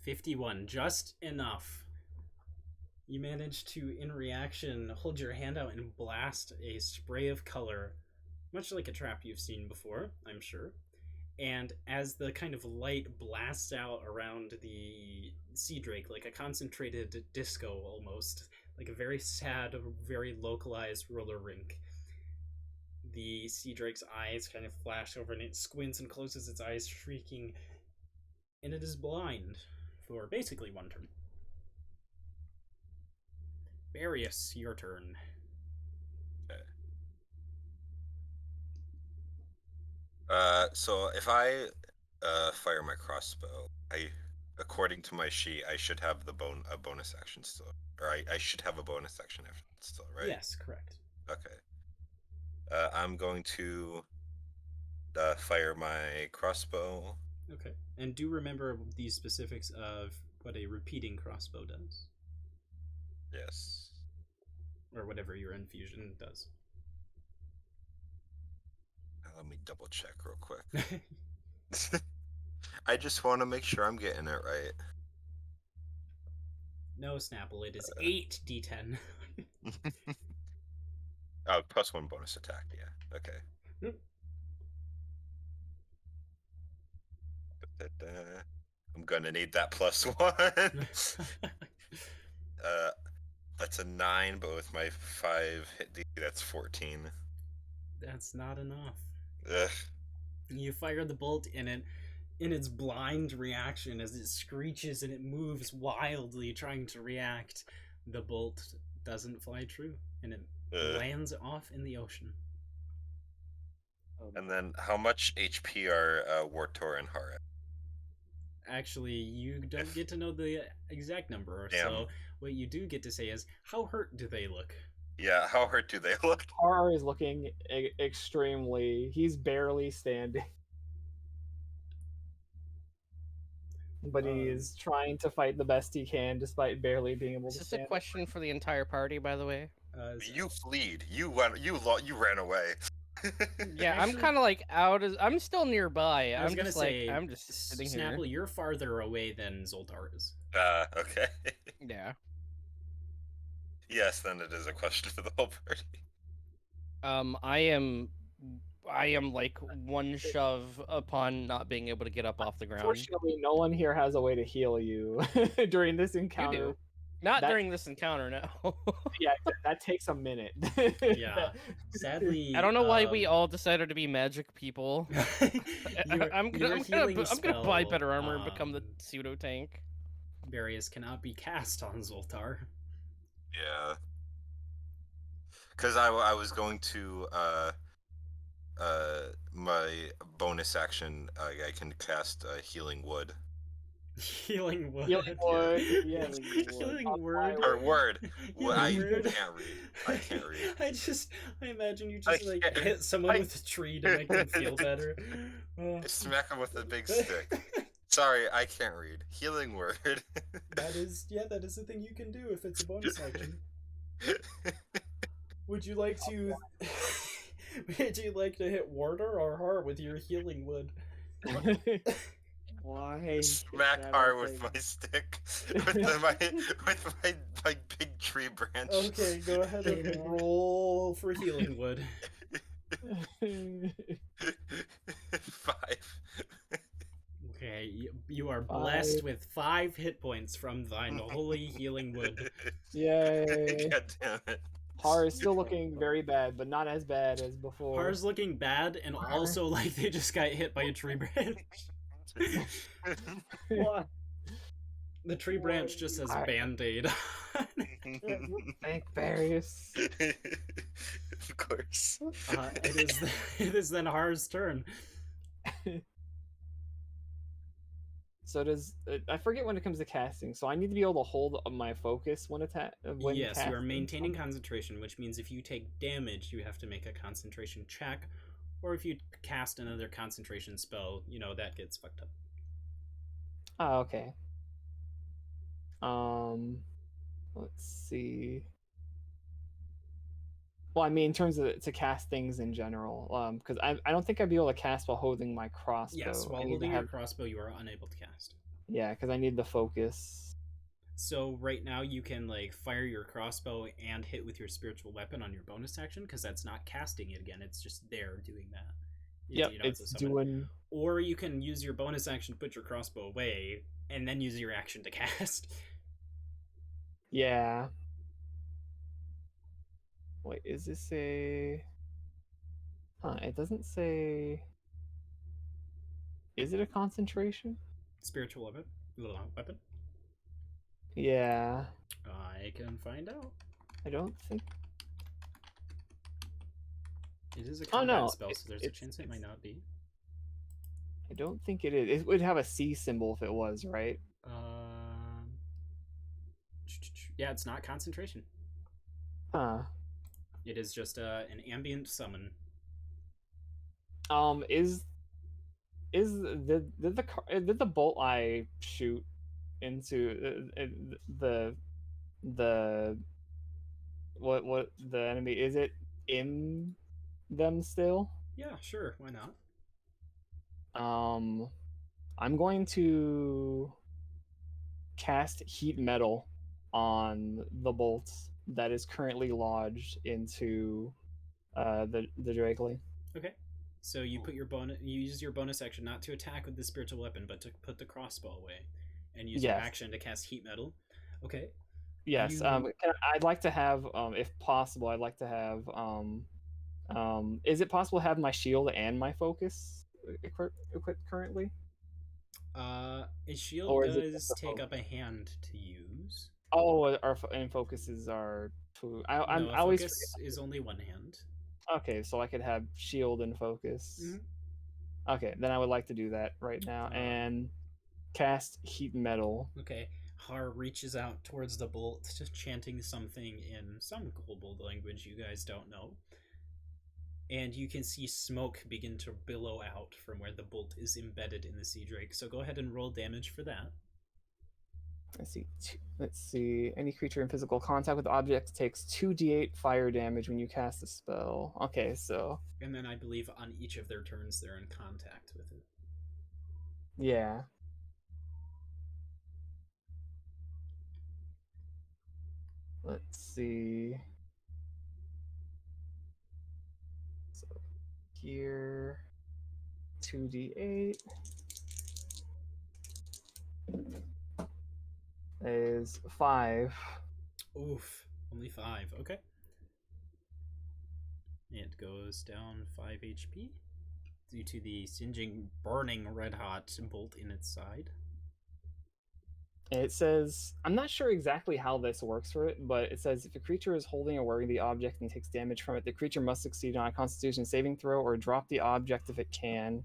51. Just enough. You manage to, in reaction, hold your hand out and blast a spray of color, much like a trap you've seen before, I'm sure. And as the kind of light blasts out around the sea drake, like a concentrated disco almost, like a very sad, very localized roller rink, the sea drake's eyes kind of flash over and it squints and closes its eyes, shrieking, and it is blind for basically one turn. Various, your turn. Okay. So if I fire my crossbow, according to my sheet, I should have a bonus action still, or I should have a bonus action after that still, right? Yes, correct. Okay. I'm going to fire my crossbow. Okay. And do remember the specifics of what a repeating crossbow does. Yes. Or whatever your infusion does. Let me double check real quick. I just want to make sure I'm getting it right. No, Snapple, it is 8d10. Oh, plus 1 bonus attack, yeah. Okay. Yep. I'm gonna need that plus 1. That's a 9, but with my 5 hit D, that's 14. That's not enough. Ugh. You fire the bolt in it, in its blind reaction as it screeches and it moves wildly trying to react. The bolt doesn't fly true, and it lands off in the ocean. And then how much HP are Wartor and Hara? Actually, you don't get to know the exact number, Damn. so what you do get to say is, how hurt do they look? Yeah, how hurt do they look? Har is looking extremely. He's barely standing. But he is trying to fight the best he can, despite barely being able Is to this stand. a question for the entire party, by the way? You fleed. You ran away. Yeah, I'm Actually- kind of like out as I'm still nearby. I was I'm gonna just like say, I'm just sitting here. Snapple, you're farther away than Zoltar is. Okay. Yeah. Yes, then it is a question for the whole party. I am like one shove upon not being able to get up off the ground. Fortunately, no one here has a way to heal you during this You encounter. do. Not That- during this encounter, no. Yeah, that takes a minute. Yeah. Sadly, I don't know why we all decided to be magic people. your, I'm your gonna healing I'm gonna buy spell, better armor and become the pseudo tank. Various cannot be cast on Zoltar. Yeah. Because I was going to my bonus action I can cast Healing Wood. Healing word. Healing word. Yeah, Healing word. Or word. Healing I word. can't read. I can't read. I imagine you I just like can't- hit someone I- with a tree to make them feel better. Oh. I smack him with a big stick. Sorry, I can't read. Healing word. That is the thing you can do if it's a bonus action. Would you like to would you like to hit Warder or Heart with your healing wood? Why? Smack that hard a with thing? my stick. With my big tree branch. Okay, go ahead and roll for healing wood. 5. Okay, you are blessed 5. with 5 hit points from thine holy healing wood. Yay. God damn it. Har is still looking very bad, but not as bad as before. Har's looking bad, and also like they just got hit by a tree branch. What? The tree branch just says I- Band-Aid. Thank Various. Of course. It is then Har's turn. So does I forget when it comes to casting. So I need to be able to hold my focus when when Yes, you are casting maintaining something? concentration, which means if you take damage, you have to make a concentration check, or if you cast another concentration spell, that gets fucked up. Oh, okay. Let's see. Well, I mean, in terms of to cast things in general, because I don't think I'd be able to cast while holding my crossbow. Yes, I while need to holding your have, crossbow, you are unable to cast. yeah, because I need the focus. So right now you can like fire your crossbow and hit with your spiritual weapon on your bonus action, because that's not casting it again; it's just there doing that. Yep, a it's summon. doing. Or you can use your bonus action to put your crossbow away, and then use your action to cast. Yeah. Wait, is this a? Huh, it doesn't say. Is it a concentration? Spiritual weapon. Yeah, I can find out. I don't think. It is a Oh, combat no, spell, so there's a it's- chance it might not be. I don't think it is. It would have a C symbol if it was, right? Yeah, it's not concentration. Huh. It is just an ambient summon. Did the bolt I shoot into the what the enemy, is it in them still? Yeah, sure, why not? I'm going to cast heat metal on the bolt that is currently lodged into the Drakely. Okay. So you put you use your bonus action not to attack with the spiritual weapon, but to put the crossbow away, and use your Yes. action to cast heat metal. Okay. Yes. You- I'd like to have, if possible, I'd like to have, is it possible to have my shield and my focus equipped currently? A shield Or is it does just a take focus? up a hand to use. Oh, and focuses are two. I No, a always focus is only one hand. Okay, so I could have shield and focus. Mhm. Okay, then I would like to do that right now and cast heat metal. Okay. Har reaches out towards the bolt, just chanting something in some kobold language you guys don't know. And you can see smoke begin to billow out from where the bolt is embedded in the sea drake. So go ahead and roll damage for that. Let's see. Any creature in physical contact with the object takes 2d8 fire damage when you cast a spell. Okay, so And then I believe on each of their turns they're in contact with it. yeah. Let's see. So here, 2d8 is 5. Oof, only 5. Okay. It goes down 5 HP due to the singeing, burning red hot bolt in its side. It says, I'm not sure exactly how this works for it, but it says if a creature is holding or wearing the object and takes damage from it, the creature must succeed on a Constitution saving throw or drop the object if it can.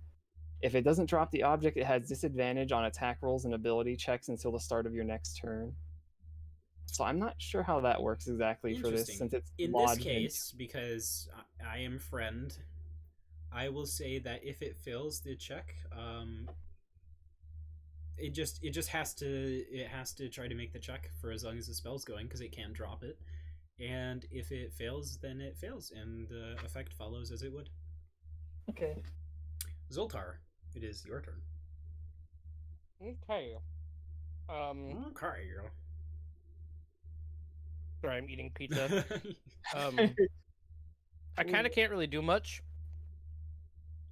If it doesn't drop the object, it has disadvantage on attack rolls and ability checks until the start of your next turn. So I'm not sure how that works exactly for this, Interesting. since it's In this lodged case, because I am friend, I will say that if it fails the check, it just has to try to make the check for as long as the spell's going because it can't drop it. And if it fails, then it fails, and the effect follows as it would. Okay. Zoltar, it is your turn. Okay. Okay. Sorry, I'm eating pizza. I kind of can't really do much.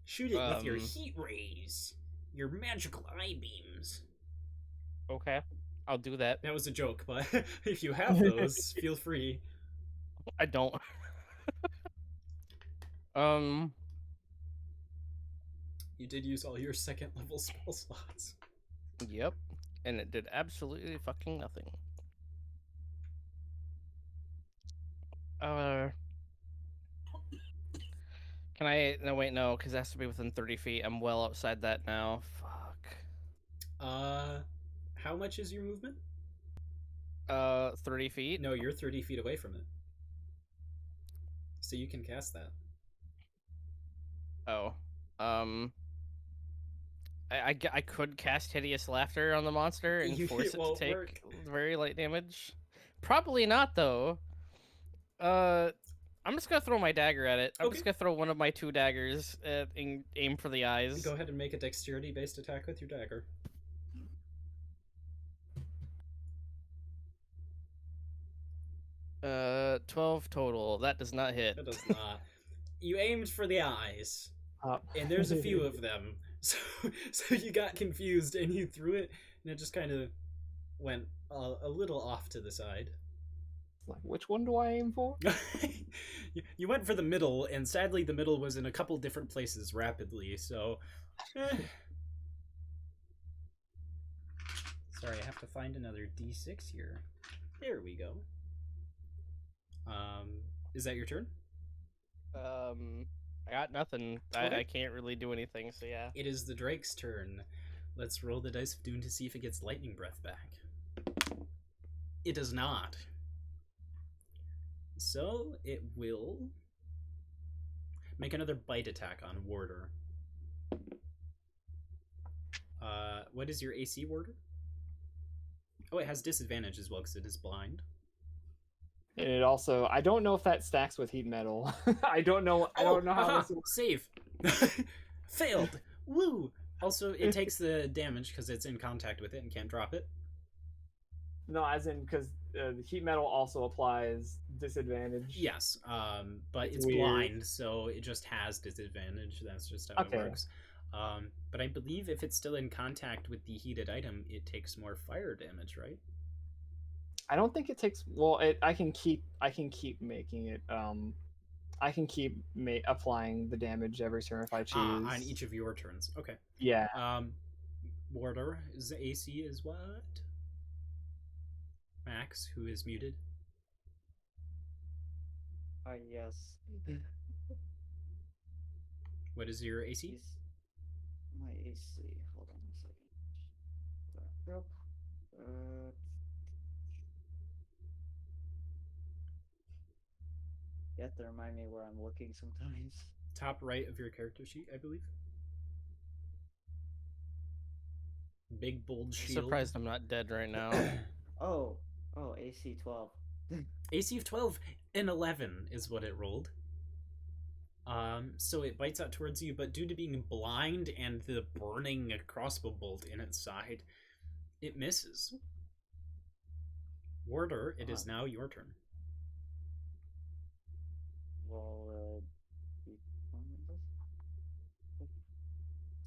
Shoot it with your heat rays, your magical eye beams. Okay, I'll do that. That was a joke, but if you have those, feel free. I don't. You did use all your second level spell slots. Yep, and it did absolutely fucking nothing. Can I? No, wait, no, because it has to be within 30 feet. I'm well outside that now. Fuck. How much is your movement? 30 feet? No, you're 30 feet away from it. So you can cast that. Oh. I could cast Hideous Laughter on the monster and force it to take very light damage. Probably not, though. I'm just gonna throw my dagger at it. I'm just gonna throw one of my 2 daggers and aim for the eyes. Go ahead and make a dexterity-based attack with your dagger. 12 total. That does not hit. That does not. You aimed for the eyes, and there's a few of them. So you got confused and you threw it, and it just kind of went a little off to the side. Like, which one do I aim for? You went for the middle, and sadly the middle was in a couple different places rapidly, so... Sorry, I have to find another d6 here. There we go. Is that your turn? I got nothing. Okay. I can't really do anything, so yeah. It is the Drake's turn. Let's roll the Dice of Doom to see if it gets Lightning Breath back. It does not. So it will make another bite attack on Warder. What is your AC, Warder? Oh, it has disadvantage as well because it is blind. And it also, I don't know if that stacks with heat metal. I don't know how this works. Save. Failed. Woo. Also, it takes the damage because it's in contact with it and can't drop it. No, as in because the heat metal also applies disadvantage. Yes, but it's weird. blind, so it just has disadvantage. That's just how it works. But I believe if it's still in contact with the heated item, it takes more fire damage, right? I don't think it takes. Well, I can keep making it. I can keep applying the damage every turn if I choose. On each of your turns. Okay. Yeah. Warder's AC is what? Max, who is muted. Yes. What is your AC? My AC. Hold on a second. Back up. You have to remind me where I'm looking sometimes. Top right of your character sheet, I believe. Big bold I'm shield. surprised I'm not dead right now. Oh, AC 12. AC of 12 and 11 is what it rolled. So it bites out towards you, but due to being blind and the burning crossbow bolt in its side, it misses. Warder, it is now your turn. Well, be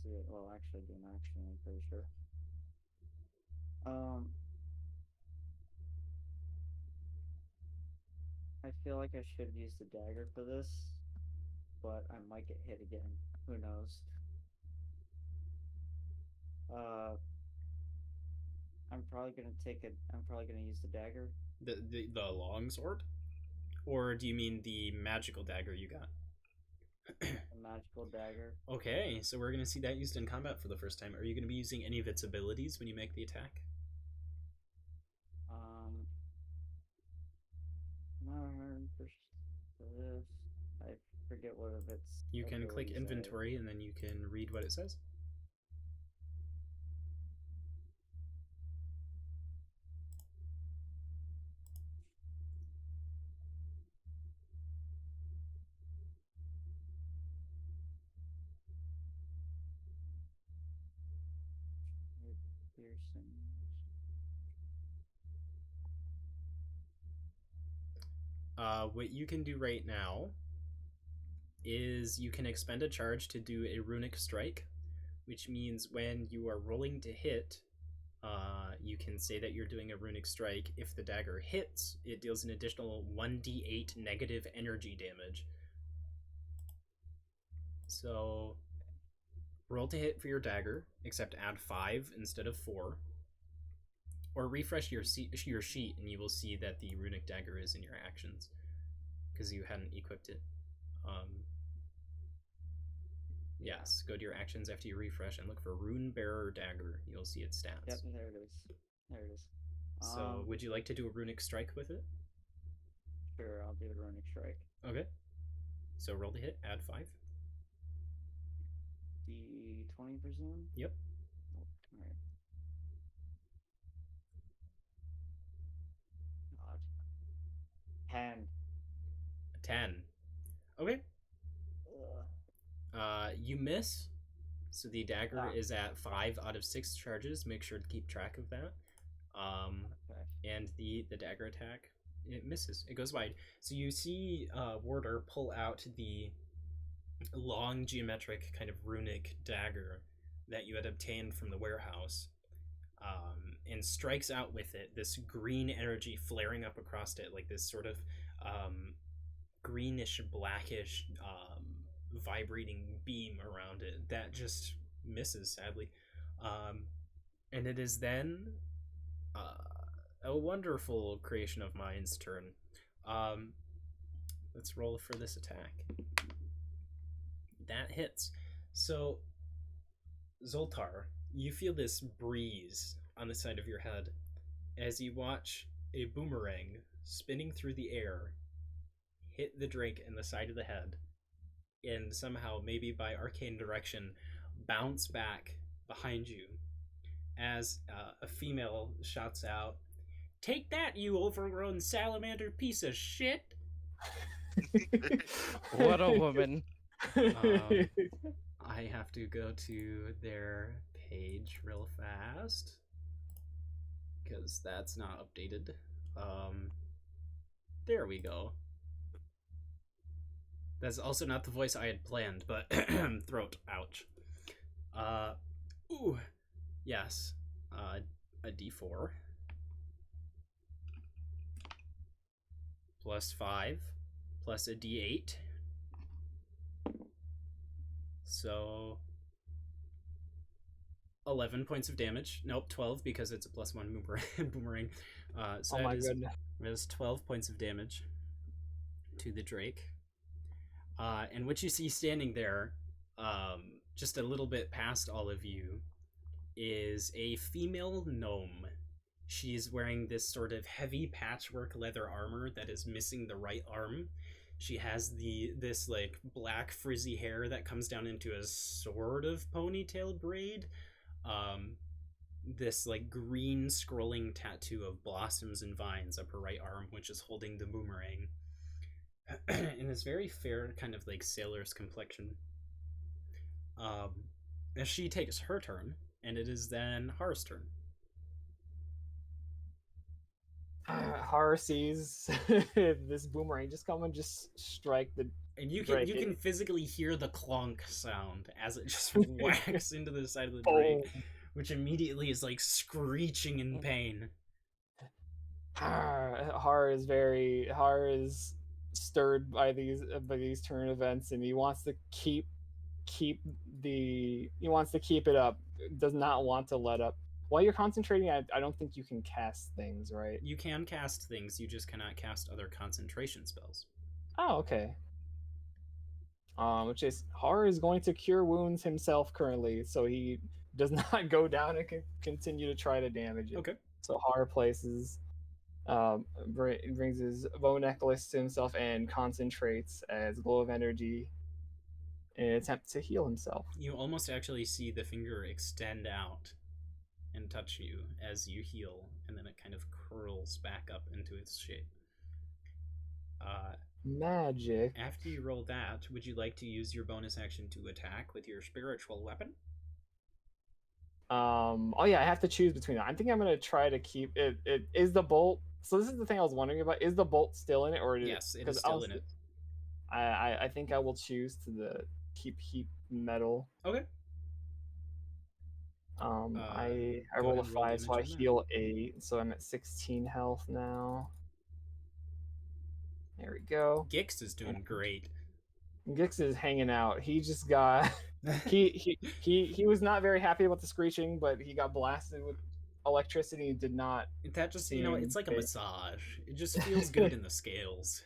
see it. Well, actually, do an action. I'm pretty sure. I feel like I should use the dagger for this, but I might get hit again. Who knows? I'm probably gonna take it. I'm probably gonna use the dagger. The long sword? Or do you mean the magical dagger you got? The magical dagger. Okay, so we're going to see that used in combat for the first time. Are you going to be using any of its abilities when you make the attack? Not 100% for this. I forget what of its. You can click abilities inventory and then you can read what it says. Piercing. What you can do right now is you can expend a charge to do a runic strike, which means when you are rolling to hit, you can say that you're doing a runic strike. If the dagger hits, it deals an additional 1d8 negative energy damage. So roll to hit for your dagger, except add 5 instead of 4. Or refresh your sheet and you will see that the runic dagger is in your actions, because you hadn't equipped it. Yes, go to your actions after you refresh and look for Rune Bearer Dagger. You'll see its stats. Yep, there it is. There it is. So, would you like to do a runic strike with it? Sure, I'll do a runic strike. Okay. So roll to hit, add 5. The 20%? Yep. Alright. God. 10. 10. Okay. Ugh. You miss. So the dagger is at 5 out of 6 charges. Make sure to keep track of that. Okay. And the dagger attack, it misses. It goes wide. So you see Warder pull out the long geometric kind of runic dagger that you had obtained from the warehouse, and strikes out with it, this green energy flaring up across it, like this sort of greenish blackish vibrating beam around it that just misses, sadly. And it is then a wonderful creation of mine's turn. Let's roll for this attack. That hits. So, Zoltar, you feel this breeze on the side of your head as you watch a boomerang spinning through the air hit the drake in the side of the head, and somehow, maybe by arcane direction, bounce back behind you as a female shouts out, "Take that, you overgrown salamander piece of shit!" What a woman. I have to go to their page real fast because that's not updated. There we go. That's also not the voice I had planned, but throat, ouch. Ooh, yes. A d4 plus 5 plus a d8. So 11 points of damage. Nope, 12 because it's a +1 boomerang. So oh my goodness. That is 12 points of damage to the drake. And what you see standing there, just a little bit past all of you, is a female gnome. She's wearing this sort of heavy patchwork leather armor that is missing the right arm. She has this like black frizzy hair that comes down into a sort of ponytail braid. this like green scrolling tattoo of blossoms and vines up her right arm, which is holding the boomerang. In this very fair kind of like sailor's complexion. As she takes her turn, and it is then Hara's turn. Horror sees this boomerang just come and just strike the. And you can Right, you it- can physically hear the clonk sound as it just whacks into the side of the drake, which immediately is like screeching in pain. Horror is stirred by these turn events, and he wants to keep it up. Does not want to let up. While you're concentrating, I don't think you can cast things, right? You can cast things, you just cannot cast other concentration spells. Oh, okay. Which is Horror is going to cure wounds himself currently, so he does not go down and continue to try to damage it. Okay. So Horror places, brings his bow necklace to himself and concentrates as glow of energy in an attempt to heal himself. You almost actually see the finger extend out and touch you as you heal, and then it kind of curls back up into its shape. Magic. After you roll that, would you like to use your bonus action to attack with your spiritual weapon? Oh yeah, I have to choose between that. I think I'm gonna try to keep it. It is the bolt. So this is the thing I was wondering about. Is the bolt still in it, or Yes, it is still in it. I think I will choose to keep heat metal. Okay. I go rolled a ahead and roll 5, so I damage on that. heal 8, so I'm at 16 health now. There we go. Gix is doing great. Gix is hanging out. He just got he was not very happy about the screeching, but he got blasted with electricity and did not. That just, it's like a Okay. massage. It just feels good in the scales.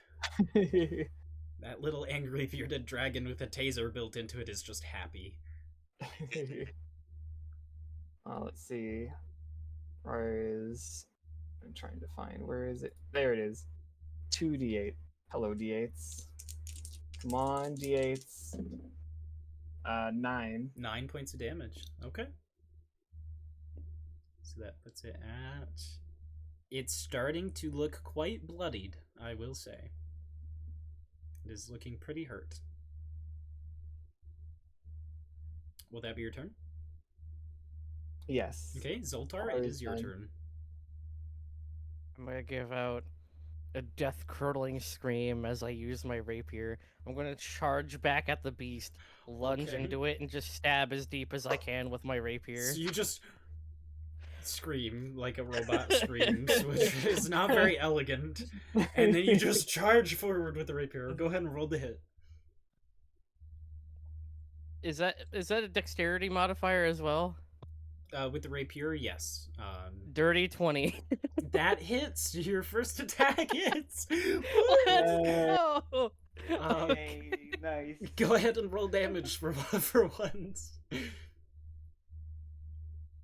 That little angry bearded dragon with a taser built into it is just happy. Let's see. I'm trying to find, where is it? There it is. 2d8. Hello, d8s. Come on, d8s. 9. 9 points of damage. Okay. So that puts it at... It's starting to look quite bloodied, I will say. It is looking pretty hurt. Will that be your turn? Yes. Okay, Zoltar, it is your turn. I'm gonna give out a death-curdling scream as I use my rapier. I'm gonna charge back at the beast, lunge Okay. into it, and just stab as deep as I can with my rapier. So you just scream like a robot screams, which is not very elegant. And then you just charge forward with the rapier. Go ahead and roll the hit. Is that a dexterity modifier as well? With the rapier, yes. Dirty 20. That hits. Your first attack hits. Let's Yeah. go! Okay, nice. Go ahead and roll damage for once.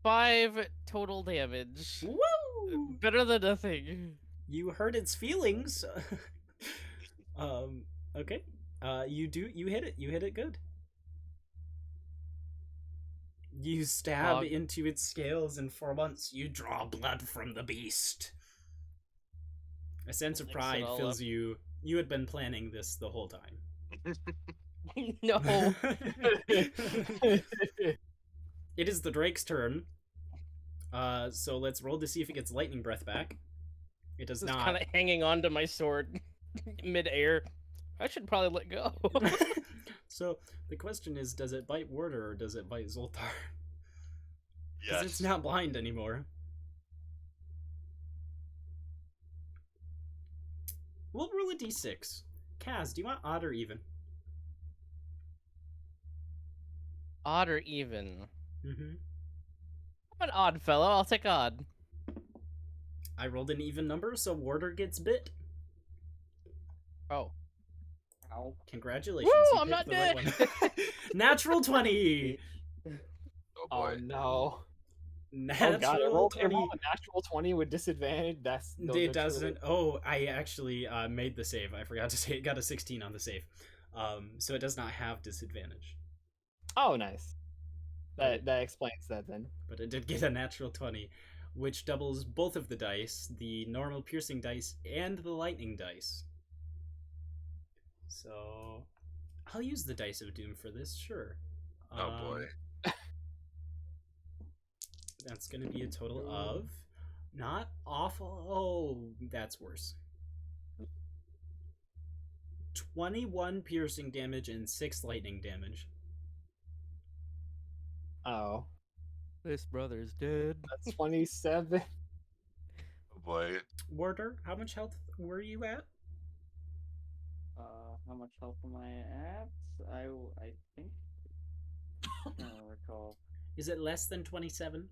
5 total damage. Woo! Better than nothing. You hurt its feelings. Okay. You hit it. You hit it good. You stab Hog. into its scales, and for once you draw blood from the beast. A sense of Mix it pride all fills up. you. You had been planning this the whole time. No. It is the Drake's turn. So let's roll to see if it gets lightning breath back. It does Just not. kind of hanging on to my sword mid-air. I should probably let go. So the question is, does it bite Warder or does it bite Zoltar? Because Yes. it's not blind anymore. We'll roll a d6. Kaz, do you want odd or even? Odd or even? Mm-hmm. I'm an odd fellow. I'll take odd. I rolled an even number, so Warder gets bit. Oh. Ow. Congratulations. Woo, you I'm picked not the right dead. one. Natural 20! Oh Oh boy. no. Natural Oh god, I rolled 20. a natural 20 with disadvantage. Those It are truly- doesn't. Oh, I actually made the save. I forgot to say it got a 16 on the save. So it does not have disadvantage. Oh, nice. That explains that then. But it did get a natural 20, which doubles both of the dice, the normal piercing dice and the lightning dice. So I'll use the Dice of Doom for this, sure. Oh boy. That's going to be a total of not awful. Oh, that's worse. 21 piercing damage and 6 lightning damage. Oh, This brother's dead. that's 27. Oh boy. Warder, how much health were you at? How much health am I at? I think. I can't recall. Is it less than 27?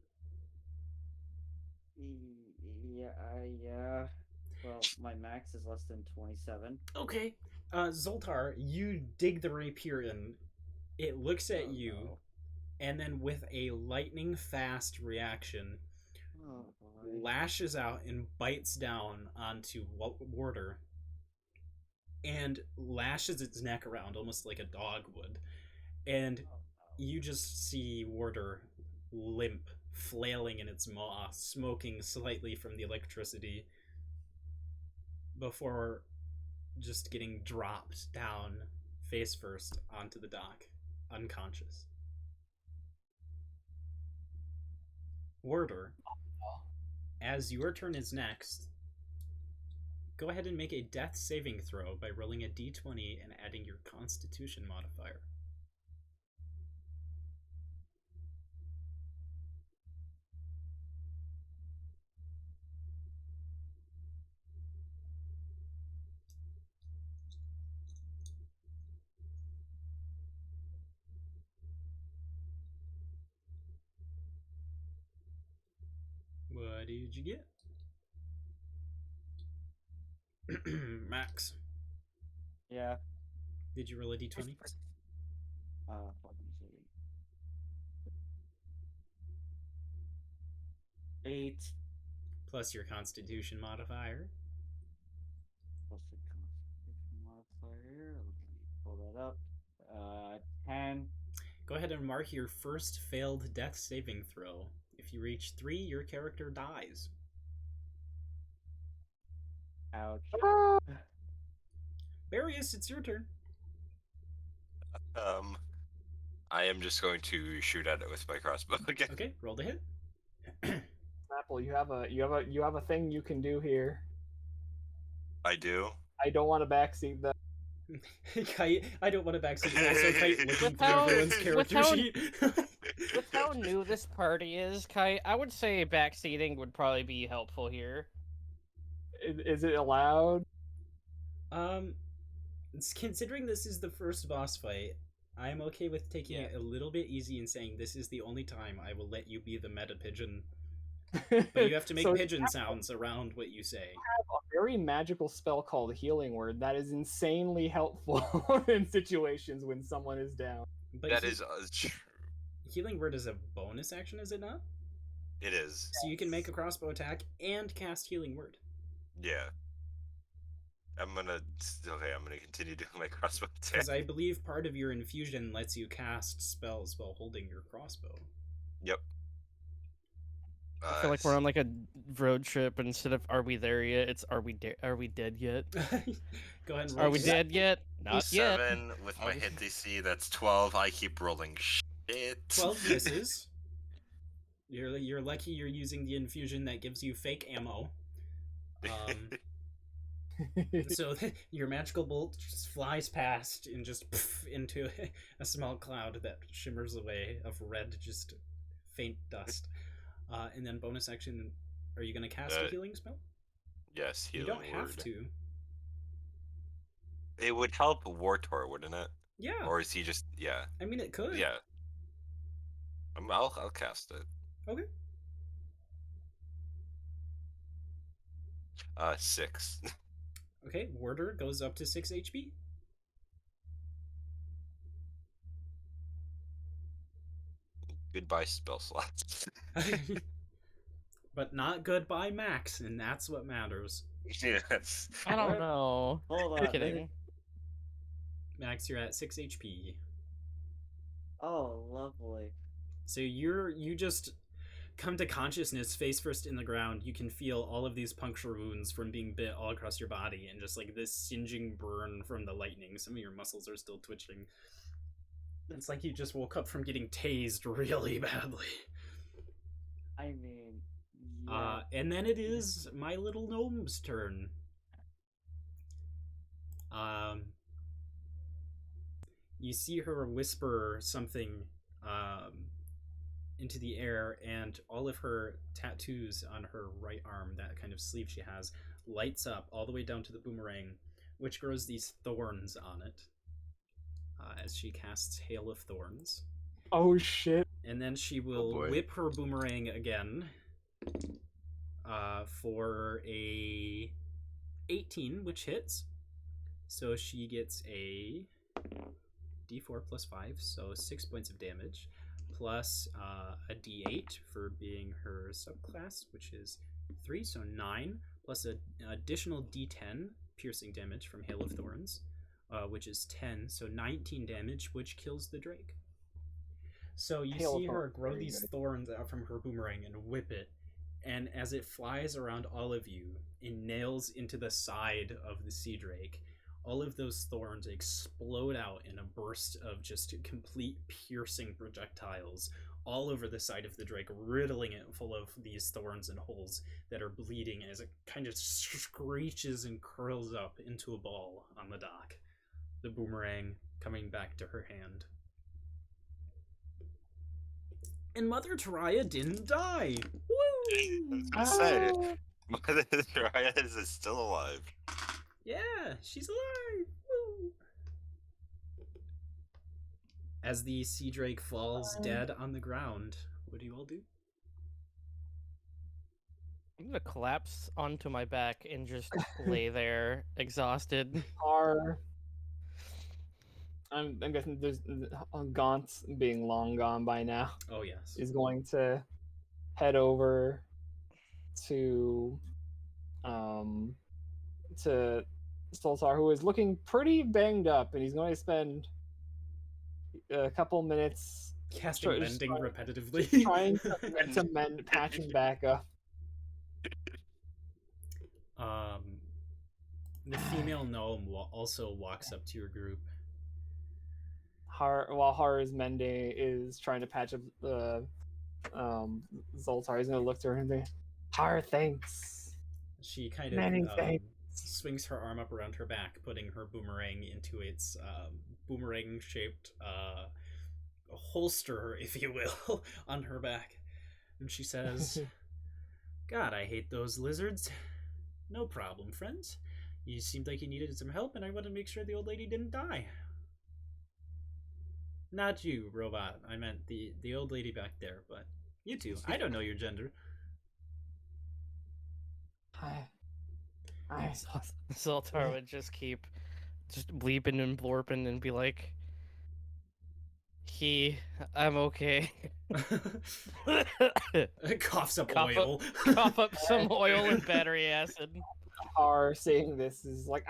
Yeah. Well, my max is less than 27. Okay. Zoltar, you dig the rapier in. It looks at you, no. and then with a lightning fast reaction, Oh boy. lashes out and bites down onto Warder and lashes its neck around almost like a dog would. And Oh, you just see Warder limp, flailing in its maw, smoking slightly from the electricity before just getting dropped down face first onto the dock, unconscious. Warder, as your turn is next, go ahead and make a death saving throw by rolling a d20 and adding your constitution modifier. What did you get? Max, yeah. did you roll a d20? Let me see. 8 Plus your constitution modifier. plus the constitution modifier. Let me pull that up. 10. Go ahead and mark your first failed death saving throw. If you reach 3, your character dies. Ouch. Barius, it's your turn. I am just going to shoot at it with my crossbow again. Okay, roll to hit. Apple, you have a thing you can do here. I do. I don't want to backseat that. Kite, I don't want to backseat also Kite looking With through how- everyone's with character how- sheet. With how new this party is, Kai, I would say backseating would probably be helpful here. Is it allowed? Considering this is the first boss fight, I'm okay with taking Yeah. it a little bit easy and saying this is the only time I will let you be the meta pigeon. But you have to make So pigeon sounds around what you say. have a very magical spell called Healing Word that is insanely helpful in situations when someone is down. But That is true. Healing Word is a bonus action, is it not? It is. So you can make a crossbow attack and cast Healing Word. Yeah. I'm gonna continue doing my crossbow attack. Because I believe part of your infusion lets you cast spells while holding your crossbow. Yep. I feel like we're on like a road trip, and instead of "Are we there yet?" it's "Are we dead yet?" Go ahead and Are roll we to- dead yet? Not yet. 7 with my hit DC. That's 12. I keep rolling shit. 12 misses. You're lucky you're using the infusion that gives you fake ammo. So your magical bolt just flies past and just into a small cloud that shimmers away of red, just faint dust. And then bonus action, are you going to cast a healing spell? Yes, You healing don't have word. to. It would help Wartor, wouldn't it? Yeah. Or is he just yeah? I mean, it could. Yeah. I'll cast it. Okay. 6. Okay, Warder goes up to 6 HP. Goodbye spell slots. But not goodbye Max, and that's what matters. Yes. I don't What? know. Hold I'm on. kidding. Max, you're at 6 HP. Oh, lovely. So you just come to consciousness face first in the ground. You can feel all of these puncture wounds from being bit all across your body, and just like this singeing burn from the lightning. Some of your muscles are still twitching. It's like you just woke up from getting tased really badly. I mean, yeah. And then it is my little gnome's turn. You see her whisper something into the air, and all of her tattoos on her right arm, that kind of sleeve she has, lights up all the way down to the boomerang, which grows these thorns on it as she casts Hail of Thorns. Oh shit. And then she will whip her boomerang again for a 18, which hits. So she gets a d4 plus 5, so 6 points of damage, plus a d8 for being her subclass, which is 3, so 9, plus an additional d10 piercing damage from Hail of Thorns, which is 10, so 19 damage, which kills the drake. So you see her grow these thorns out from her boomerang and whip it, and as it flies around all of you, it nails into the side of the sea drake. All of those thorns explode out in a burst of just complete piercing projectiles all over the side of the drake, riddling it full of these thorns and holes that are bleeding as it kind of screeches and curls up into a ball on the dock, the boomerang coming back to her hand. And Mother Taraya didn't die! Woo! I was gonna say, Mother Taraya is still alive. Yeah, she's alive! Woo! As the sea drake falls dead on the ground, what do you all do? I'm gonna collapse onto my back and just lay there, exhausted. I'm guessing there's Gaunt, being long gone by now, Oh, yes. is going to head over to Soltar, who is looking pretty banged up, and he's going to spend a couple minutes Casting mending repetitively. trying to mend, patching back up. The female gnome also walks up to your group. While Har is trying to patch up Zoltar, he's gonna look to her and say, Har, thanks. She kind Many of thanks. swings her arm up around her back, putting her boomerang into its boomerang-shaped holster, if you will, on her back. And she says, God, I hate those lizards. No problem, friends. You seemed like you needed some help, and I wanted to make sure the old lady didn't die. Not you, robot. I meant the old lady back there, but you two. I don't know your gender. Zoltar would just keep just bleeping and blorping and be like, I'm okay. Coughs up Cough oil. Cough up some oil and battery acid. Har saying this is like,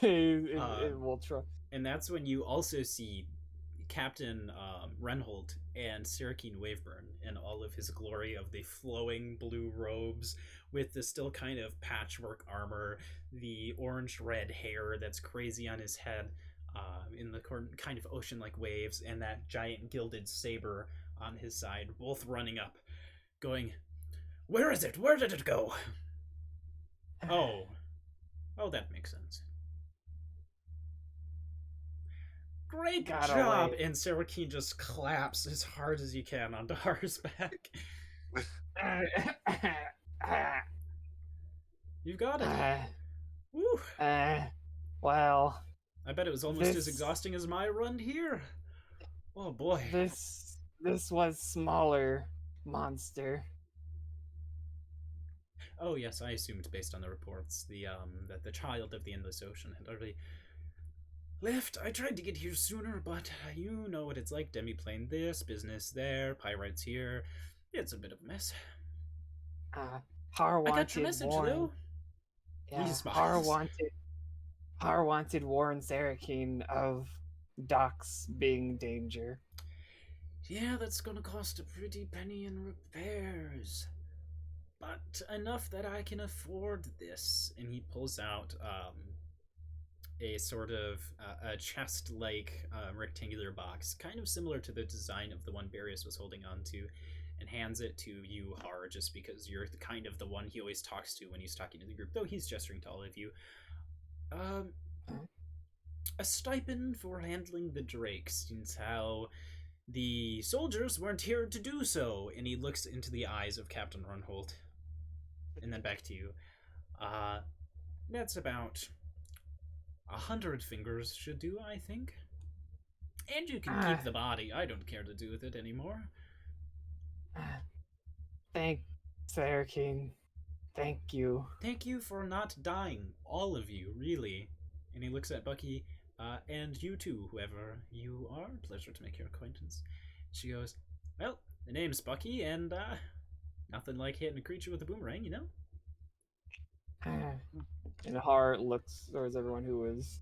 it will try. And that's when you also see Captain Renhold and Syracine Waveburn in all of his glory of the flowing blue robes with the still kind of patchwork armor, the orange-red hair that's crazy on his head in the kind of ocean-like waves, and that giant gilded saber on his side, both running up, going, Where is it? Where did it go? Oh, that makes sense. Great job! And Syracine just claps as hard as you can onto Har's back. You've got it. Woo. Well, I bet it was almost as exhausting as my run here. Oh boy. This was smaller monster. Oh yes, I assumed based on the reports that the child of the endless ocean had already left. I tried to get here sooner, but you know what it's like. Demiplane this, business there, pyrites here. It's a bit of a mess. Har wanted I got your message, though. Yeah, Har wanted warn Syracine of Doc's being danger. Yeah, that's gonna cost a pretty penny in repairs. But enough that I can afford this. And he pulls out a sort of a chest-like rectangular box, kind of similar to the design of the one Barrios was holding on to, and hands it to you, Har, just because you're kind of the one he always talks to when he's talking to the group, though he's gesturing to all of you. A stipend for handling the Drake, since how the soldiers weren't here to do so. And he looks into the eyes of Captain Runholt, and then back to you. That's about 100 fingers should do, I think. And you can keep the body. I don't care to do with it anymore. Thanks, Fair King. Thank you. Thank you for not dying, all of you, really. And he looks at Bucky, and you too, whoever you are. Pleasure to make your acquaintance. She goes, well, the name's Bucky, and nothing like hitting a creature with a boomerang, you know? And Har looks towards everyone who was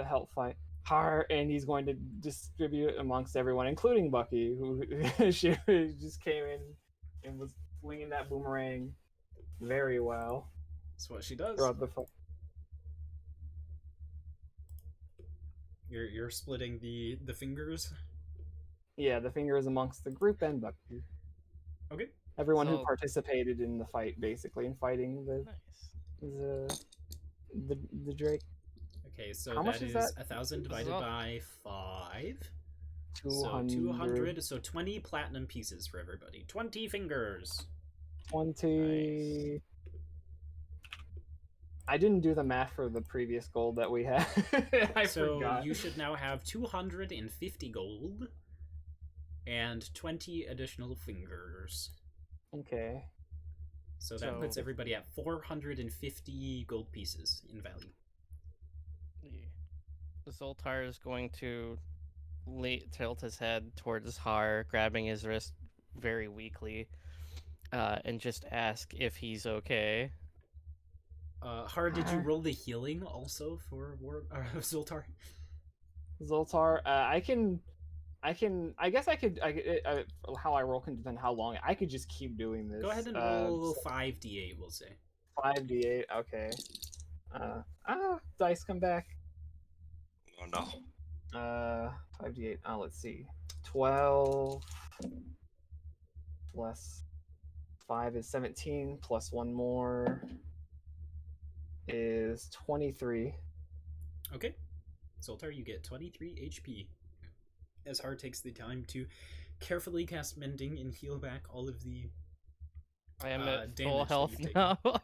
help fight. Har, and he's going to distribute it amongst everyone, including Bucky, who she just came in and was flinging that boomerang very well. That's what she does. Throughout the fight. You're splitting the fingers. Yeah, the fingers amongst the group and Bucky. Okay. Everyone who So- participated in the fight, basically, in fighting Nice. the Drake. Okay, so How much that is is that? 1,000 divided So- by 5. 200. So 200, so 20 platinum pieces for everybody. 20 fingers. 20. Nice. I didn't do the math for the previous gold that we had. I So forgot. you should now have 250 gold and 20 additional fingers. Okay. So that So- puts everybody at 450 gold pieces in value. Zoltar is going to tilt his head towards Har, grabbing his wrist very weakly, and just ask if he's okay. Har, did you roll the healing also for Zoltar? Zoltar, I guess I could, how I roll can depend how long. I could just keep doing this. Go ahead and roll 5d8, we'll say. 5d8, okay. Dice come back. Oh no. 5d8, let's see. 12 plus 5 is 17, plus 1 more is 23. Okay. Zoltar, you get 23 HP. As Har takes the time to carefully cast Mending and heal back all of the I am at damage full that health you've taken. now.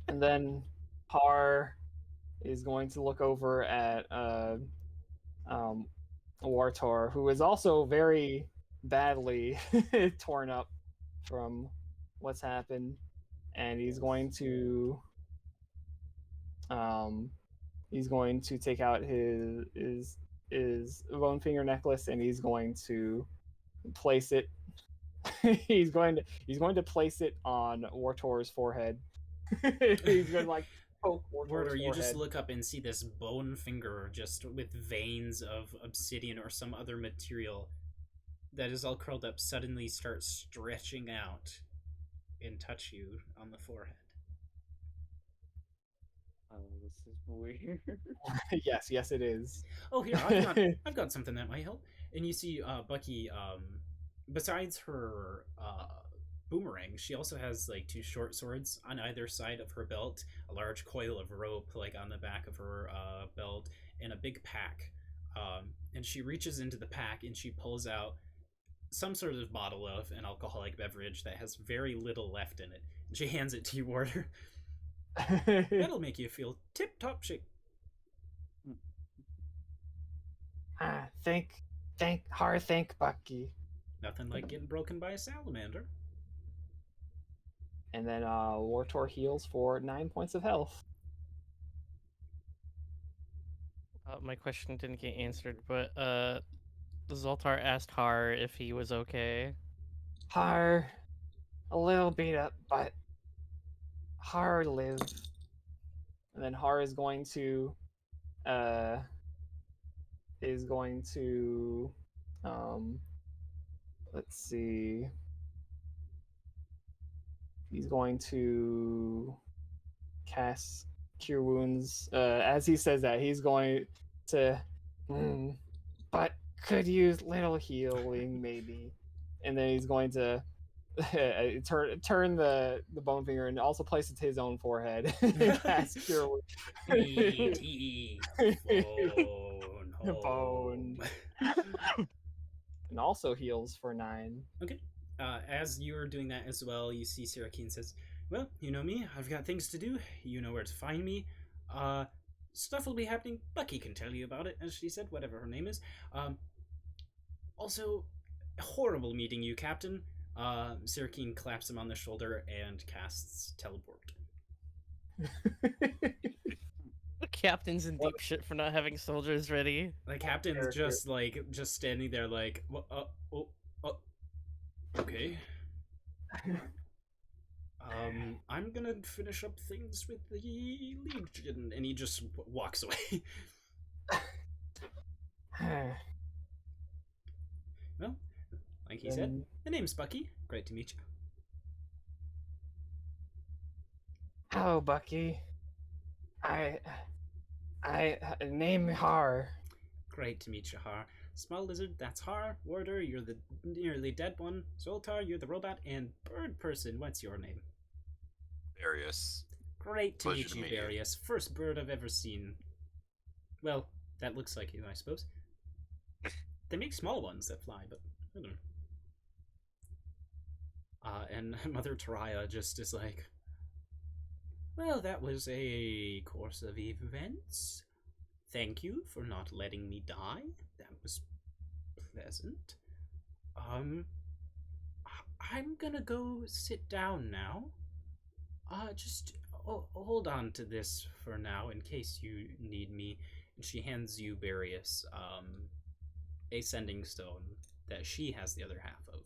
And then Har is going to look over at Wartor, who is also very badly torn up from what's happened, and he's going to take out his bone finger necklace, and he's going to place it. he's going to place it on Wartor's forehead. He's going to like poke Wartor's Warder, you forehead. just look up and see this bone finger just with veins of obsidian or some other material that is all curled up suddenly start stretching out and touch you on the forehead. Oh, this is weird. Yes, it is. Oh, here, I've got something that might help. And you see Bucky, besides her boomerang, she also has like 2 short swords on either side of her belt, a large coil of rope like on the back of her belt, and a big pack. And she reaches into the pack and she pulls out some sort of bottle of an alcoholic beverage that has very little left in it. And she hands it to you, Warder. That'll make you feel tip-top shape. Thank Bucky. Nothing like getting broken by a salamander. And then Wartor heals for 9 points of health. My question didn't get answered, but Zoltar asked Har if he was okay. Har, a little beat up, but Har live. And then Har is going to let's see. He's going to cast Cure Wounds. As he says that, he's going to, "Hmm, but could use little healing maybe," and then he's going to turn the bone finger and also place it to his own forehead and cast Cure Wounds. E.T. Phone Bone. home. And also heals for 9. Okay. As you're doing that as well, you see Sirakeen says, "Well, you know me. I've got things to do. You know where to find me. Stuff will be happening. Bucky can tell you about it," as she said, whatever her name is. Also, horrible meeting you, Captain. Sirakeen claps him on the shoulder and casts teleport. The captain's in deep shit for not having soldiers ready. The captain's Character. just standing there like, okay. I'm gonna finish up things with the Legion, and he just walks away. Well, like he said, the name's Bucky. Great to meet you. Hello, Bucky. I name Har. Great to meet you, Har. Small Lizard, that's Har. Warder, you're the nearly dead one. Zoltar, you're the robot. And Bird Person, what's your name? Various. Great to Pleasure meet to you, meet you. Various. First bird I've ever seen. Well, that looks like you, I suppose. They make small ones that fly, but I don't know. And Mother Taraya just is like, well, that was a course of events. Thank you for not letting me die. That was pleasant. I'm gonna go sit down now. Just hold on to this for now in case you need me. And she hands you Various, a sending stone that she has the other half of.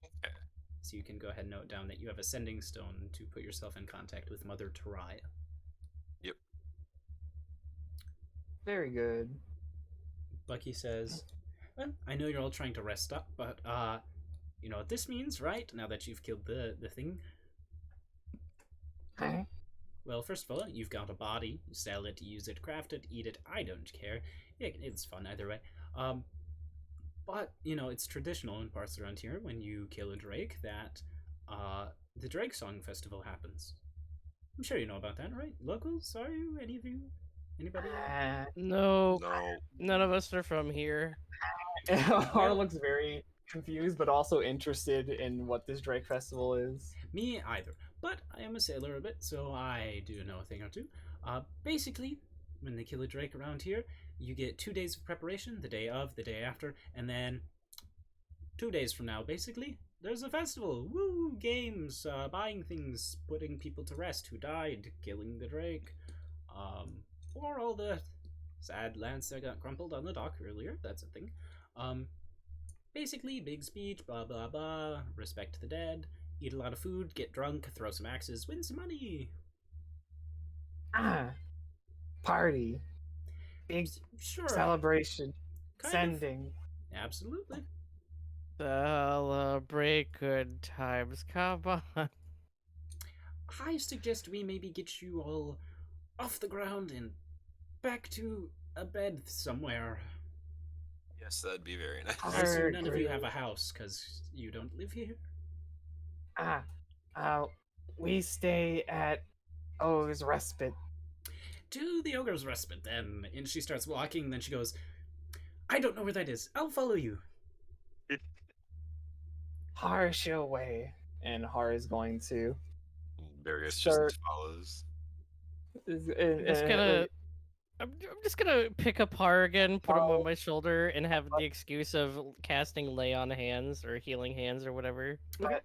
Okay. So you can go ahead and note down that you have a sending stone to put yourself in contact with Mother Taraya. Yep. Very good. Bucky says, well, I know you're all trying to rest up, but, you know what this means, right? Now that you've killed the thing. Huh? Well, first of all, you've got a body. You sell it, use it, craft it, eat it. I don't care. It's fun either way. But, you know, it's traditional in parts around here when you kill a drake that, the Drake Song Festival happens. I'm sure you know about that, right? Locals? Are you? Any of you? Anybody? No, No. none of us are from here. Har Well- looks very confused, but also interested in what this Drake Festival is. Me either. But I am a sailor a bit, so I do know a thing or two. Basically, when they kill a drake around here, you get 2 days of preparation, the day of, the day after, and then 2 days from now, basically, there's a festival. Woo! Games, buying things, putting people to rest who died, killing the drake, or all the sad lands that got crumpled on the dock earlier. That's a thing. Basically, big speech, blah blah blah, respect the dead, eat a lot of food, get drunk, throw some axes, win some money. Party. Big Sure. celebration. Kind of. Sending. Absolutely. Celebrate good times, come on. I suggest we maybe get you all off the ground and back to a bed somewhere. Yes, that'd be very nice. I assume none of you have a house because you don't live here. We stay at O's Respite. To the Ogre's Respite, then. And she starts walking, then she goes, I don't know where that is. I'll follow you. Har show way. And Har is going to Various Start- just follows. I'm just gonna pick up Har again, put him on my shoulder, and have the excuse of casting lay on hands or healing hands or whatever. But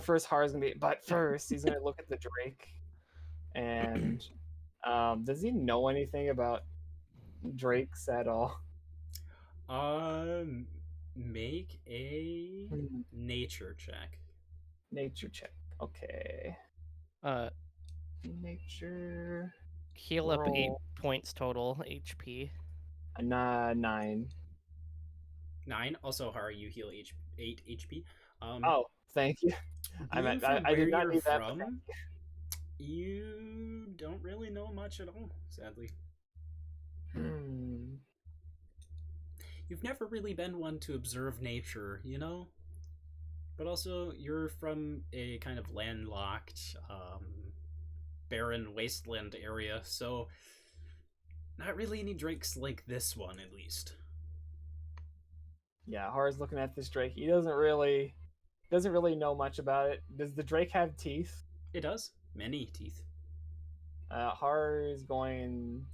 first Har is gonna be. But first he's gonna look at the Drake, and does he know anything about Drakes at all? Make a nature check. Nature check. Okay. Nature. Heal up 8 Roll. points total HP. 9. 9. Also, Har, you heal 8 HP. Oh, thank you. Being from I where did not you're need that. But from, you don't really know much at all, sadly. Hmm. You've never really been one to observe nature, you know? But also, you're from a kind of landlocked, barren wasteland area, so not really any drakes like this one, at least. Yeah, Har's looking at this drake. He doesn't really know much about it. Does the drake have teeth? It does. Many teeth. Har is going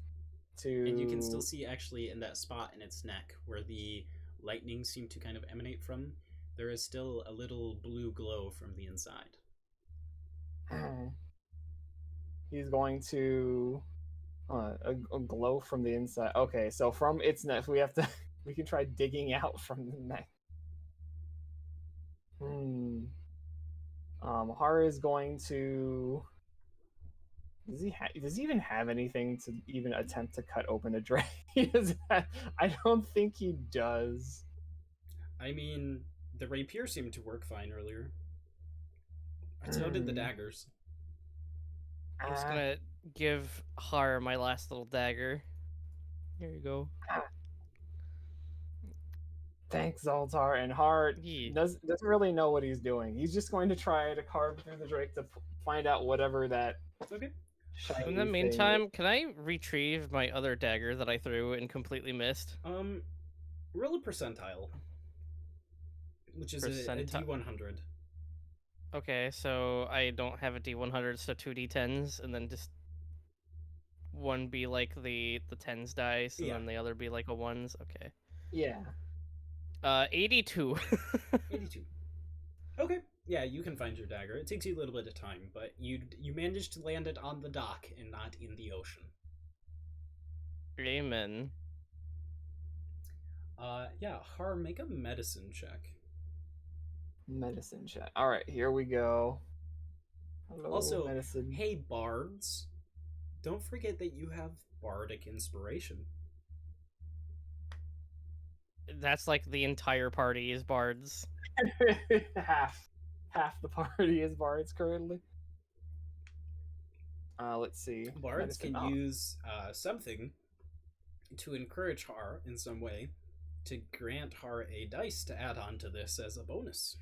to. And you can still see, actually, in that spot in its neck where the lightning seemed to kind of emanate from, there is still a little blue glow from the inside. He's going to. A glow from the inside. Okay, so from its neck, we have to. We can try digging out from the neck. Har is going to. Does he even have anything to even attempt to cut open a drake? I don't think he does. I mean, the rapier seemed to work fine earlier. So did the daggers. I'm just gonna give Har my last little dagger. Here you go. Thanks, Zoltar. And Har Yeah. doesn't really know what he's doing. He's just going to try to carve through the drake to find out whatever that. Okay. Shiny In the thing meantime, can I retrieve my other dagger that I threw and completely missed? Roll a percentile, which is a D100. Okay, so I don't have a D100, so 2 D10s, and then just one be like the tens dice, and Yeah. then the other be like a ones. Okay. Yeah. 82. 82. Okay. Yeah, you can find your dagger. It takes you a little bit of time, but you managed to land it on the dock and not in the ocean. Amen. Yeah, Har, make a medicine check. Medicine check. All right, here we go. Hello, Also, medicine. hey bards, don't forget that you have bardic inspiration. That's like the entire party is bards. half the party is bards currently. Let's see. Bards Medicine. can use something to encourage Har in some way to grant Har a dice to add on to this as a bonus.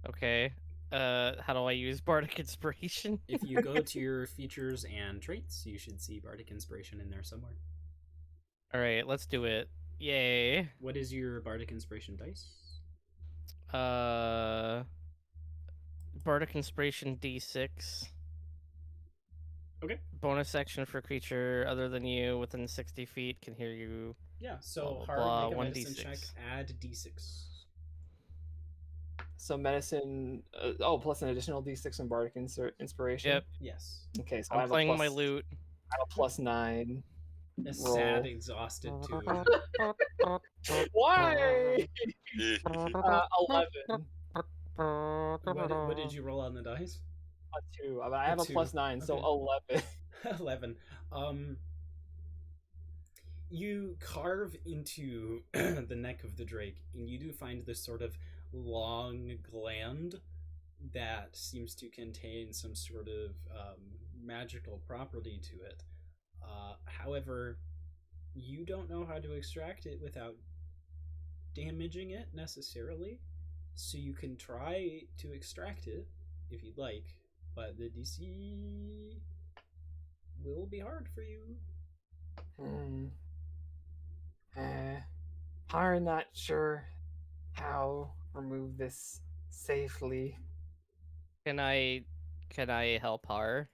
Okay. How do I use bardic inspiration? If you go to your features and traits, you should see bardic inspiration in there somewhere. All right, let's do it. Yay. What is your bardic inspiration dice? Bardic inspiration D6. Okay. Bonus action for creature other than you within 60 feet can hear you. Yeah, so Blah, blah, Har, blah, make a 1d6. medicine check, add d6. So medicine. Plus an additional d6 in bardic inspiration. Yep. Yes. Okay, so I I'm have playing a plus, my loot. I have a +9. A Roll. sad, exhausted 2. Why? 11. What did you roll on the dice? A 2. I have a 2. +9, so Okay. 11. 11. You carve into the neck of the drake, and you do find this sort of long gland that seems to contain some sort of magical property to it. However, you don't know how to extract it without damaging it necessarily, so you can try to extract it if you'd like, but the DC will be hard for you. I'm not sure how remove this safely. Can I help Har?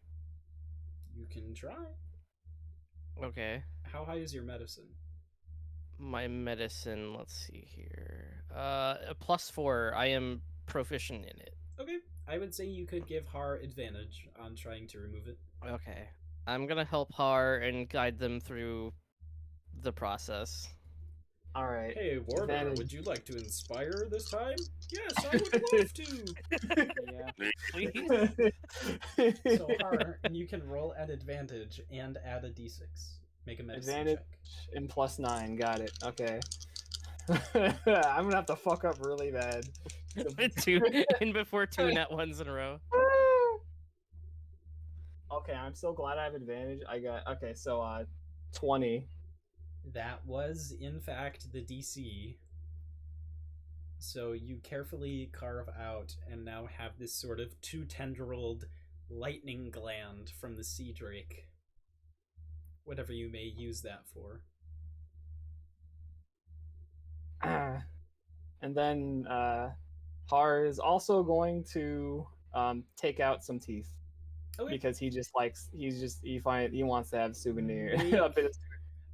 You can try. Okay. How high is your medicine? My medicine, let's see here. A +4. I am proficient in it. Okay, I would say you could give Har advantage on trying to remove it. Okay. I'm gonna help Har and guide them through the process. All right. Hey, Warder, Advantage. would you like to inspire this time? Yes, I would love to. Yeah. Please. So Har, you can roll at advantage and add a d6. Make a medicine Advantage check. and +9. Got it. Okay. I'm gonna have to fuck up really bad. Before two net ones in a row. Okay, I'm so glad I have advantage. I got okay, so 20. That was, in fact, the DC. So you carefully carve out and now have this sort of 2 tendrilled lightning gland from the sea drake. Whatever you may use that for. And then Har is also going to take out some teeth. Okay. Because he wants to have souvenir. Make- a bit of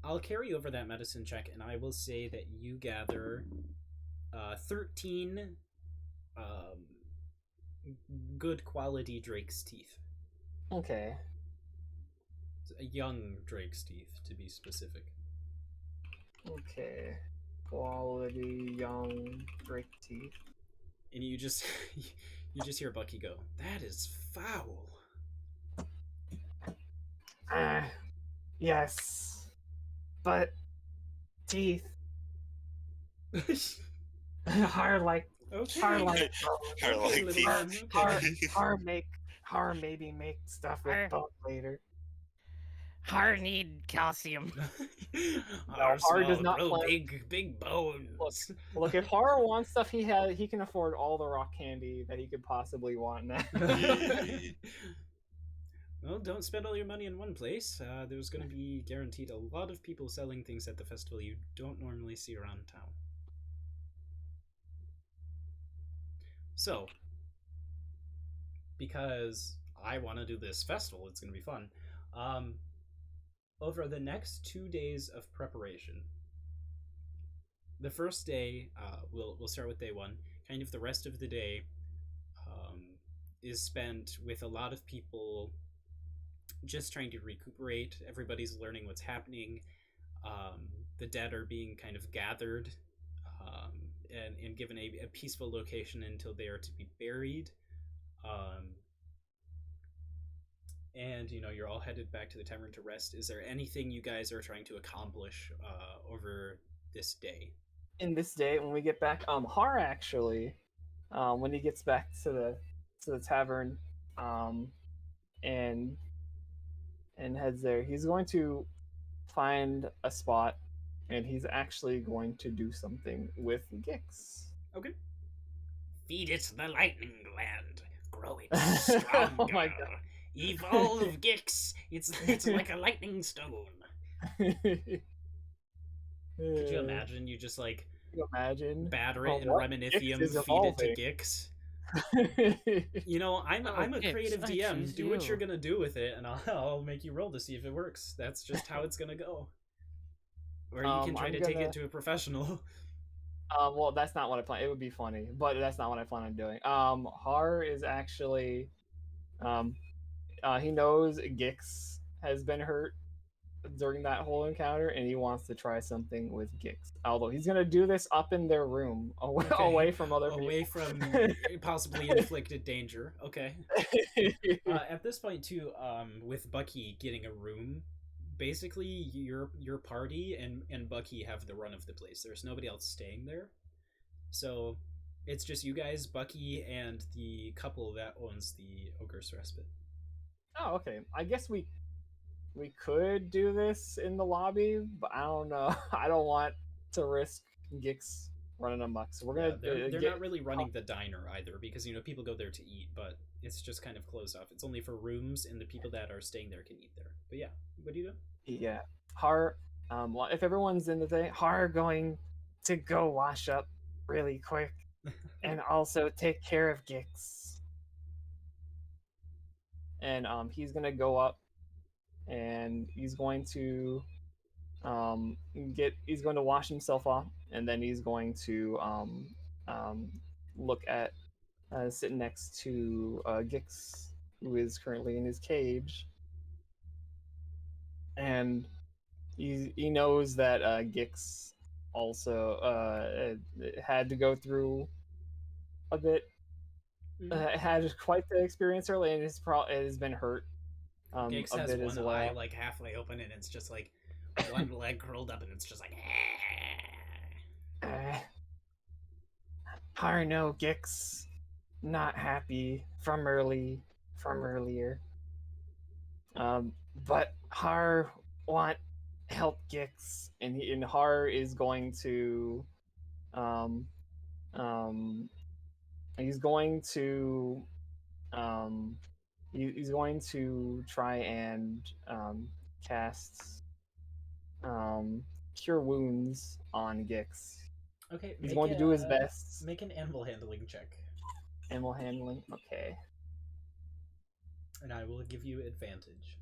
I'll carry over that medicine check, and I will say that you gather 13 good quality drake's teeth. Okay. A young drake's teeth, to be specific. Okay. Quality young drake teeth. And you just hear Bucky go, "That is foul." Yes. But teeth are like Okay. are like Are like little teeth. man, okay. Har maybe make stuff with bone later. Har need calcium. Our Har does small, not grow plan- big bones. Look, if Har wants stuff, he can afford all the rock candy that he could possibly want now. Well, don't spend all your money in one place. There's going to be guaranteed a lot of people selling things at the festival you don't normally see around town. So, because I want to do this festival, it's going to be fun. Over the next 2 days of preparation, the first day, we'll start with day 1. Kind of the rest of the day is spent with a lot of people just trying to recuperate. Everybody's learning what's happening. The dead are being kind of gathered and given a peaceful location until they are to be buried. And you're all headed back to the tavern to rest. Is there anything you guys are trying to accomplish over this day? In this day, when we get back, Har actually, when he gets back to the tavern, and heads there, he's going to find a spot, and he's actually going to do something with Gix. Okay. Feed it the lightning gland. Grow it stronger. Oh my God. Evolve, Gix. It's like a lightning stone. Could you imagine? You just like batter it in reminithium, feed it to Gix. I'm a Gix, creative I DM. choose Do what you. you're gonna do with it, and I'll make you roll to see if it works. That's just how it's gonna go. Or you can try to take it to a professional. Well, that's not what I plan. It would be funny, but that's not what I plan on doing. Har is actually, he knows Gix has been hurt during that whole encounter, and he wants to try something with Gix. Although he's gonna do this up in their room, away from other people. Away from possibly inflicted danger. Okay. At this point, too, with Bucky getting a room, basically your party and Bucky have the run of the place. There's nobody else staying there, so it's just you guys, Bucky, and the couple that owns the Ogre's Respite. Oh, okay. I guess we could do this in the lobby, but I don't know. I don't want to risk Gix running amok. So we're gonna. They're not really running the diner either, because people go there to eat, but it's just kind of closed off. It's only for rooms, and the people that are staying there can eat there. But yeah, what do you do? Yeah, Har. If everyone's in the thing, Har going to go wash up really quick, and also take care of Gix. And he's gonna go up, and he's going to he's going to wash himself off, and then he's going to look at sitting next to Gix, who is currently in his cage, and he knows that Gix also had to go through a bit, had quite the experience early, and it has been hurt Gix a has bit one as well. eye like halfway open, and it's just like one leg curled up, and it's just like. No, Gix, not happy from earlier. But Har want help Gix, and Har is going to um um he's going to um he's going to try and cast um cure wounds on Gix. Okay, He's going to do his best. make an animal handling check, Animal handling. Okay. and I will give you advantage.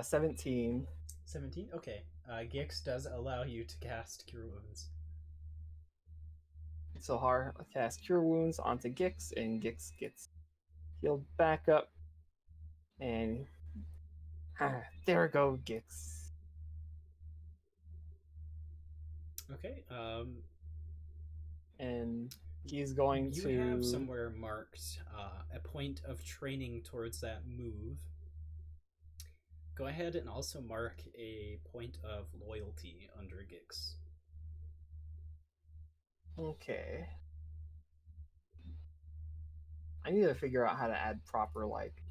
17. 17. Okay. Gix does allow you to cast Cure Wounds. So Har casts cure wounds onto Gix, and Gix gets healed back up. And there we go, Gix. Okay. And he's going you to have somewhere marked a point of training towards that move. Go ahead and also mark a point of loyalty under Gix. Okay. I need to figure out how to add proper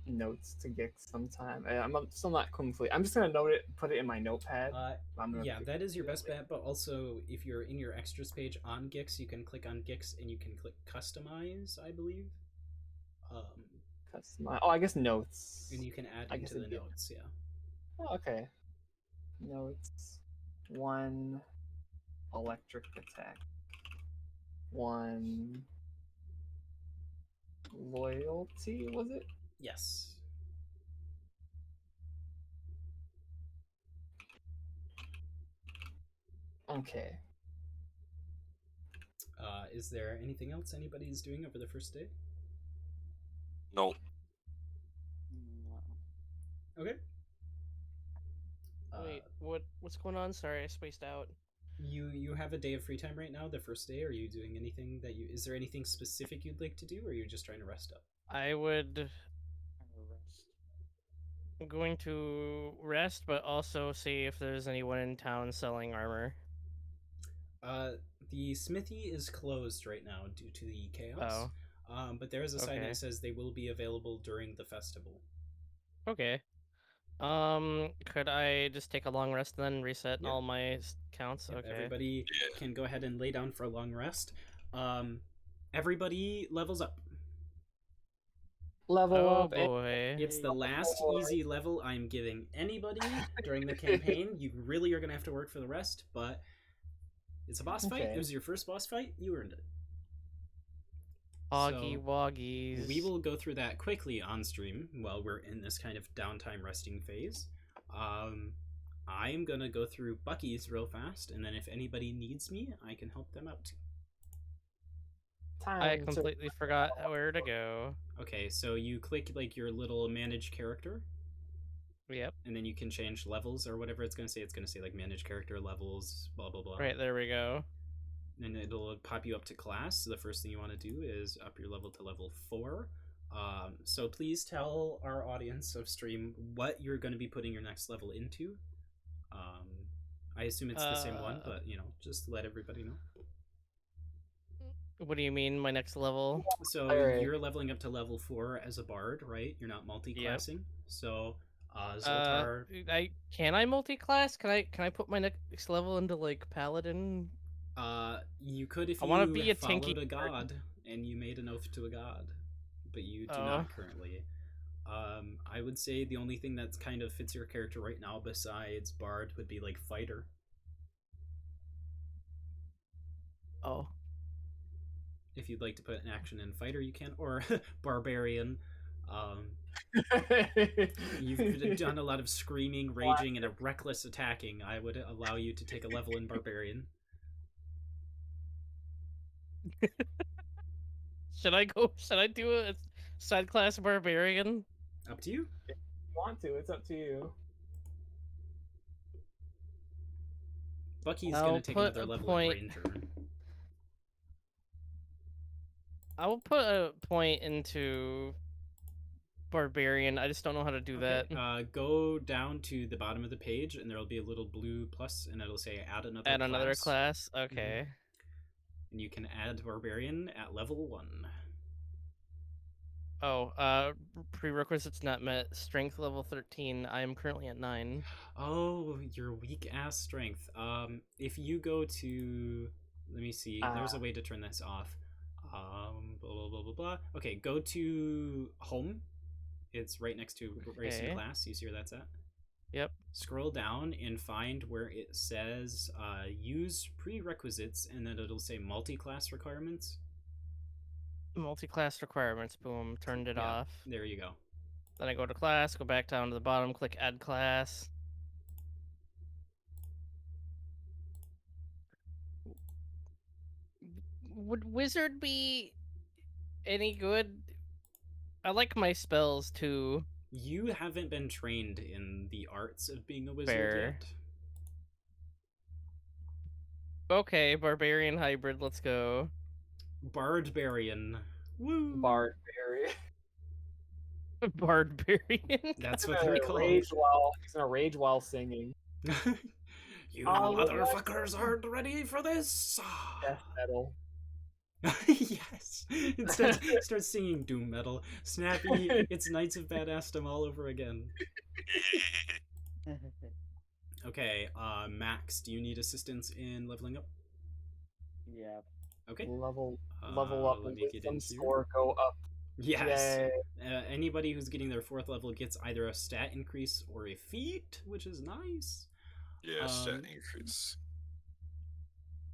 notes to Gix sometime. I'm still not complete. I'm just gonna note it, put it in my notepad. Yeah, that is your best bet, but also if you're in your extras page on Gix, you can click on Gix and you can click customize, I believe. Customize. Oh, I guess notes. And you can add I guess into the it'd be- notes, yeah. Oh, okay. Notes. 1 electric attack. 1 loyalty, was it? Yes. Okay. Is there anything else anybody's doing over the first day? No. Okay. Wait, what's going on? Sorry, I spaced out. You have a day of free time right now, the first day. Are you doing anything that you... Is there anything specific you'd like to do, or are you just trying to rest up? I'm going to rest, but also see if there's anyone in town selling armor. The smithy is closed right now due to the chaos. But there is a sign that says they will be available during the festival. Okay. Could I just take a long rest and then reset all my counts? Yep, okay. Everybody can go ahead and lay down for a long rest. Everybody levels up. Level up. Boy. It's the last easy level I'm giving anybody during the campaign. You really are going to have to work for the rest, but it's a boss fight. It was your first boss fight. You earned it. Oggy woggies. We will go through that quickly on stream while we're in this kind of downtime resting phase. I'm going to go through Bucky's real fast, and then if anybody needs me, I can help them out. I completely forgot where to go. Okay, so you click your little manage character. Yep. And then you can change levels or whatever it's going to say. It's going to say manage character levels, blah, blah, blah. Right, there we go. And it'll pop you up to class. So the first thing you want to do is up your level to level 4. So please tell our audience of stream what you're going to be putting your next level into. I assume it's the same one, but, just to let everybody know. What do you mean, my next level? So you're leveling up to level 4 as a bard, right? You're not multi-classing. Yep. So Zoltar... Can I multi-class? Can I put my next level into paladin? You could if I you be a followed a god and you made an oath to a god, but you do not currently. I would say the only thing that's kind of fits your character right now besides bard would be fighter. Oh. If you'd like to put an action in fighter, you can, or barbarian. You've done a lot of screaming, raging, and a reckless attacking. I would allow you to take a level in barbarian. Should I do a side class barbarian? Up to you. If you want to, it's up to you. Bucky's gonna take another level at ranger. I will put a point into barbarian. I just don't know how to do that. Go down to the bottom of the page, and there'll be a little blue plus, and it'll say add another Add class. another class. Okay. And you can add barbarian at level 1. Oh, prerequisites not met. Strength level 13. I am currently at 9. Oh, your weak ass strength. If you go to, let me see. There's a way to turn this off. Blah blah blah blah blah. Okay, go to home. It's right next to racing Okay. class. You see where that's at? Yep. Scroll down and find where it says use prerequisites, and then it'll say multi-class requirements. Multi-class requirements. Boom. Turned it off. There you go. Then I go to class, go back down to the bottom, click add class. Would wizard be any good? I like my spells too. You haven't been trained in the arts of being a wizard Fair. yet. Okay, barbarian hybrid, let's go. Bardbarian. Woo! Barbarian. Barbarian. That's He's what gonna they're called. he's gonna rage while singing. You Oh, motherfuckers aren't ready for this. Death metal. Yes. It starts singing doom metal. Snappy, it's Knights of Badassdom all over again. Okay, Max, do you need assistance in leveling up? Yeah. Okay. Level up. Let me get in Wisdom here. score go up. Yes. Yay. Anybody who's getting their 4th level gets either a stat increase or a feat, which is nice. Yeah, stat increase.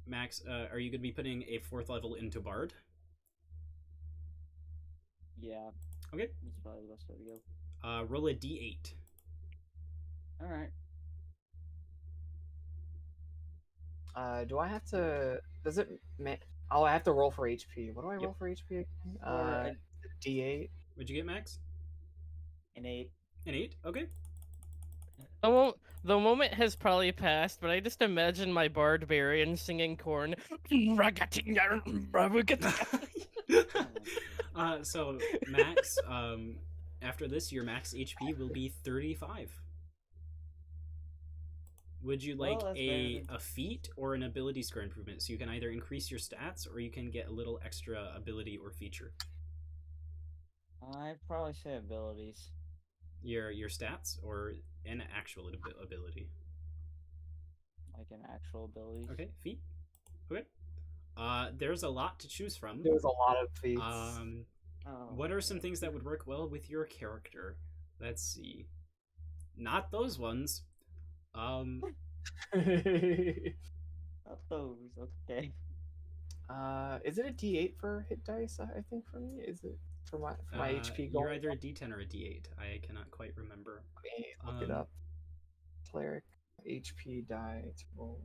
Max, are you going to be putting a 4th level into Bard? Yeah. Okay. That's probably the best way to go. Roll a d8. Alright. Do I have to? Does it? Oh, I have to roll for HP. What do I roll Yep. for HP again? Or D8. What'd you get, Max? an 8. An 8? Okay. The moment has probably passed, but I just imagine my barbarian singing corn. So, Max, after this, your max HP will be 35. Would you like Well, that's a better. feat or an ability score improvement? So you can either increase your stats or you can get a little extra ability or feature. I'd probably say abilities. Your stats or an actual ability? Like an actual abilities. Okay, feat. Okay. There's a lot to choose from. There's a lot of feats. What are some things that would work well with your character? Let's see. Not those ones. Not those, okay. Is it a D8 for hit dice? I think for me, is it for my HP goal? You're either a D10 or a D8. I cannot quite remember. Let me look it up. Cleric HP die to roll.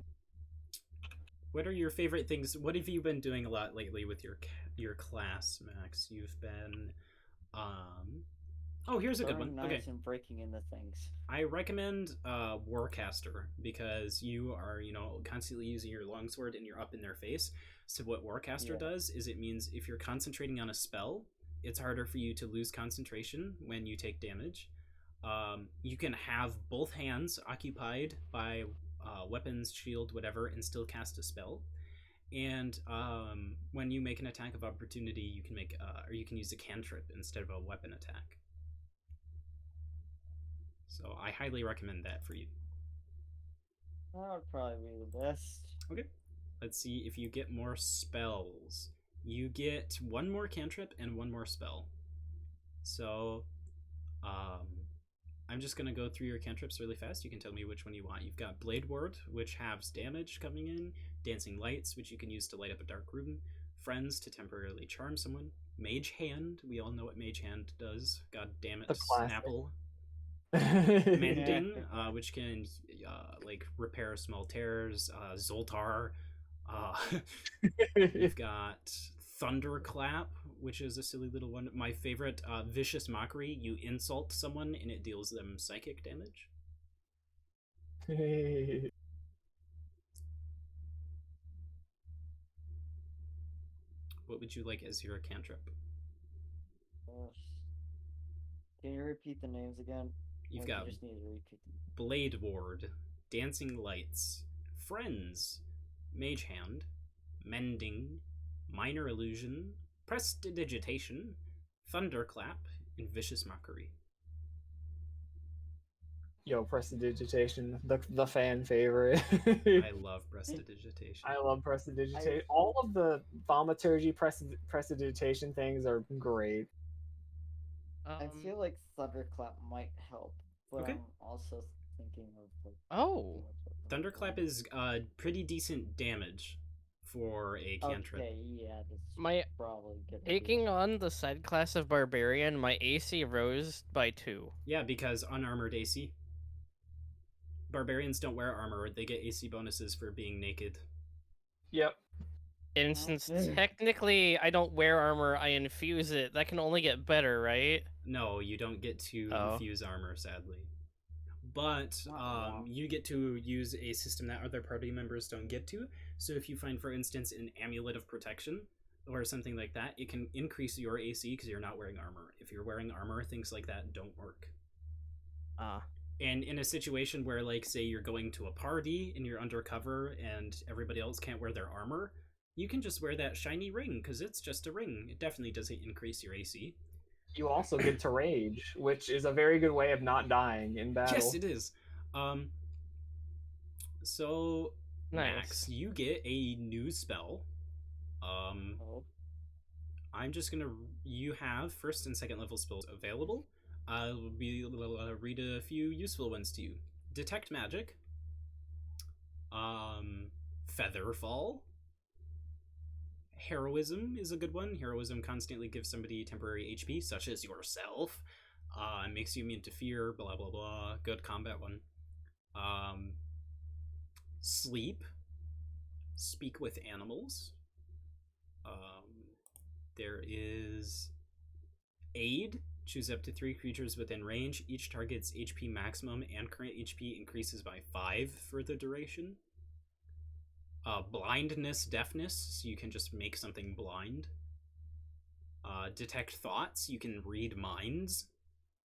What are your favorite things? What have you been doing a lot lately with your class, Max? You've been Oh, here's a good one. Okay. And breaking into things. I recommend Warcaster because you are, constantly using your longsword and you're up in their face. So what Warcaster does is it means if you're concentrating on a spell, it's harder for you to lose concentration when you take damage. You can have both hands occupied by weapons, shield, whatever, and still cast a spell. And when you make an attack of opportunity, you can make or you can use a cantrip instead of a weapon attack. So I highly recommend that for you. That would probably be the best. Okay. Let's see if you get more spells. You get one more cantrip and one more spell. So, I'm just gonna go through your cantrips really fast. You can tell me which one you want. You've got Blade Ward, which halves damage coming in. Dancing Lights, which you can use to light up a dark room. Friends, to temporarily charm someone. Mage Hand, we all know what Mage Hand does. God damn it, Snapple. Mending, which can repair small tears. Zoltar. You've got Thunderclap, which is a silly little one. My favorite, Vicious Mockery. You insult someone and it deals them psychic damage. What would you like as your cantrip? Can you repeat the names again? You've Like, got you just need to repeat them. Blade Ward, Dancing Lights, Friends, Mage Hand, Mending, Minor Illusion, Prestidigitation, Thunderclap, and Vicious Mockery. Yo, Prestidigitation, the fan favorite. I love Prestidigitation. I love Prestidigitation. All of the Thaumaturgy Prestidigitation things are great. I feel like Thunderclap might help, but Okay. I'm also thinking of like. Oh. Thunderclap is pretty decent damage for a cantrip. Okay, yeah, that's My probably good. taking on the side class of Barbarian, my AC rose by 2. Yeah, because unarmored AC. Barbarians don't wear armor, they get AC bonuses for being naked. Yep. And since Okay. technically I don't wear armor, I infuse it. That can only get better, right? No, you don't get to Oh. infuse armor, sadly. But Wow. you get to use a system that other party members don't get to. So if you find, for instance, an amulet of protection or something like that, it can increase your AC because you're not wearing armor. If you're wearing armor, things like that don't work. Ah. And in a situation where, like, say you're going to a party and you're undercover and everybody else can't wear their armor, you can just wear that shiny ring because it's just a ring. It definitely doesn't increase your AC. You also get to rage, which is a very good way of not dying in battle. Yes, it is. So Nice. Max, you get a new spell. Oh. I'm just gonna. You have first and second level spells available. I'll read a few useful ones to you. Detect magic. Featherfall. Heroism is a good one. Heroism constantly gives somebody temporary HP, such as yourself. Makes you immune to fear. Blah blah blah. Good combat one. Sleep. Speak with animals. There is Aid. Choose up to 3 creatures within range. Each target's HP maximum and current HP increases by 5 for the duration. Blindness, deafness, so you can just make something blind. Detect thoughts, you can read minds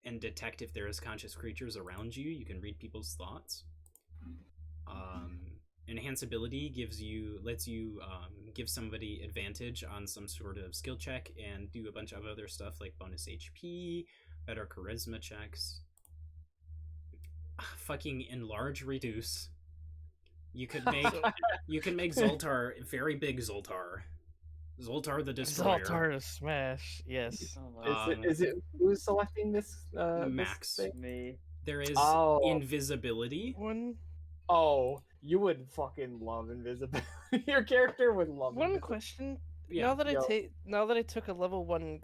and detect if there is conscious creatures around you. You can read people's thoughts. Enhance ability lets you give somebody advantage on some sort of skill check and do a bunch of other stuff like bonus HP, better charisma checks. Fucking enlarge, reduce. You could make Zoltar very big. Zoltar the Destroyer. Zoltar to smash, yes. Oh my Is it who's selecting this? Max. This thing? me. There is Oh. invisibility. One Oh, you would fucking love invisibility. Your character would love one invisibility. question. Yeah. Now that I took a level 1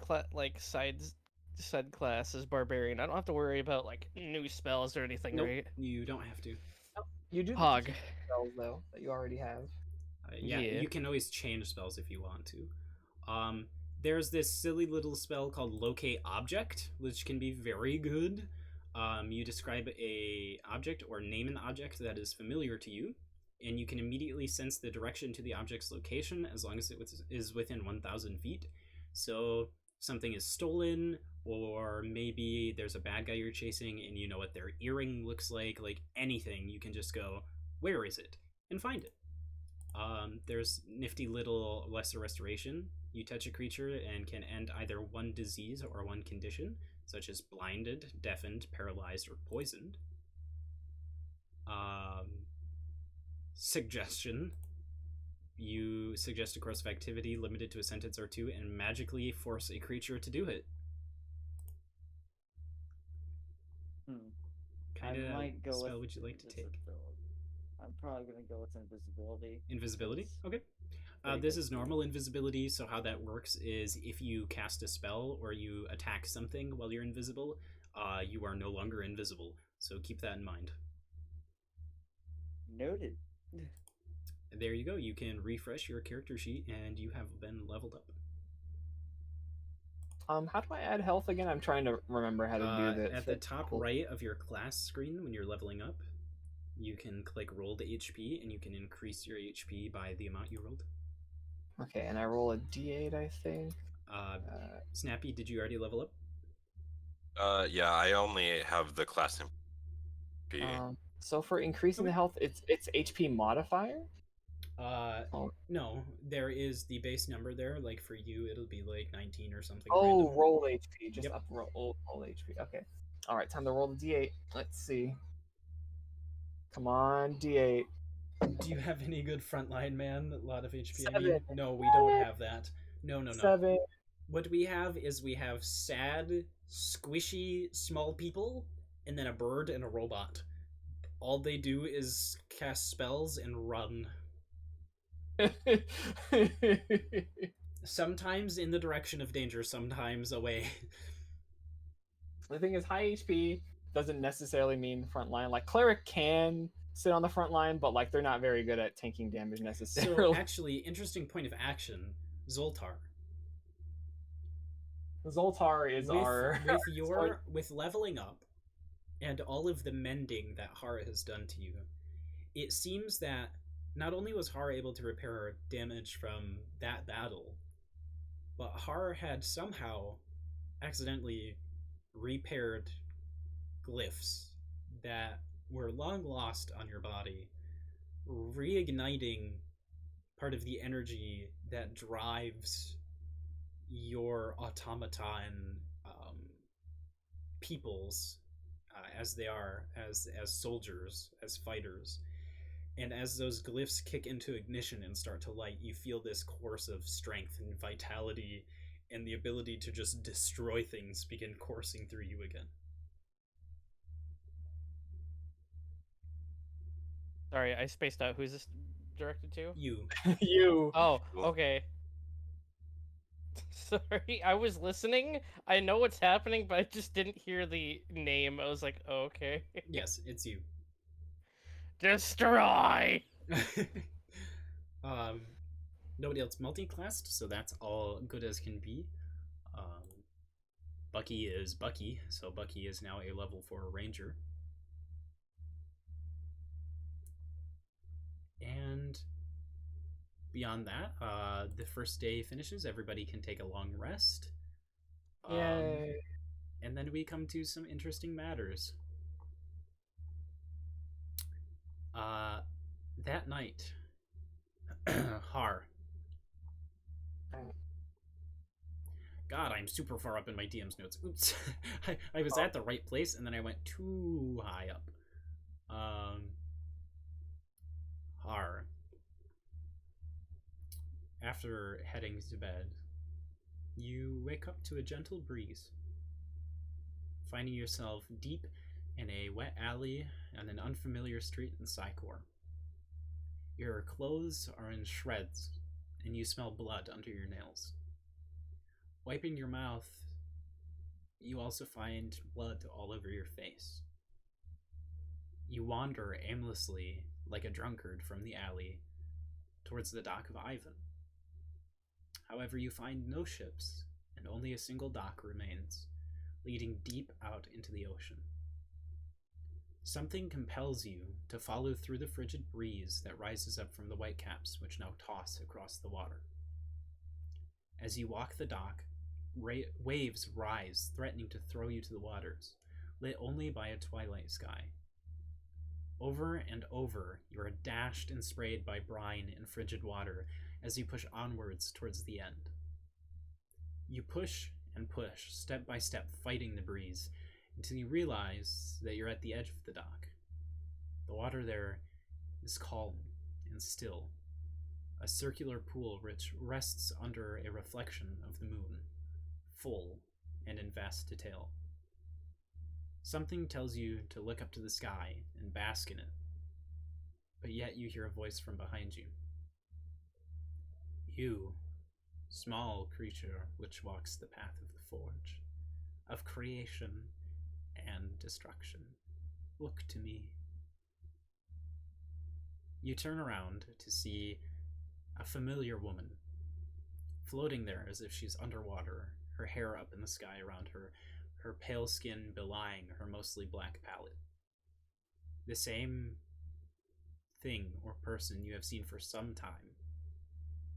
side class as Barbarian, I don't have to worry about like new spells or anything, Nope, right? you don't have to. You do get to Hog. keep spells though that you already have. Yeah, Yeah. you can always change spells if you want to. There's this silly little spell called Locate Object, which can be very good. You describe a object or name an object that is familiar to you, and you can immediately sense the direction to the object's location as long as it is within 1,000 feet. So something is stolen, or maybe there's a bad guy you're chasing and you know what their earring looks like anything, you can just go, where is it? And find it. There's nifty little lesser restoration. You touch a creature and can end either one disease or one condition, such as blinded, deafened, paralyzed, or poisoned. Suggestion. You suggest a course of activity limited to a sentence or two and magically force a creature to do it. Kind I might go of spell with would you like to take? invisibility. I'm probably gonna go with invisibility. Invisibility? Yes. Okay. Very This good. is normal invisibility, so how that works is if you cast a spell or you attack something while you're invisible, you are no longer invisible. So keep that in mind. Noted. There you go. You can refresh your character sheet and you have been leveled up. How do I add health again? I'm trying to remember how to do that. At the top right of your class screen when you're leveling up, you can click roll to HP and you can increase your HP by the amount you rolled. Okay, and I roll a d8, I think. Snappy, did you already level up? Yeah, I only have the class MP. So for increasing the health, it's HP modifier. Oh. No, there is the base number there. Like for you, it'll be like 19 or something Oh, random. roll HP, just Yep. up roll HP. Okay. All right, time to roll the D8. Let's see. Come on, D8. Do you have any good frontline, man? A lot of HP, I 7. mean? No, we don't have that. No, no, no. 7. What we have is we have sad, squishy, small people, and then a bird and a robot. All they do is cast spells and run. Sometimes in the direction of danger, sometimes away. The thing is, high HP doesn't necessarily mean front line. Like cleric can sit on the front line, but like they're not very good at tanking damage necessarily. So actually, interesting point of action, Zoltar. Zoltar is with leveling up and all of the mending that Hara has done to you, it seems that not only was Hara able to repair damage from that battle, but Hara had somehow accidentally repaired glyphs that were long lost on your body, reigniting part of the energy that drives your automaton peoples as they are, as soldiers, as fighters. And as those glyphs kick into ignition and start to light, you feel this course of strength and vitality and the ability to just destroy things begin coursing through you again. Sorry, I spaced out. Who's this directed to? You. You. Oh, okay. Sorry, I was listening. I know what's happening, but I just didn't hear the name. I was like, oh, okay. Yes, it's you. Destroy! Nobody else multi-classed, so that's all good as can be. Bucky is Bucky, so Bucky is now a level 4 ranger. And beyond that, the first day finishes. Everybody can take a long rest. Yay. And then we come to some interesting matters. That night, Har. God, I'm super far up in my DM's notes. Oops. I was at the right place, and then I went too high up. Har. After heading to bed, you wake up to a gentle breeze, finding yourself deep in a wet alley on an unfamiliar street in Psychor. Your clothes are in shreds, and you smell blood under your nails. Wiping your mouth, you also find blood all over your face. You wander aimlessly, like a drunkard, from the alley towards the dock of Ivan. However, you find no ships, and only a single dock remains, leading deep out into the ocean. Something compels you to follow through the frigid breeze that rises up from the whitecaps which now toss across the water. As you walk the dock, waves rise, threatening to throw you to the waters, lit only by a twilight sky. Over and over, you are dashed and sprayed by brine and frigid water as you push onwards towards the end. You push and push, step by step, fighting the breeze, until you realize that you're at the edge of the dock. The water there is calm and still, a circular pool which rests under a reflection of the moon, full and in vast detail. Something tells you to look up to the sky and bask in it, but yet you hear a voice from behind you. You, small creature which walks the path of the forge, of creation and destruction, look to me. You turn around to see a familiar woman, floating there as if she's underwater, her hair up in the sky around her, her pale skin belying her mostly black palette. The same thing or person you have seen for some time,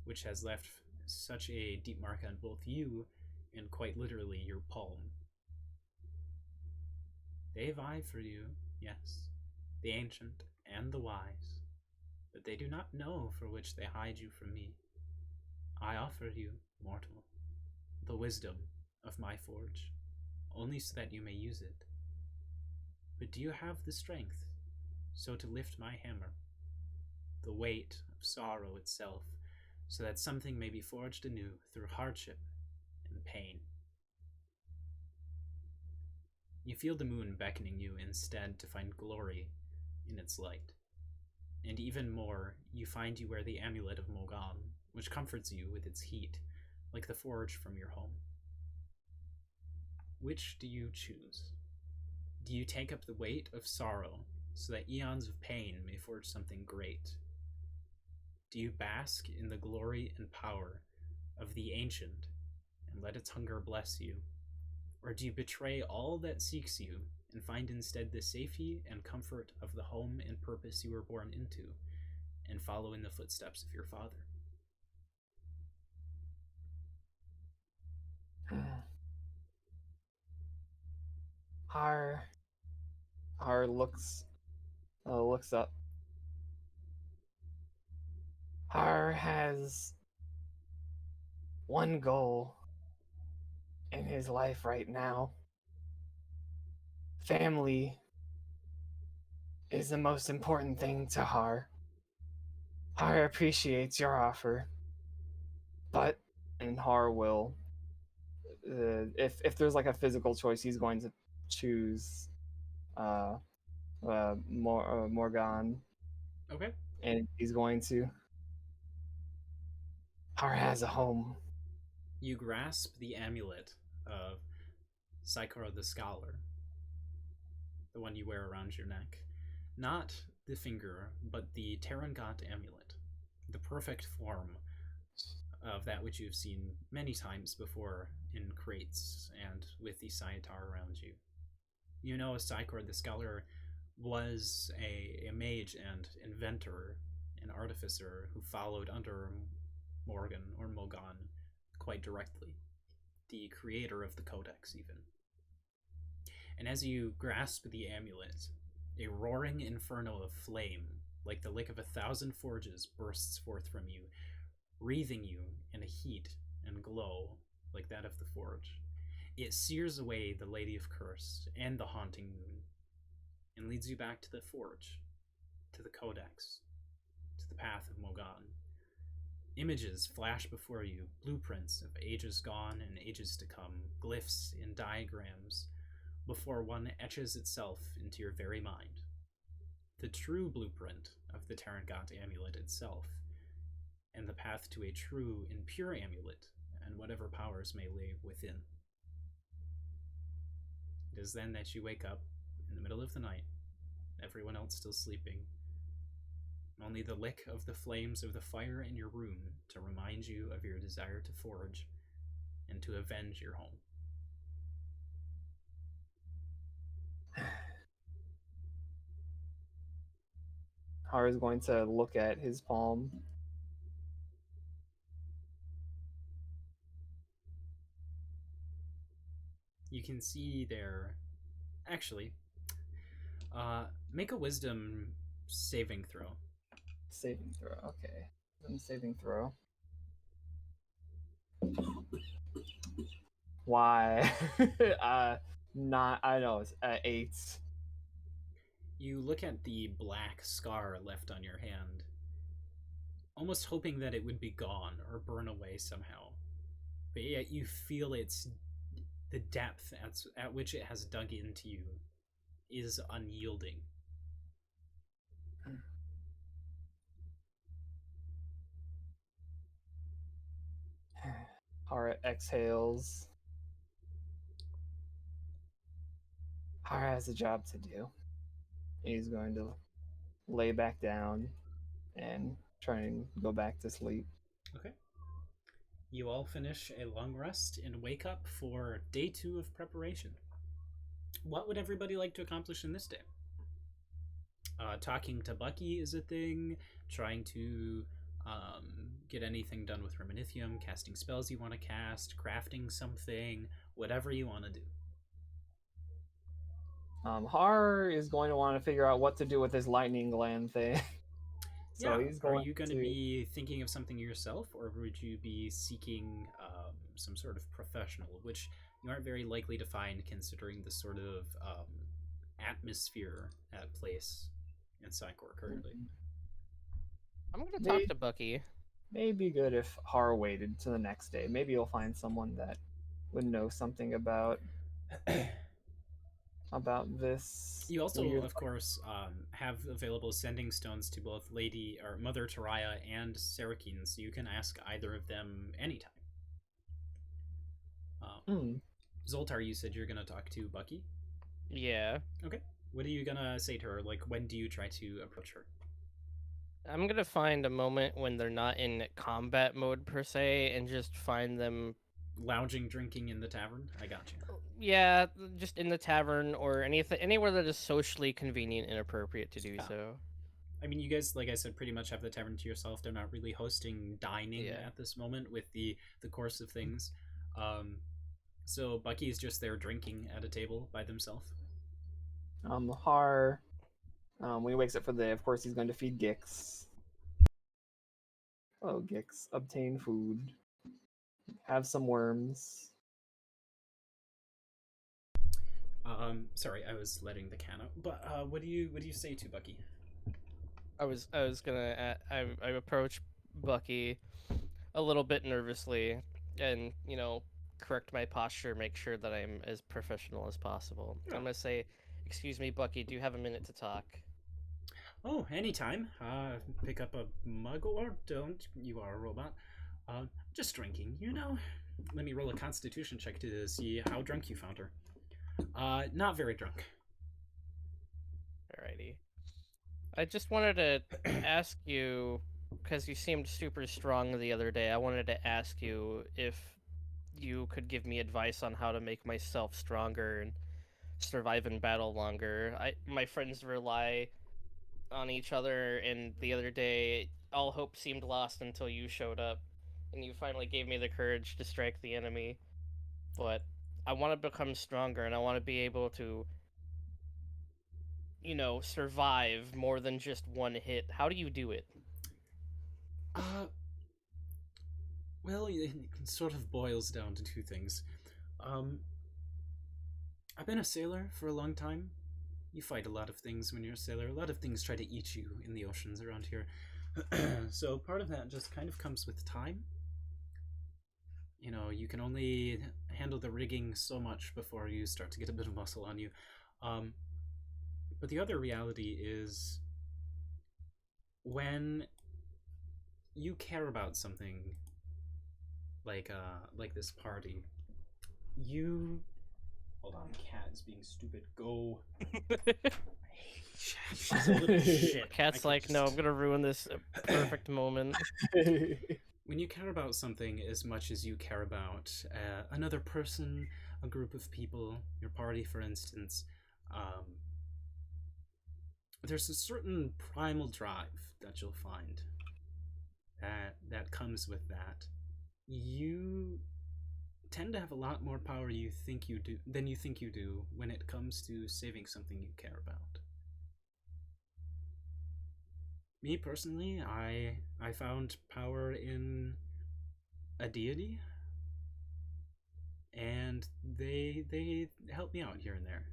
which has left such a deep mark on both you and quite literally your palm. They vie for you, yes, the ancient and the wise, but they do not know for which they hide you from me. I offer you, mortal, the wisdom of my forge, only so that you may use it. But do you have the strength so to lift my hammer, the weight of sorrow itself, so that something may be forged anew through hardship and pain? You feel the moon beckoning you instead to find glory in its light. And even more, you find you wear the amulet of Mogan, which comforts you with its heat, like the forge from your home. Which do you choose? Do you take up the weight of sorrow so that eons of pain may forge something great? Do you bask in the glory and power of the ancient and let its hunger bless you? Or do you betray all that seeks you and find instead the safety and comfort of the home and purpose you were born into and follow in the footsteps of your father? Har looks up. Har has one goal in his life right now. Family is the most important thing to Har. Har appreciates your offer, but and Har will, if there's like a physical choice, he's going to choose uh, Morgan, Okay. and he's going to. Har has a home. You grasp the amulet of Psychor the Scholar, the one you wear around your neck. Not the finger, but the Tarangat amulet, the perfect form of that which you've seen many times before in crates and with the Sciatar around you. You know, Psychor the Scholar was a mage and inventor, an artificer who followed under Morgan or Mogan quite directly, the creator of the Codex, even. And as you grasp the amulet, a roaring inferno of flame, like the lick of 1,000 forges, bursts forth from you, wreathing you in a heat and glow like that of the forge. It sears away the Lady of Curse and the haunting moon, and leads you back to the forge, to the Codex, to the path of Mogan. Images flash before you, blueprints of ages gone and ages to come, glyphs and diagrams, before one etches itself into your very mind. The true blueprint of the Tarangat amulet itself, and the path to a true and pure amulet, and whatever powers may lay within. It is then that you wake up in the middle of the night, everyone else still sleeping, only the lick of the flames of the fire in your room to remind you of your desire to forge and to avenge your home. Har is going to look at his palm. You can see there. Actually, make a wisdom saving throw. Saving throw. Okay. Saving throw. Why? Not. I know. It's 8. You look at the black scar left on your hand, almost hoping that it would be gone or burn away somehow. But yet you feel the depth at which it has dug into you is unyielding. Har exhales. Har has a job to do. He's going to lay back down and try and go back to sleep. Okay. You all finish a long rest and wake up for day 2 of preparation. What would everybody like to accomplish in this day? Talking to Bucky is a thing. Trying to get anything done with Reminithium, casting spells you want to cast, crafting something, whatever you want to do. Har is going to want to figure out what to do with his lightning gland thing. So Yeah, he's are going you going to to be thinking of something yourself, or would you be seeking some sort of professional, which you aren't very likely to find considering the sort of atmosphere at place in Psycor currently? I'm gonna talk may, to Bucky. may be good if Har waited to the next day. Maybe you'll find someone that would know something about this You also, weird. of course, have available sending stones to both Lady or Mother Taraya and Sarakin, so you can ask either of them anytime. Hmm. Zoltar, you said you're gonna talk to Bucky. Yeah. Okay. What are you gonna say to her? Like, when do you try to approach her? I'm gonna find a moment when they're not in combat mode per se, and just find them. Lounging, drinking in the tavern. I got you. Yeah, just in the tavern or anything, anywhere that is socially convenient and appropriate to do Yeah. so. I mean, you guys, like I said, pretty much have the tavern to yourself. They're not really hosting dining Yeah. at this moment with the course of things. So Bucky's just there drinking at a table by themselves. Har, when he wakes up for the day, of course, he's going to feed Gix. Hello, Gix. Obtain food. Have some worms. Sorry, I was letting the can out. But what do you say to Bucky? I was gonna I approach Bucky a little bit nervously, and correct my posture, make sure that I'm as professional as possible. Oh. I'm gonna say, "Excuse me, Bucky, do you have a minute to talk?" Oh, anytime. Pick up a mug or don't. You are a robot. Just drinking, you know. Let me roll a Constitution check to see how drunk you found her. Not very drunk. Alrighty. I just wanted to ask you, because you seemed super strong the other day. I wanted to ask you if you could give me advice on how to make myself stronger and survive in battle longer. My friends rely on each other, and the other day all hope seemed lost until you showed up, and you finally gave me the courage to strike the enemy. But I want to become stronger, and I want to be able to, survive more than just one hit. How do you do it? Uh, well, it sort of boils down to two things. Um, I've been a sailor for a long time. You fight a lot of things when you're a sailor. A lot of things try to eat you in the oceans around here. So part of that just kind of comes with time. You know, you can only handle the rigging so much before you start to get a bit of muscle on you. Um, but the other reality is when you care about something like this party, you hold on, cat is being stupid. Go. She's a little shit. Cat's like, no, I'm gonna ruin this perfect moment. When you care about something as much as you care about another person, a group of people, your party, for instance, there's a certain primal drive that you'll find that comes with that. You tend to have a lot more power than you think you do when it comes to saving something you care about. Me personally, I found power in a deity, and they help me out here and there.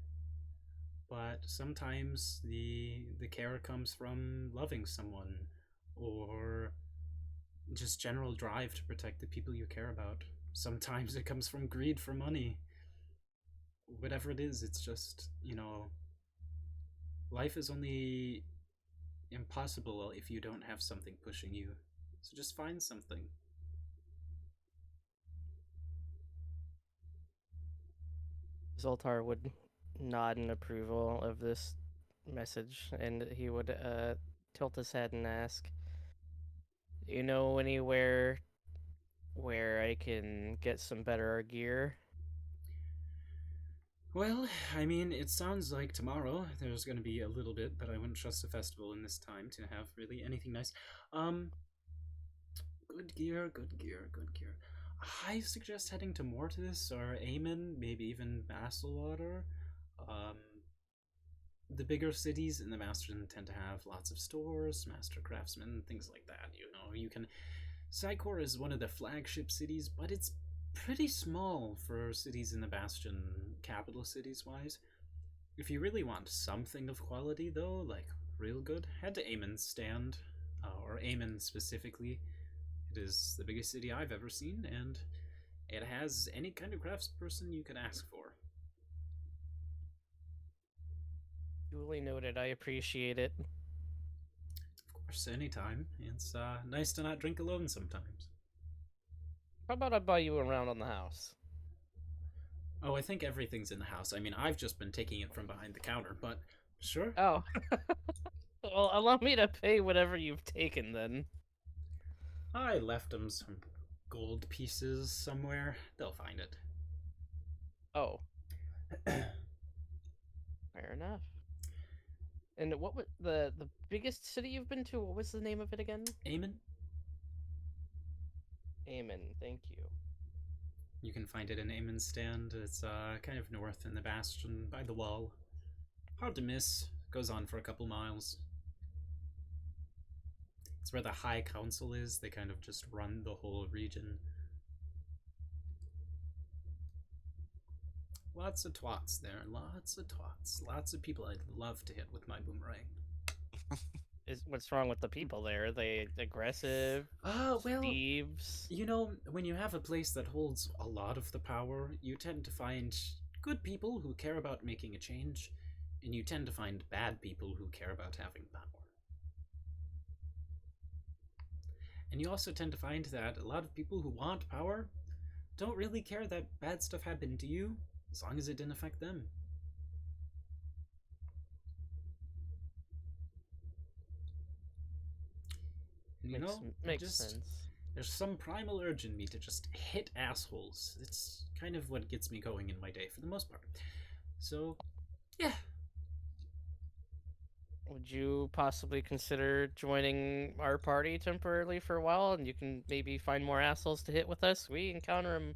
But sometimes the care comes from loving someone, or just general drive to protect the people you care about. Sometimes it comes from greed for money. Whatever it is, it's just, life is only impossible if you don't have something pushing you. So just find something. Zoltar would nod in approval of this message, and he would tilt his head and ask, "Do you know anywhere where I can get some better gear?" Well, I mean, it sounds like tomorrow there's going to be a little bit, but I wouldn't trust a festival in this time to have really anything nice. Good gear, good gear, good gear. I suggest heading to Mortis or Aemon, maybe even Basslewater. Um, the bigger cities in the Bastion tend to have lots of stores, master craftsmen, things like that. You know, you can. Psychor is one of the flagship cities, but it's pretty small for cities in the Bastion, capital cities wise. If you really want something of quality, though, like real good, head to Amon's stand, or Amon specifically. It is the biggest city I've ever seen, and it has any kind of craftsperson you could ask for. Duly noted. I appreciate it. Of course, anytime. It's nice to not drink alone sometimes. How about I buy you around on the house? Oh, I think everything's in the house. I mean, I've just been taking it from behind the counter, but sure. Oh. Well, allow me to pay whatever you've taken then. I left them some gold pieces somewhere. They'll find it. Oh. Fair enough. And what was the biggest city you've been to? What was the name of it again? Amon? Amen. Thank you. You can find it in Amon's stand. It's kind of north in the Bastion by the wall. Hard to miss. Goes on for a couple miles. It's where the High Council is. They kind of just run the whole region. Lots of twats there. Lots of twats. Lots of people I'd love to hit with my boomerang. What's wrong with the people there? Are they aggressive? Well, Thieves? you know, when you have a place that holds a lot of the power, you tend to find good people who care about making a change, and you tend to find bad people who care about having power. And you also tend to find that a lot of people who want power don't really care that bad stuff happened to you, as long as it didn't affect them. And you know, makes sense. there's some primal urge in me to just hit assholes. It's kind of what gets me going in my day for the most part. So, yeah. Would you possibly consider joining our party temporarily for a while, and you can maybe find more assholes to hit with us? We encounter them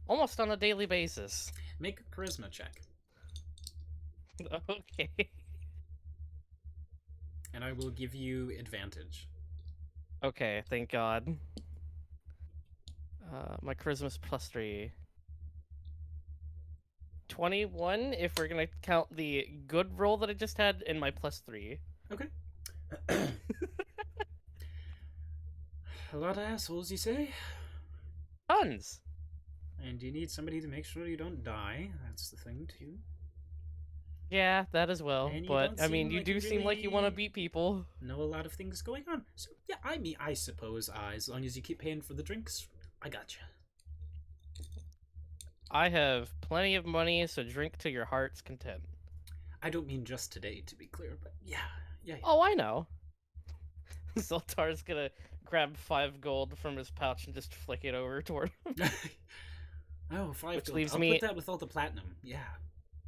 almost on a daily basis. Make a charisma check. Okay. And I will give you advantage. Okay, thank God. My charisma's +3. 21 if we're gonna count the good roll that I just had in my +3. Okay. A lot of assholes, you say? Tons! And you need somebody to make sure you don't die. That's the thing, too. Yeah, that as well. And you But, don't I mean, seem you like do you seem like you want to really beat people. know a lot of things going on. So, yeah, I suppose, as long as you keep paying for the drinks, I gotcha. I have plenty of money, so drink to your heart's content. I don't mean just today, to be clear, but yeah. Oh, I know. Zoltar's gonna grab 5 gold from his pouch and just flick it over toward him. Oh, 5 Which gold. leaves I'll me- put that with all the platinum. Yeah.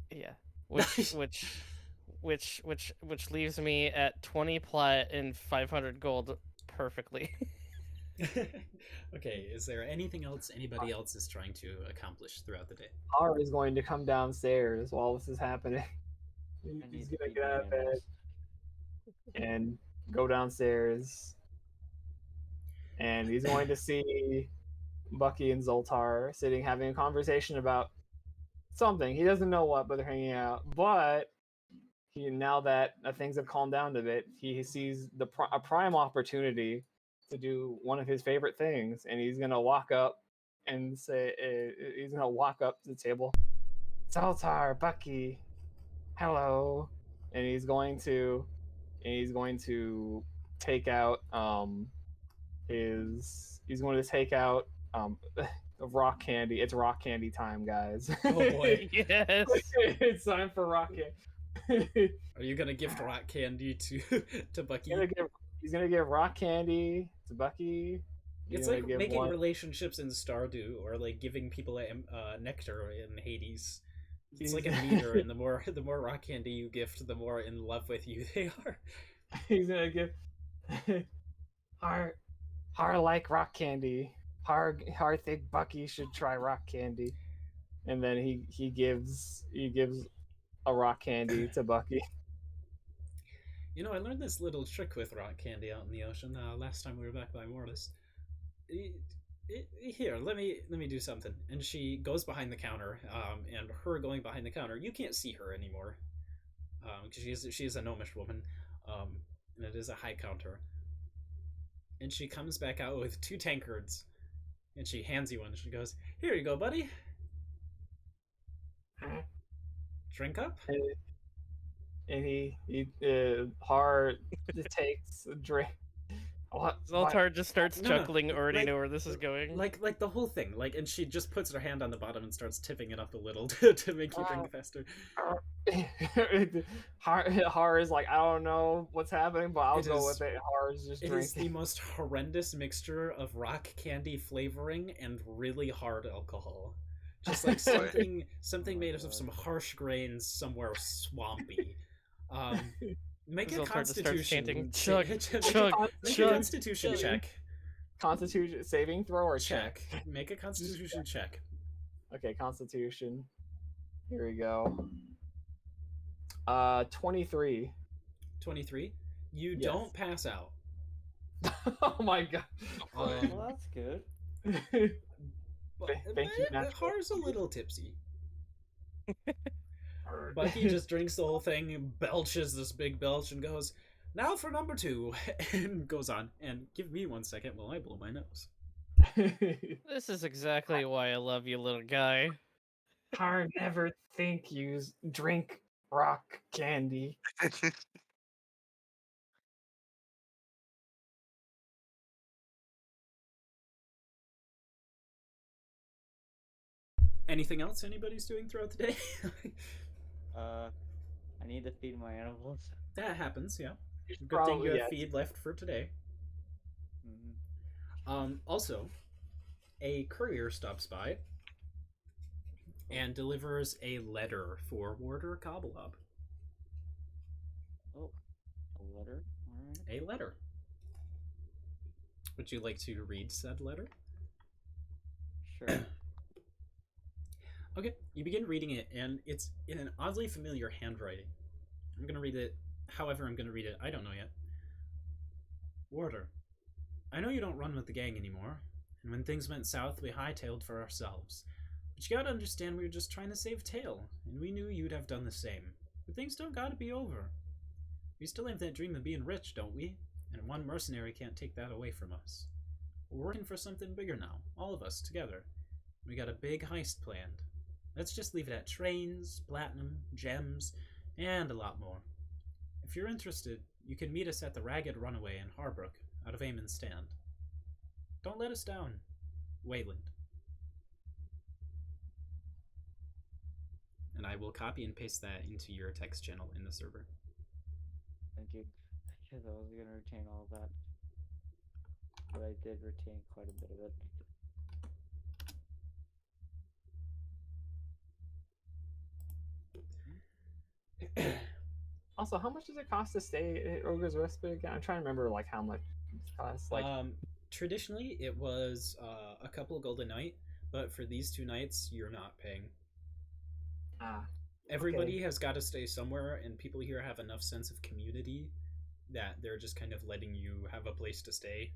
Yeah. Which leaves me at 20 plat and 500 gold perfectly. Okay, is there anything else anybody else is trying to accomplish throughout the day? Har is going to come downstairs while this is happening. I need He's to gonna feed get my out of bed animals. and go downstairs, and he's going to see Bucky and Zoltar sitting having a conversation about something. He doesn't know what, but they're hanging out. But now that things have calmed down a bit, he sees a prime opportunity to do one of his favorite things, and he's gonna walk up and say, he's gonna walk up to the table, Zoltar, Bucky, hello, and he's going to take out rock candy. It's rock candy time, guys. Oh boy. Yes. It's time for rock candy. Are you gonna gift rock candy to Bucky? He's gonna give rock candy to Bucky. It's like making relationships in Stardew, or like giving people nectar in Hades. It's like a meter, and the more rock candy you gift, the more in love with you they are. He's gonna give Har like rock candy. Har think Bucky should try rock candy, and then he gives a rock candy to Bucky. You know, I learned this little trick with rock candy out in the ocean last time we were back by Mortis. Here, let me do something. And she goes behind the counter, and her going behind the counter, you can't see her anymore, because she is a gnomish woman, and it is a high counter. And she comes back out with 2 tankards, and she hands you one. She goes, "Here you go, buddy. Drink up." And he hard takes a drink. What? Zoltar just starts No, no, chuckling, already like- know where this is going. Like the whole thing, and she just puts her hand on the bottom and starts tipping it up a little to make you drink faster. Har is like, I don't know what's happening, but I'll It go is- with it. Har is just It is the drinking. most horrendous mixture of rock candy flavoring and really hard alcohol. Just like something made of some harsh grains somewhere swampy. Make a Zoltar just starts constitution chanting, check. chug, chug, Make a chug, constitution chug. check. Constitution saving throw or check? Make a constitution check. Okay, Constitution. Here we go. 23. 23. You Yes. don't pass out. Oh my god. Well, that's good. But, Thank you, natural. Har's a little tipsy. Bucky just drinks the whole thing and belches this big belch and goes, "Now for number 2," and goes on. And give me 1 second while I blow my nose. This is exactly why I love you, little guy. Har never think you drink rock candy. Anything else anybody's doing throughout the day? I need to feed my animals. That happens, yeah. Good thing Probably, you have yes. feed left for today. Also, a courier stops by and delivers a letter for Warder Cobbleob. Oh, a letter. All right. A letter. Would you like to read said letter? Sure. Okay, you begin reading it, and it's in an oddly familiar handwriting. I'm gonna read it however I'm gonna read it, I don't know yet. Warder, I know you don't run with the gang anymore, and when things went south, we hightailed for ourselves. But you gotta understand we were just trying to save Tail, and we knew you'd have done the same. But things don't gotta be over. We still have that dream of being rich, don't we? And one mercenary can't take that away from us. We're working for something bigger now, all of us together. We got a big heist planned. Let's just leave it at trains, platinum, gems, and a lot more. If you're interested, you can meet us at the Ragged Runaway in Harbrook, out of Eamon's Stand. Don't let us down. Wayland. And I will copy and paste that into your text channel in the server. Thank you. Because I was gonna retain all of that, but I did retain quite a bit of it. Also, how much does it cost to stay at Ogre's Respite again? I'm trying to remember like how much it costs. Like, Traditionally, it was a couple gold a night, but for these 2 nights, you're not paying. Everybody has got to stay somewhere, and people here have enough sense of community that they're just kind of letting you have a place to stay,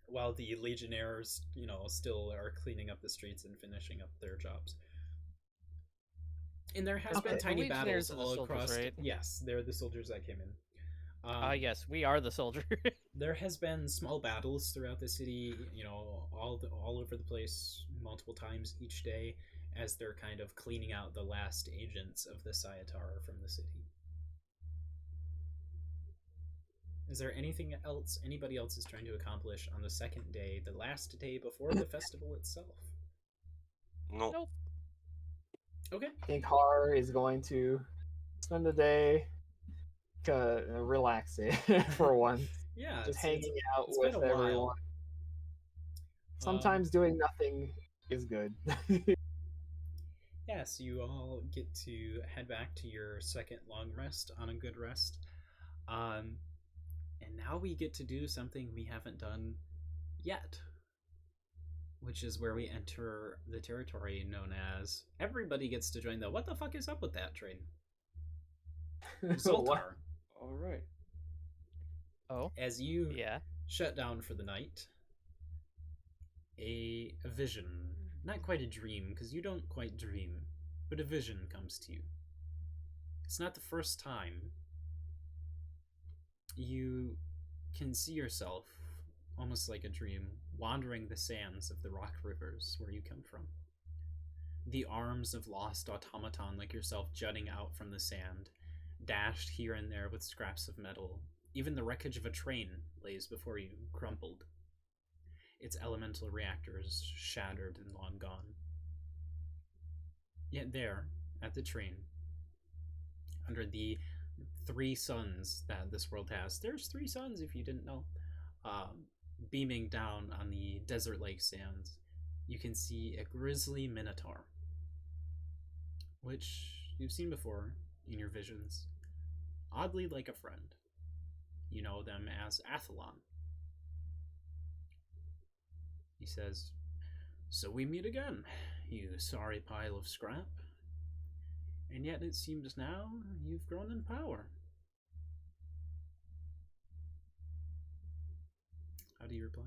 while the Legionnaires, still are cleaning up the streets and finishing up their jobs. And there has been Okay. tiny The battles Legionnaires are the all across. across. Right? Yes, they're the soldiers that came in. Yes, we are the soldier. There has been small battles throughout the city, all over the place, multiple times each day, as they're kind of cleaning out the last agents of the Sciatar from the city. Is there anything else anybody else is trying to accomplish on the second day, the last day before the festival itself? No. Nope. Okay. I think Har is going to spend the day relaxing for once, Yeah. just it's- hanging out it's with been a while. everyone. Sometimes doing nothing is good. Yes, you all get to head back to your second long rest on a good rest. And now we get to do something we haven't done yet, which is where we enter the territory known as everybody gets to join the what the fuck is up with that train. Zoltar. Oh Oh, As you yeah. shut down for the night, a vision, not quite a dream, because you don't quite dream, but a vision comes to you. It's not the first time you can see yourself, almost like a dream, wandering the sands of the rock rivers where you come from. The arms of lost automaton like yourself jutting out from the sand, dashed here and there with scraps of metal. Even the wreckage of a train lays before you, crumpled, its elemental reactors shattered and long gone. Yet there, at the train, under the 3 suns that this world has, there's 3 suns if you didn't know, beaming down on the desert lake sands, you can see a grisly minotaur, which you've seen before in your visions, oddly like a friend. You know them as Athlon. He says, "So we meet again, you sorry pile of scrap. And yet it seems now you've grown in power." How do you reply?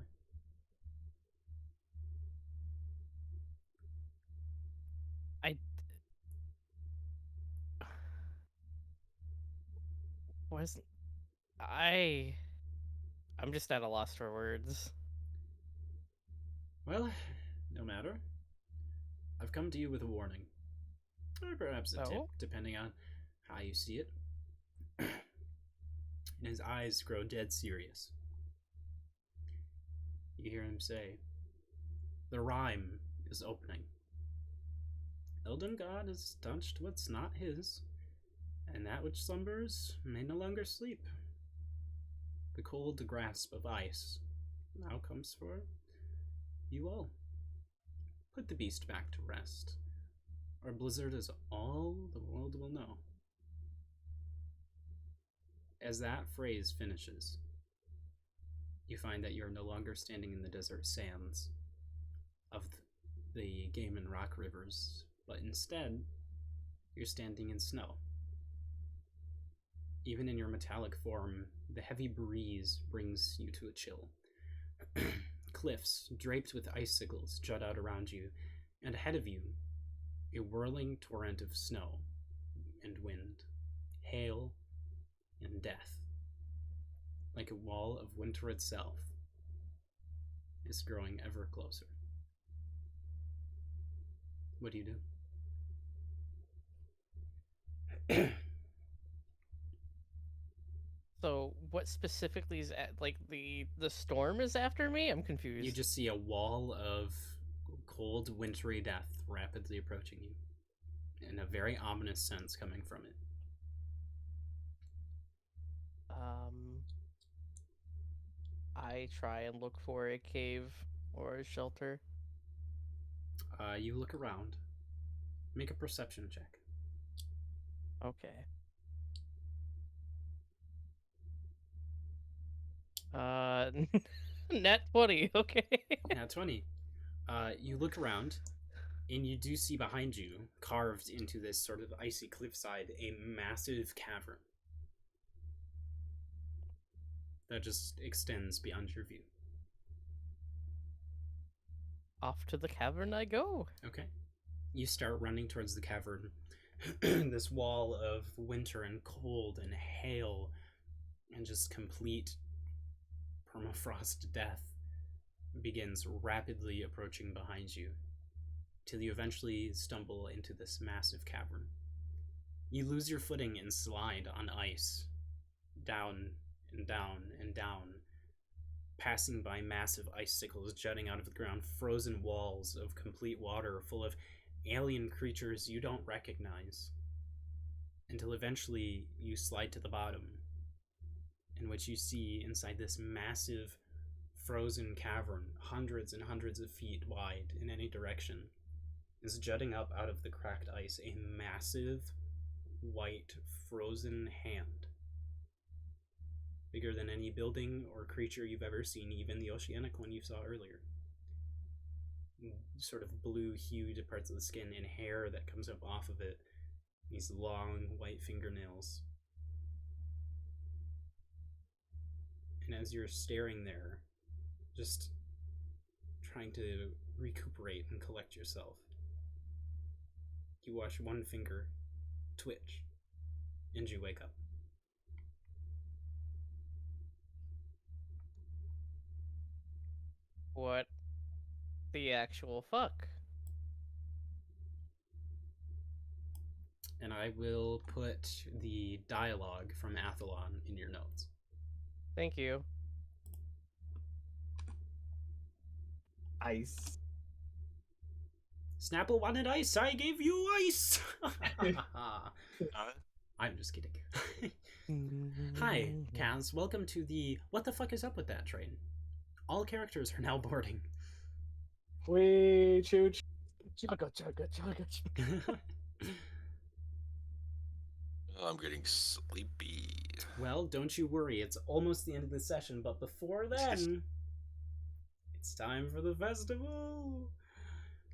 I wasn't. I'm just at a loss for words. Well, no matter. I've come to you with a warning. Or perhaps a tip, Oh? depending on how you see it. And his eyes grow dead serious. You hear him say, "The rhyme is opening. Elden God has touched what's not his, and that which slumbers may no longer sleep. The cold grasp of ice now comes for you all. Put the beast back to rest, or blizzard is all the world will know." As that phrase finishes, you find that you're no longer standing in the desert sands of the Game and Rock rivers, but instead, you're standing in snow. Even in your metallic form, the heavy breeze brings you to a chill. Cliffs, draped with icicles, jut out around you, and ahead of you, a whirling torrent of snow and wind, hail, and death, like a wall of winter itself, is growing ever closer. What do you do? So what specifically is like the storm is after me? I'm confused. You just see a wall of cold, wintry death rapidly approaching you, and a very ominous sense coming from it. I try and look for a cave or a shelter. You look around. Make a perception check. Okay. Net 20. Okay. Now, 20. You look around, and you do see behind you, carved into this sort of icy cliffside, a massive cavern that just extends beyond your view. Off to the cavern I go. Okay. You start running towards the cavern. This wall of winter and cold and hail and just complete permafrost death begins rapidly approaching behind you, till you eventually stumble into this massive cavern. You lose your footing and slide on ice, down and down and down, passing by massive icicles jutting out of the ground, frozen walls of complete water full of alien creatures you don't recognize, until eventually you slide to the bottom, in which you see inside this massive frozen cavern, hundreds and hundreds of feet wide in any direction, is jutting up out of the cracked ice a massive white frozen hand, bigger than any building or creature you've ever seen, even the oceanic one you saw earlier. Sort of blue-hued parts of the skin and hair that comes up off of it, these long white fingernails. And as you're staring there, just trying to recuperate and collect yourself, you watch one finger twitch, and you wake up. What the actual fuck? And I will put the dialogue from Athlon in your notes. Thank you. Ice. Snapple wanted ice, I gave you ice! Uh, I'm just kidding. Hi, Kaz. Welcome to the What the Fuck Is Up With That train. All characters are now boarding. We choo chugga chugga chugga. I'm getting sleepy. Well, don't you worry, it's almost the end of the session, but before then, it's time for the festival!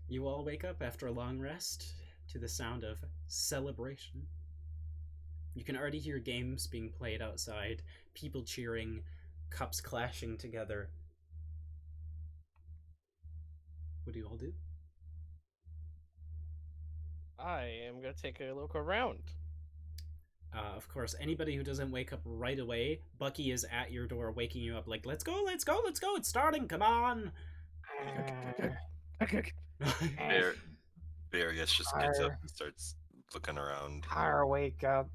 You all wake up after a long rest to the sound of celebration. You can already hear games being played outside, people cheering, cups clashing together. What do you all do? I am gonna take a look around. Of course, anybody who doesn't wake up right away, Bucky is at your door waking you up like, let's go, let's go, let's go, it's starting, come on! Various just gets up and starts looking around. Har, wake up.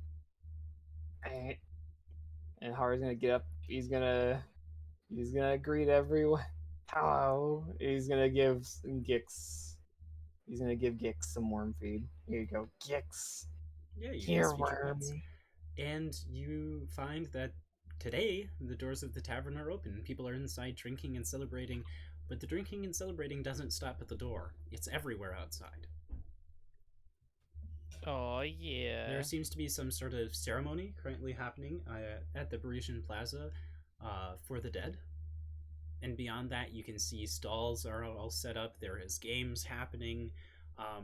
And Har's gonna get up. He's gonna greet everyone. Hello. He's gonna give Gix. He's gonna give Gix some worm feed. Here you go, Gix. Yeah, you Here, guys feed your pets. worm. And you find that today the doors of the tavern are open. People are inside drinking and celebrating, but the drinking and celebrating doesn't stop at the door. It's everywhere outside. Oh yeah. There seems to be some sort of ceremony currently happening at the Parisian Plaza for the dead. And beyond that, you can see stalls are all set up. There is games happening.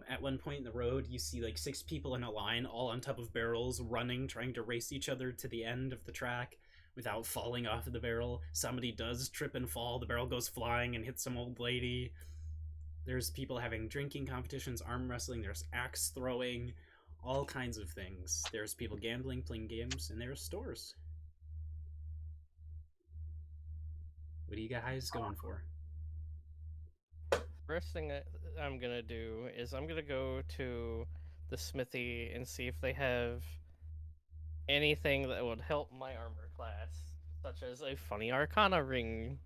At one point in the road, you see like 6 people in a line, all on top of barrels, running, trying to race each other to the end of the track without falling off of the barrel. Somebody does trip and fall. The barrel goes flying and hits some old lady. There's people having drinking competitions, arm wrestling, there's axe throwing, all kinds of things. There's people gambling, playing games, and there's stores. What are you guys going for? First thing I'm gonna do is I'm gonna go to the smithy and see if they have anything that would help my armor class, such as a funny arcana ring.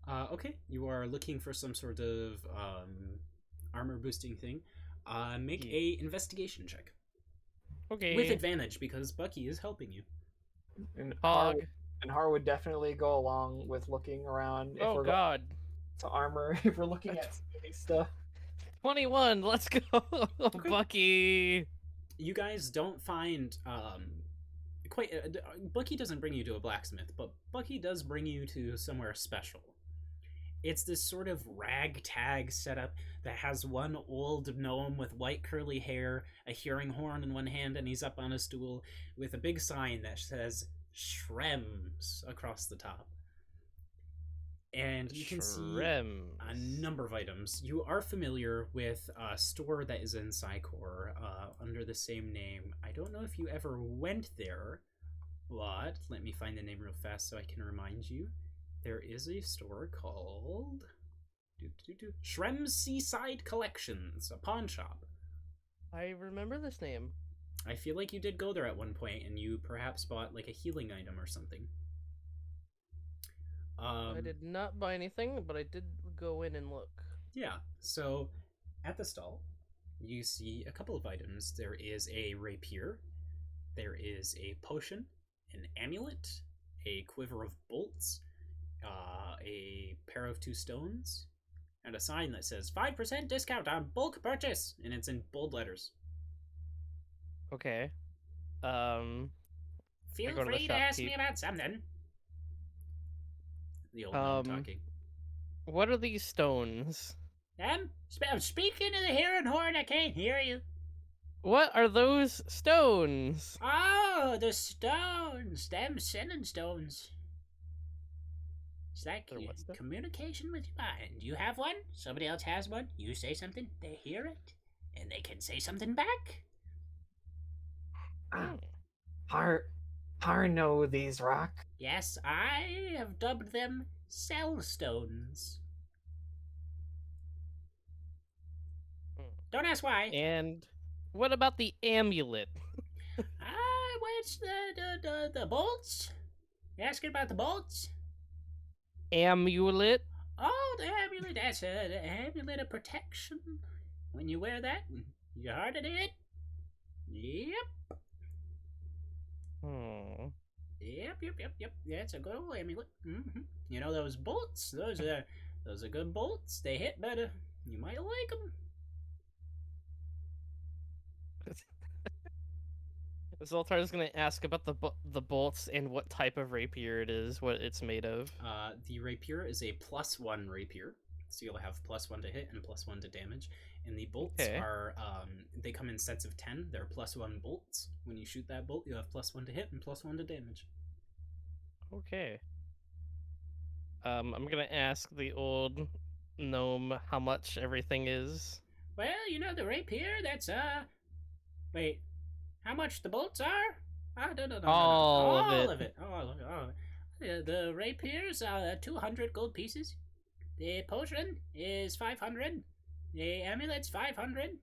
Okay, you are looking for some sort of armor boosting thing. Make a investigation check. Okay. With advantage, because Bucky is helping you. And Hog. Har would definitely go along with looking around. If Oh we're god. to armor, if we're looking at smithy stuff. 21. Let's go, Bucky. You guys don't find quite. Bucky doesn't bring you to a blacksmith, but Bucky does bring you to somewhere special. It's this sort of ragtag setup that has one old gnome with white curly hair, a hearing horn in one hand, and he's up on a stool with a big sign that says Shrems across the top. And you can see a number of items. You are familiar with a store that is in Psycor under the same name. I don't know if you ever went there, but let me find the name real fast so I can remind you. There is a store called Shrem's Seaside Collections, a pawn shop. I remember this name. I feel like you did go there at one point, and you perhaps bought like a healing item or something. I did not buy anything, but I did go in and look. Yeah, so at the stall, you see a couple of items. There is a rapier, there is a potion, an amulet, a quiver of bolts, a pair of 2 stones, and a sign that says 5% discount on bulk purchase, and it's in bold letters. Okay. Feel go to the free to ask me shopkeep. about something. The old man talking. What are these stones? I'm speaking to the hearing horn, I can't hear you. What are those stones? Oh, the stones. Them sinning stones. It's like Or what's that? communication with your mind. You have one, somebody else has one, you say something, they hear it, and they can say something back. Ah, Har know these rock. Yes, I have dubbed them cell stones. Don't ask why. And what about the amulet? What's the bolts? You asking about the bolts? Amulet? Oh, the amulet. That's the amulet of protection. When you wear that, you're hard to hit. Yep. Hmm. Yep. Yeah, it's a good old amulet. You know those bolts? Those are good bolts. They hit better. You might like them. Zoltar's gonna ask about the bolts and what type of rapier it is, what it's made of. The rapier is a +1 rapier, so you'll have +1 to hit and +1 to damage. And the bolts Okay. are they come in sets of 10. They're +1 bolts. When you shoot that bolt, you have +1 to hit and +1 to damage. Okay. I'm gonna ask the old gnome how much everything is. Well, you know the rapier. That's wait, how much the bolts are? No. All of it. All of it. The rapier's 200 gold pieces. The potion is 500. The amulet's 500.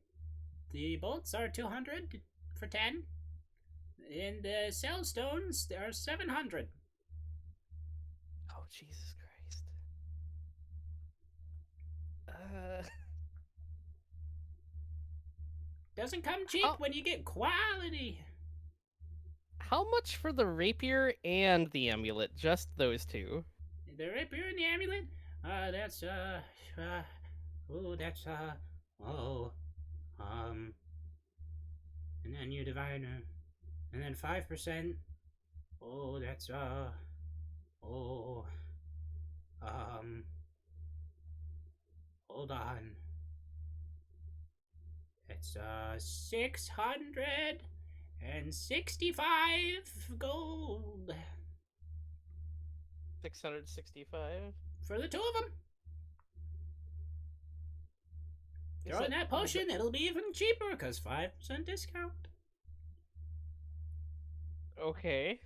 The bolts are 200 for 10. And the cell stones are 700. Oh, Jesus Christ. Doesn't come cheap How- when you get quality. How much for the rapier and the amulet? Just those two. The rapier and the amulet? That's and then you divide, and then 5%. Oh, that's hold on. It's 665 gold 665. for the two of them. Throw in that potion, it'll be even cheaper because 5% discount. Okay.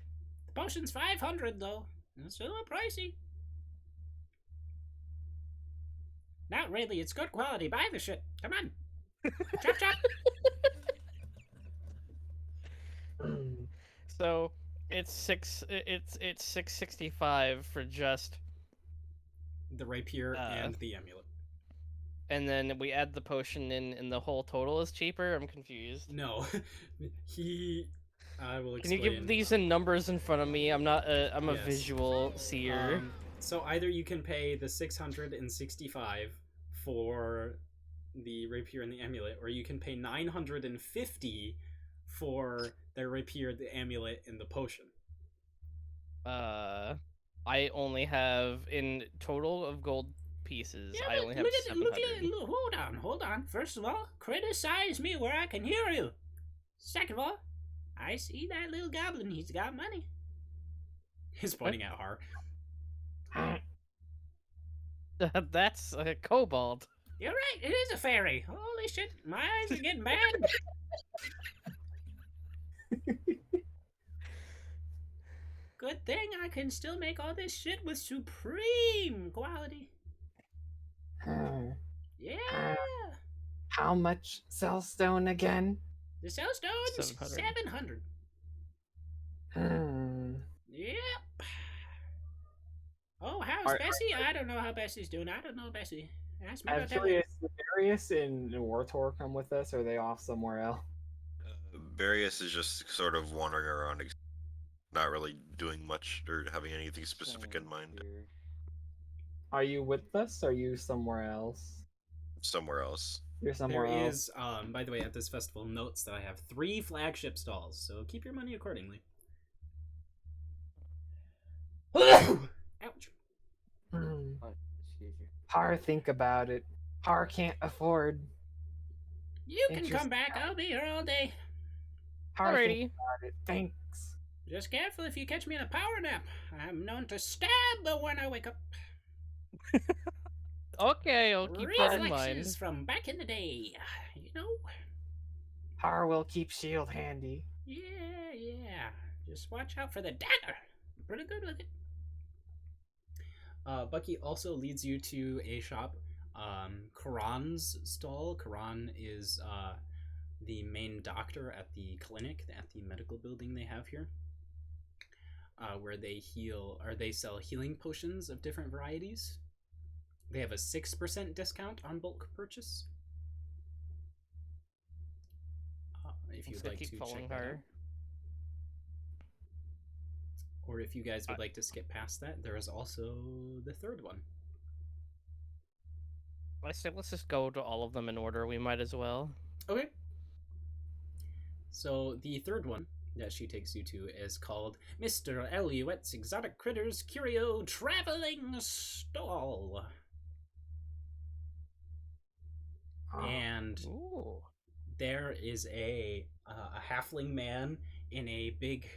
The potion's 500 though. It's a little pricey. Not really. It's good quality. Buy the shit. Come on. Chop. So it's 665 for just, The rapier and the amulet. and then we add the potion in, and the whole total is cheaper. I'm confused. No, I will Can explain. you give these in numbers in front of me? I'm not. I'm a Yes. visual seer. So either you can pay the 665 for the rapier and the amulet, or you can pay 950 for the rapier, the amulet, and the potion. I only have in total of gold pieces. I only have 700. Hold on. First of all, criticize me where I can hear you. Second of all, I see that little goblin. He's got money. He's pointing at Har. That's a kobold. You're right. It is a fairy. Holy shit, my eyes are getting bad. Good thing I can still make all this shit with supreme quality. Yeah. How much cellstone again? The cell stones, 700. 700. Yep. Oh, how's Bessie? I don't know how Bessie's doing. I don't know Bessie. Ask me about that. Actually, is Darius and Wartor come with us, or are they off somewhere else? Barius is just sort of wandering around, not really doing much or having anything specific in mind. Are you with us, or are you somewhere else? Somewhere else. You're somewhere There else. is, by the way, at this festival, notes that I have 3 flagship stalls, so keep your money accordingly. Ouch. Excuse you. Har, think about it. Har can't afford. You can come back. I'll be here all day. Har, Alrighty. think about it. Thanks. Just careful if you catch me in a power nap. I'm known to stab when I wake up. Okay, I'll keep that in mind. Reflexes from back in the day. You know? Har will keep shield handy. Yeah. Just watch out for the dagger. I'm pretty good with it. Bucky also leads you to a shop, Karan's stall. Karan is the main doctor at the clinic, at the medical building they have here, where they sell healing potions of different varieties. They have a 6% discount on bulk purchase. If you'd like to check that out. Or if you guys would like to skip past that, there is also the third one. I say let's just go to all of them in order. We might as well. Okay. So the third one that she takes you to is called Mr. Eluette's Exotic Critters Curio Traveling Stall. And there is a halfling man in a big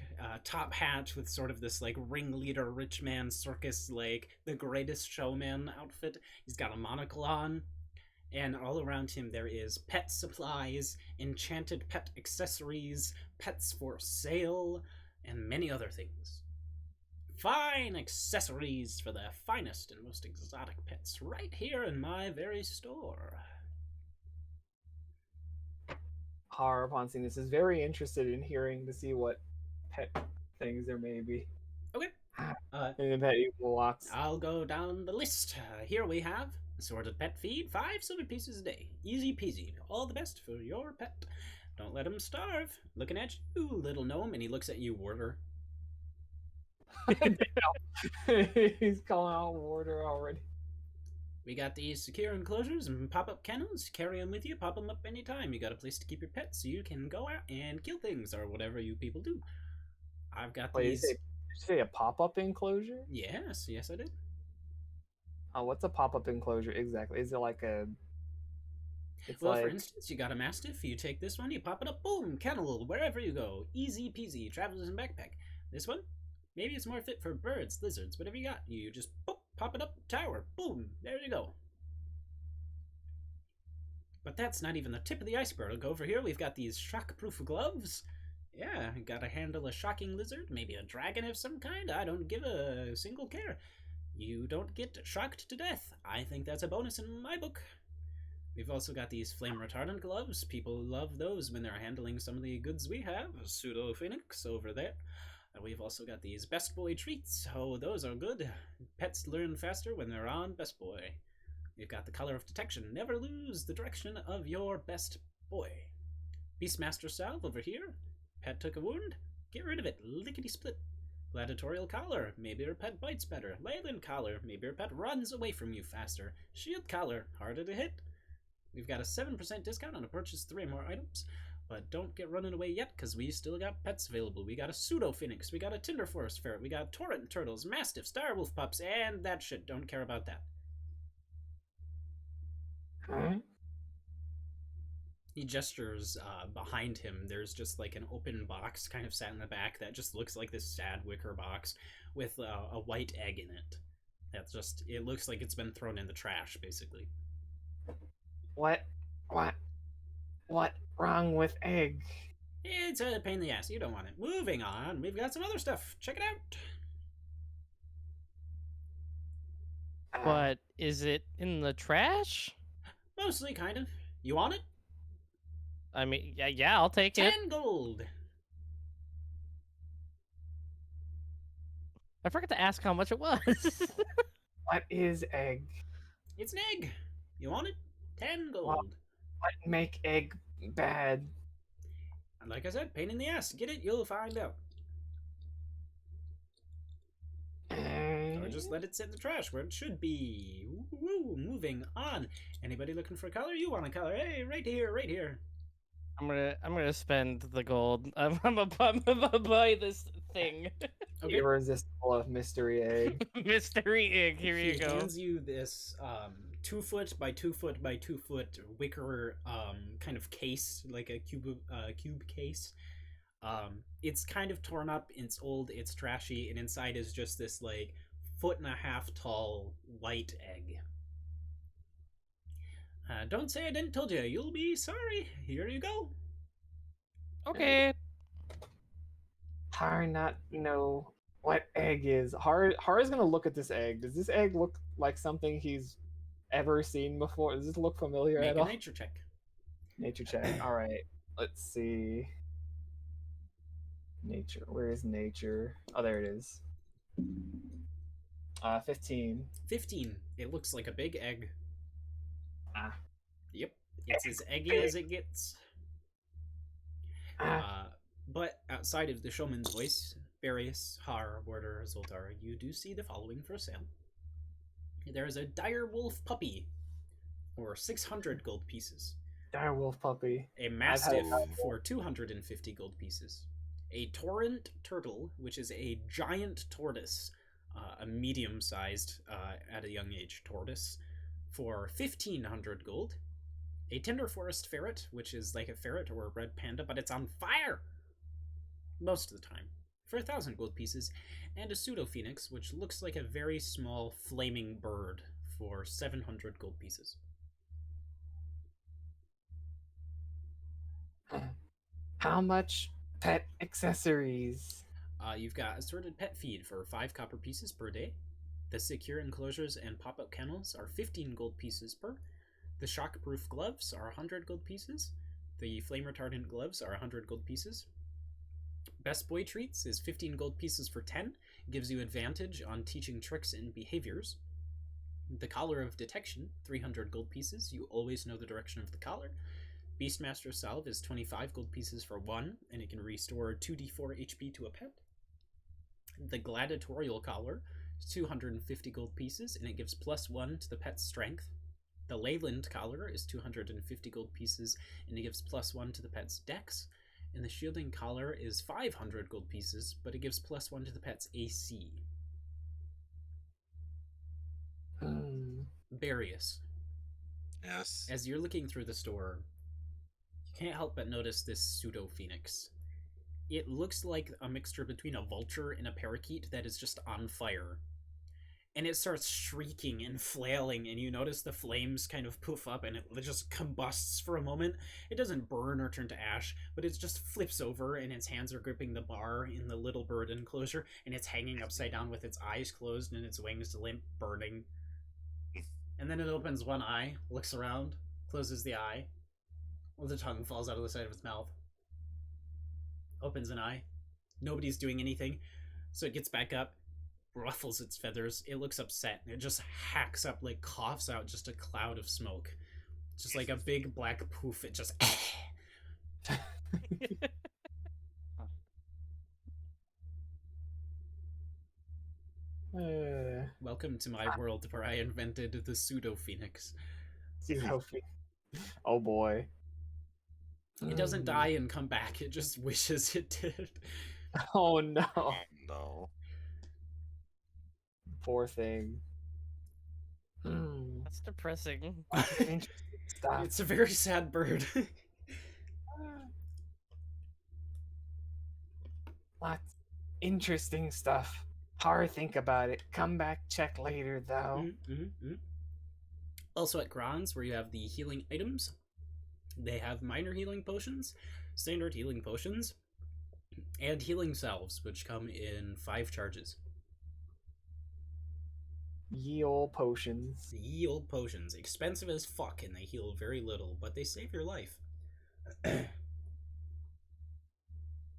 top hat with sort of this like ringleader rich man circus, like the Greatest Showman outfit. He's got a monocle on, and all around him there is pet supplies, enchanted pet accessories, pets for sale, and many other things. Fine accessories for the finest and most exotic pets right here in my very store. Har, upon seeing this, is very interested in hearing to see what pet things there may be. Okay. In the pet box. I'll go down the list. Here we have assorted pet feed, 5 silver pieces a day. Easy peasy. All the best for your pet. Don't let him starve. Looking at you, little gnome, and he looks at you, Warder. He's calling out Warder already. We got these secure enclosures and pop-up kennels. Carry them with you, pop them up anytime. You got a place to keep your pets so you can go out and kill things or whatever you people do. I've got these... Did you say a pop-up enclosure? Yes, I did. What's a pop-up enclosure exactly? Is it like a... For instance, you got a Mastiff, you take this one, you pop it up, boom, kennel, wherever you go. Easy peasy, travelers and backpack. This one, maybe it's more fit for birds, lizards, whatever you got. You just boop, pop it up, tower, boom, there you go. But that's not even the tip of the iceberg. Over here, we've got these shock-proof gloves. Yeah, gotta handle a shocking lizard, maybe a dragon of some kind. I don't give a single care. You don't get shocked to death. I think that's a bonus in my book. We've also got these flame retardant gloves. People love those when they're handling some of the goods we have. Pseudo Phoenix over there. And we've also got these Best Boy treats. Oh, those are good. Pets learn faster when they're on Best Boy. We've got the color of detection. Never lose the direction of your best boy. Beastmaster salve over here. Pet took a wound. Get rid of it. Lickety split. Gladiatorial collar. Maybe your pet bites better. Leyland collar. Maybe your pet runs away from you faster. Shield collar. Harder to hit. We've got a 7% discount on a purchase 3 more items, but don't get running away yet because we still got pets available. We got a Pseudo Phoenix, we got a Tinder Forest Ferret, we got Torrent Turtles, Mastiff, Starwolf Pups, and that shit. Don't care about that. Huh? He gestures behind him. There's just like an open box kind of sat in the back that just looks like this sad wicker box with a white egg in it. That's just, it looks like it's been thrown in the trash, basically. What wrong with egg? It's a pain in the ass. You don't want it. Moving on. We've got some other stuff. Check it out. But is it in the trash? Mostly, kind of. You want it? I mean, yeah, I'll take 10 it. gold. I forgot to ask how much it was. What is egg? It's an egg. You want it? 10 gold. What make egg bad? And like I said, pain in the ass. Get it, you'll find out. Or just let it sit in the trash where it should be. Woo, moving on. Anybody looking for a color? You want a color? Hey, right here, right here. I'm gonna spend the gold. I'm gonna buy this thing. Okay. Irresistible of mystery egg. Mystery egg. Here you go. He hands you this 2 foot by 2 foot by 2 foot wicker kind of case, like a cube case. It's kind of torn up, it's old, it's trashy, and inside is just this like foot and a half tall white egg. Don't say I didn't told you. You'll be sorry. Here you go. Okay. Har not know what egg is. Har is gonna look at this egg. Does this egg look like something he's ever seen before? Does this look familiar Make at a all? nature check. Nature check. All right. Let's see. Nature. Where is nature? Oh, there it is. 15. 15. It looks like a big egg. Ah. Yep. It's as eggy as it gets. But outside of the showman's voice, Various, Har, Warder, Zoltar, you do see the following for sale. There is a dire wolf puppy for 600 gold pieces. Dire wolf puppy. A mastiff for 250 gold pieces. A torrent turtle, which is a giant tortoise, a medium-sized, at a young age, tortoise, for 1,500 gold. A tender forest ferret, which is like a ferret or a red panda, but it's on fire most of the time, for 1,000 gold pieces. And a pseudo phoenix, which looks like a very small flaming bird, for 700 gold pieces. How much pet accessories? You've got assorted pet feed for 5 copper pieces per day. The secure enclosures and pop-up kennels are 15 gold pieces per. The shockproof gloves are 100 gold pieces. The flame retardant gloves are 100 gold pieces. Best boy treats is 15 gold pieces for 10. Gives you advantage on teaching tricks and behaviors. The collar of detection, 300 gold pieces. You always know the direction of the collar. Beastmaster salve is 25 gold pieces for 1, and it can restore 2d4 HP to a pet. The gladiatorial collar is 250 gold pieces, and it gives +1 to the pet's strength. The Leyland collar is 250 gold pieces, and it gives +1 to the pet's dex. And the shielding collar is 500 gold pieces, but it gives +1 to the pet's AC. Barius. Yes. As you're looking through the store, you can't help but notice this pseudo phoenix. It looks like a mixture between a vulture and a parakeet that is just on fire. And it starts shrieking and flailing, and you notice the flames kind of poof up, and it just combusts for a moment. It doesn't burn or turn to ash, but it just flips over, and its hands are gripping the bar in the little bird enclosure, and it's hanging upside down with its eyes closed and its wings limp, burning. And then it opens one eye, looks around, closes the eye. Well, the tongue falls out of the side of its mouth. Opens an eye. Nobody's doing anything, so it gets back up, ruffles its feathers. It looks upset, and it just hacks up, like coughs out just a cloud of smoke. Just like a big black poof, it just Welcome to my world where I invented the pseudo phoenix. Oh boy. It doesn't die and come back, it just wishes it did. Oh no. Oh, no. Poor thing. That's depressing. Interesting stuff. It's a very sad bird. Lots interesting stuff. Hard think about it. Come back, check later though. Also at Kron's, where you have the healing items, they have minor healing potions, standard healing potions, and healing salves, which come in 5 charges. Ye old potions. Ye old potions. Expensive as fuck, and they heal very little, but they save your life.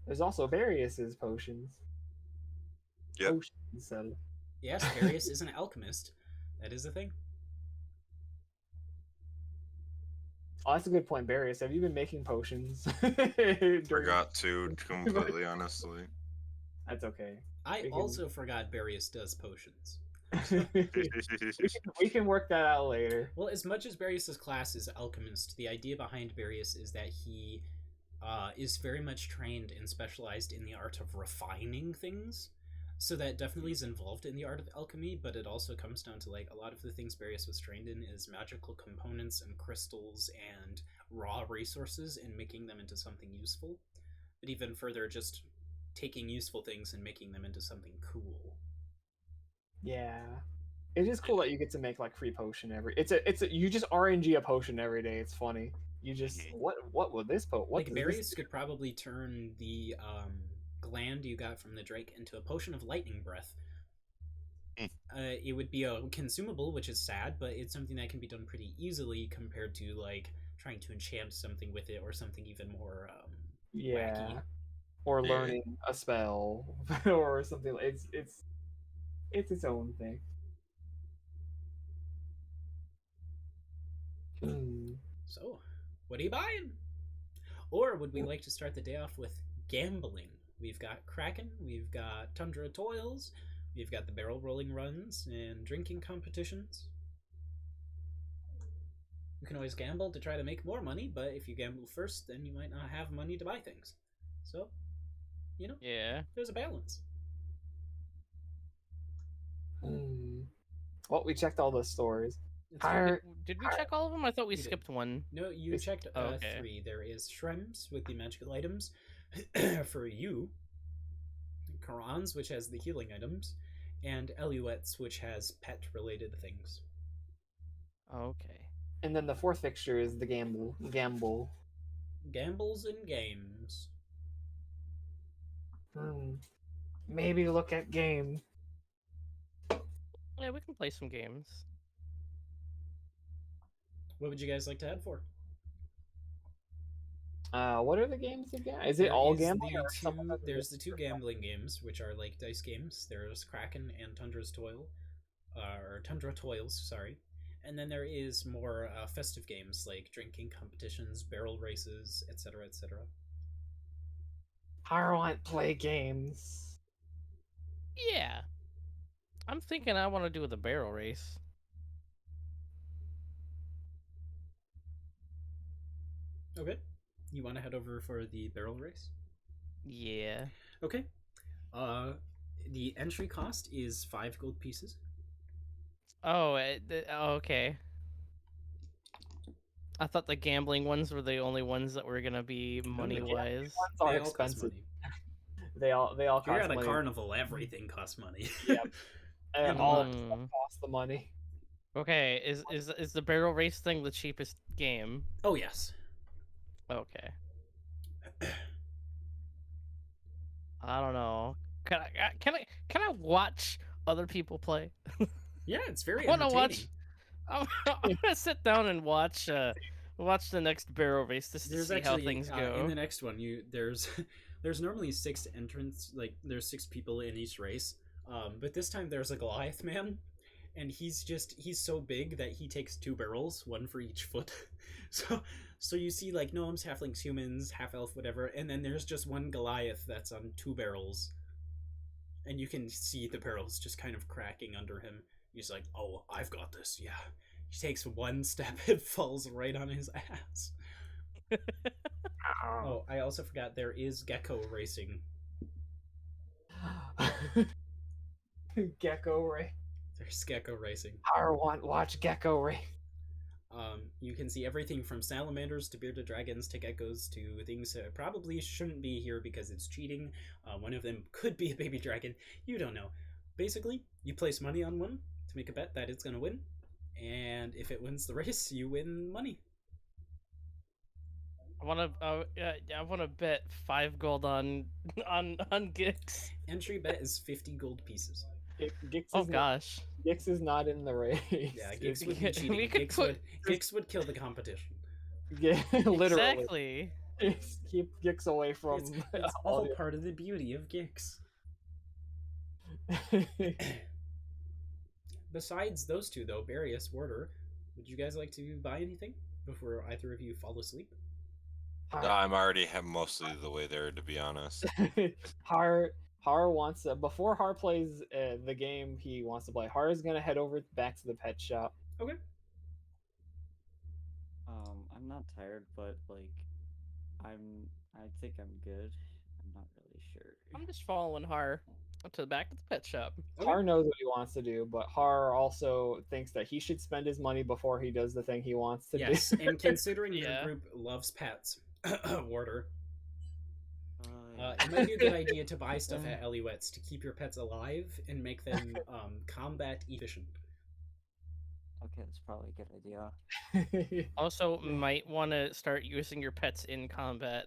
There's also Varius's potions. Yep. Potions, so. Yes, Varius is an alchemist. That is a thing. Oh, that's a good point, Varius. Have you been making potions? Forgot to, completely honestly. That's okay. I also forgot Varius does potions. we can work that out later. Well, as much as Varius's class is alchemist, the idea behind Varius is that he is very much trained and specialized in the art of refining things. So that definitely is involved in the art of alchemy, but it also comes down to, like, a lot of the things Varius was trained in is magical components and crystals and raw resources and making them into something useful. but even further, just taking useful things and making them into something cool. Yeah. It is cool that you get to make like free potion every. It's a you just RNG a potion every day. It's funny. You just Mhm. what would this what Like does berries this do? could probably turn the gland you got from the drake into a potion of lightning breath. Mm. It would be a consumable, which is sad, but it's something that can be done pretty easily compared to like trying to enchant something with it or something even more Yeah. wacky. Or Yeah. learning a spell or something. It's its own thing. Hmm. So, what are you buying? Or would we like to start the day off with gambling? We've got Kraken, we've got Tundra Toils, we've got the barrel rolling runs and drinking competitions. You can always gamble to try to make more money, but if you gamble first, then you might not have money to buy things. So, Yeah. there's a balance. Hmm. Well, we checked all the stores. It's true. Hire, Did we check all of them? I thought we We did. skipped one. No, you It's- checked Oh, okay. 3. There is Shrems with the magical items for you, Korans, which has the healing items, and Eluettes, which has pet-related things. Okay. and then the fourth fixture is the gamble. Gambles and games. Hmm. Maybe look at game. Yeah, we can play some games. What would you guys like to head for? What are the games again? Is it There all is gambling? the Or some of two, them there's just the two for fun? gambling games, which are like dice games. There's Kraken and Tundra's Toil, or Tundra Toils, sorry. And then there is more festive games like drinking competitions, barrel races, etc., etc. I want play games. Yeah. I'm thinking I want to do the barrel race. Okay. You want to head over for the barrel race? Yeah. Okay. Uh, the entry cost is 5 gold pieces. Oh, okay. I thought the gambling ones were the only ones that were gonna be money wise. Ones are They all cost expensive. money. They all If you're cost at a money. carnival, everything costs money. Yeah. In a All lot. of the stuff costs the money. Okay, is the barrel race thing the cheapest game? Oh yes. Okay. I don't know. Can I watch other people play? Yeah, it's very I want to entertaining. watch. I'm gonna sit down and watch watch the next barrel race just to There's see actually how things go. in the next one there's there's normally 6 entrants, like there's 6 people in each race, but this time there's a Goliath man, and he's so big that he takes 2 barrels, one for each foot. So you see like gnomes, halflings, humans, half elf, whatever, and then there's just one Goliath that's on 2 barrels, and you can see the barrels just kind of cracking under him. He's like, "Oh, I've got this." Yeah. He takes one step, it falls right on his ass. Oh, I also forgot there is gecko racing. Gecko Ray. There's gecko racing. I want watch Gecko Ray. You can see everything from salamanders to bearded dragons to geckos to things that probably shouldn't be here because it's cheating. One of them could be a baby dragon. You don't know. Basically, you place money on one to make a bet that it's going to win, and if it wins the race, you win money. I want to bet 5 gold on on Gix. Entry bet is 50 gold pieces. Oh gosh. Gix is not in the race. Yeah, Gix would be We cheating. could Gix would kill the competition. Yeah, literally. Exactly. Keep Gix away from It's all part of the beauty of Gix. Besides those two, though, Barius, Warder, would you guys like to buy anything before either of you fall asleep? I'm already mostly the way there, to be honest. Har wants before Har plays the game he wants to play. Har is gonna head over back to the pet shop. Okay. I'm not tired, but like, I think I'm good. I'm not really sure. I'm just following Har to the back of the pet shop. Har knows what he wants to do, but Har also thinks that he should spend his money before he does the thing he wants to Yes, do. and considering Yeah. your group loves pets, Warder, It might be a good idea to buy stuff at Eliwet's to keep your pets alive and make them combat efficient. Okay, that's probably a good idea. Also, might want to start using your pets in combat.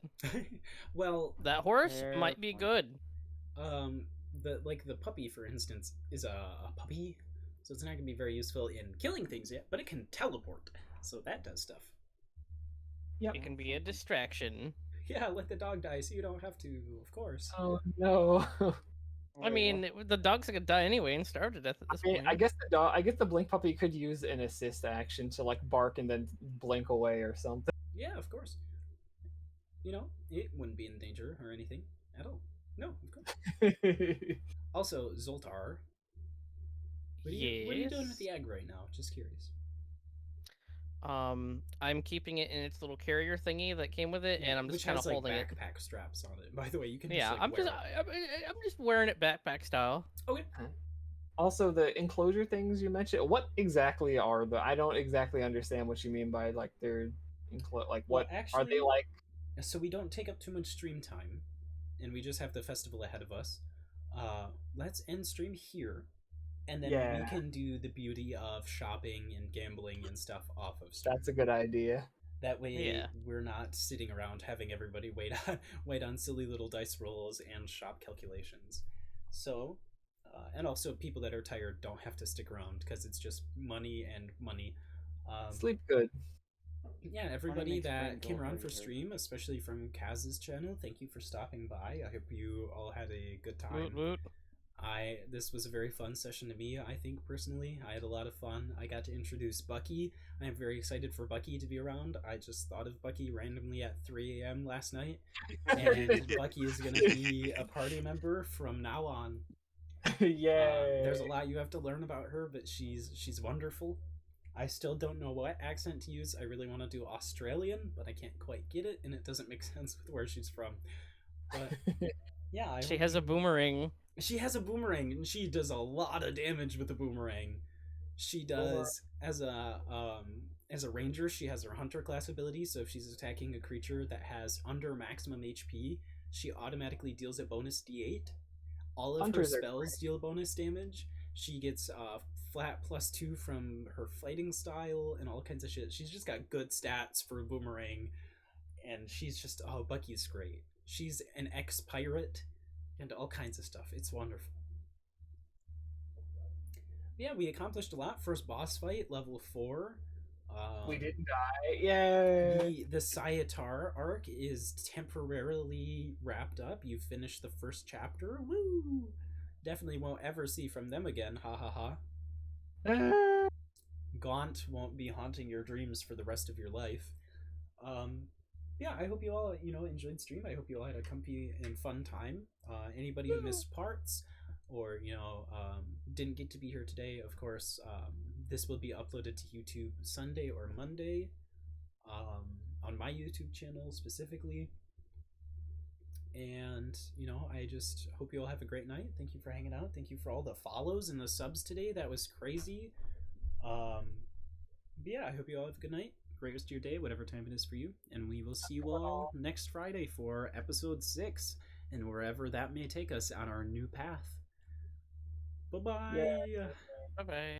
Well, That horse Fair might be point. good. the puppy, for instance, is a puppy, so it's not gonna be very useful in killing things yet, but it can teleport, so that does stuff. Yep. It can be a distraction. Yeah, let the dog die so you don't have to, of course. Oh no. I mean, the dog's gonna die anyway and starve to death at this point. I guess the dog. I guess the blink puppy could use an assist action to like bark and then blink away or something. Yeah, of course. You know, it wouldn't be in danger or anything at all. No, of course. Also, Zoltar, what are you doing with the egg right now? Just curious. I'm keeping it in its little carrier thingy that came with it, and I'm just kind of holding like it. backpack straps on it. By the way, you can Yeah, just, I'm wear just it. I'm just wearing it backpack style. Okay. Also, the enclosure things you mentioned. What exactly are the? I don't exactly understand what you mean by like they're like Well, what actually, are they like? So we don't take up too much stream time, and we just have the festival ahead of us. Let's end stream here, and then we can do the beauty of shopping and gambling and stuff off of stream. That's a good idea. That way, we're not sitting around having everybody wait on silly little dice rolls and shop calculations. So, and also people that are tired don't have to stick around because it's just money and money. Sleep good. Yeah, everybody that came around for stream, especially from Kaz's channel, thank you for stopping by. I hope you all had a good time. Woot woot. This was a very fun session to me, I think, personally. I had a lot of fun. I got to introduce Bucky. I am very excited for Bucky to be around. I just thought of Bucky randomly at 3 a.m. last night. And Bucky is going to be a party member from now on. Yay. There's a lot you have to learn about her, but she's wonderful. I still don't know what accent to use. I really want to do Australian, but I can't quite get it, and it doesn't make sense with where she's from. But yeah, she has a boomerang. She has a boomerang, and she does a lot of damage with the boomerang. She does as a ranger. She has her hunter class ability, so if she's attacking a creature that has under maximum HP, she automatically deals a bonus D8. All of her spells deal bonus damage. She gets flat +2 from her fighting style and all kinds of shit. She's just got good stats for a boomerang, and she's just Bucky's great. She's an ex-pirate and all kinds of stuff. It's wonderful. Yeah, we accomplished a lot. First boss fight, level 4. We didn't die. Yay! The Syatar arc is temporarily wrapped up. You finished the first chapter. Woo! Definitely won't ever see from them again. Ha ha ha. Gaunt won't be haunting your dreams for the rest of your life. Yeah, I hope you all enjoyed stream. I hope you all had a comfy and fun time. Anybody who missed parts or didn't get to be here today, of course, this will be uploaded to YouTube Sunday or Monday, on my YouTube channel specifically. And I just hope you all have a great night. Thank you for hanging out. Thank you for all the follows and the subs today. That was crazy. But yeah, I hope you all have a good night. Great rest of your day, whatever time it is for you. And we will see you all next Friday for episode 6 and wherever that may take us on our new path. Bye-bye. Bye-bye.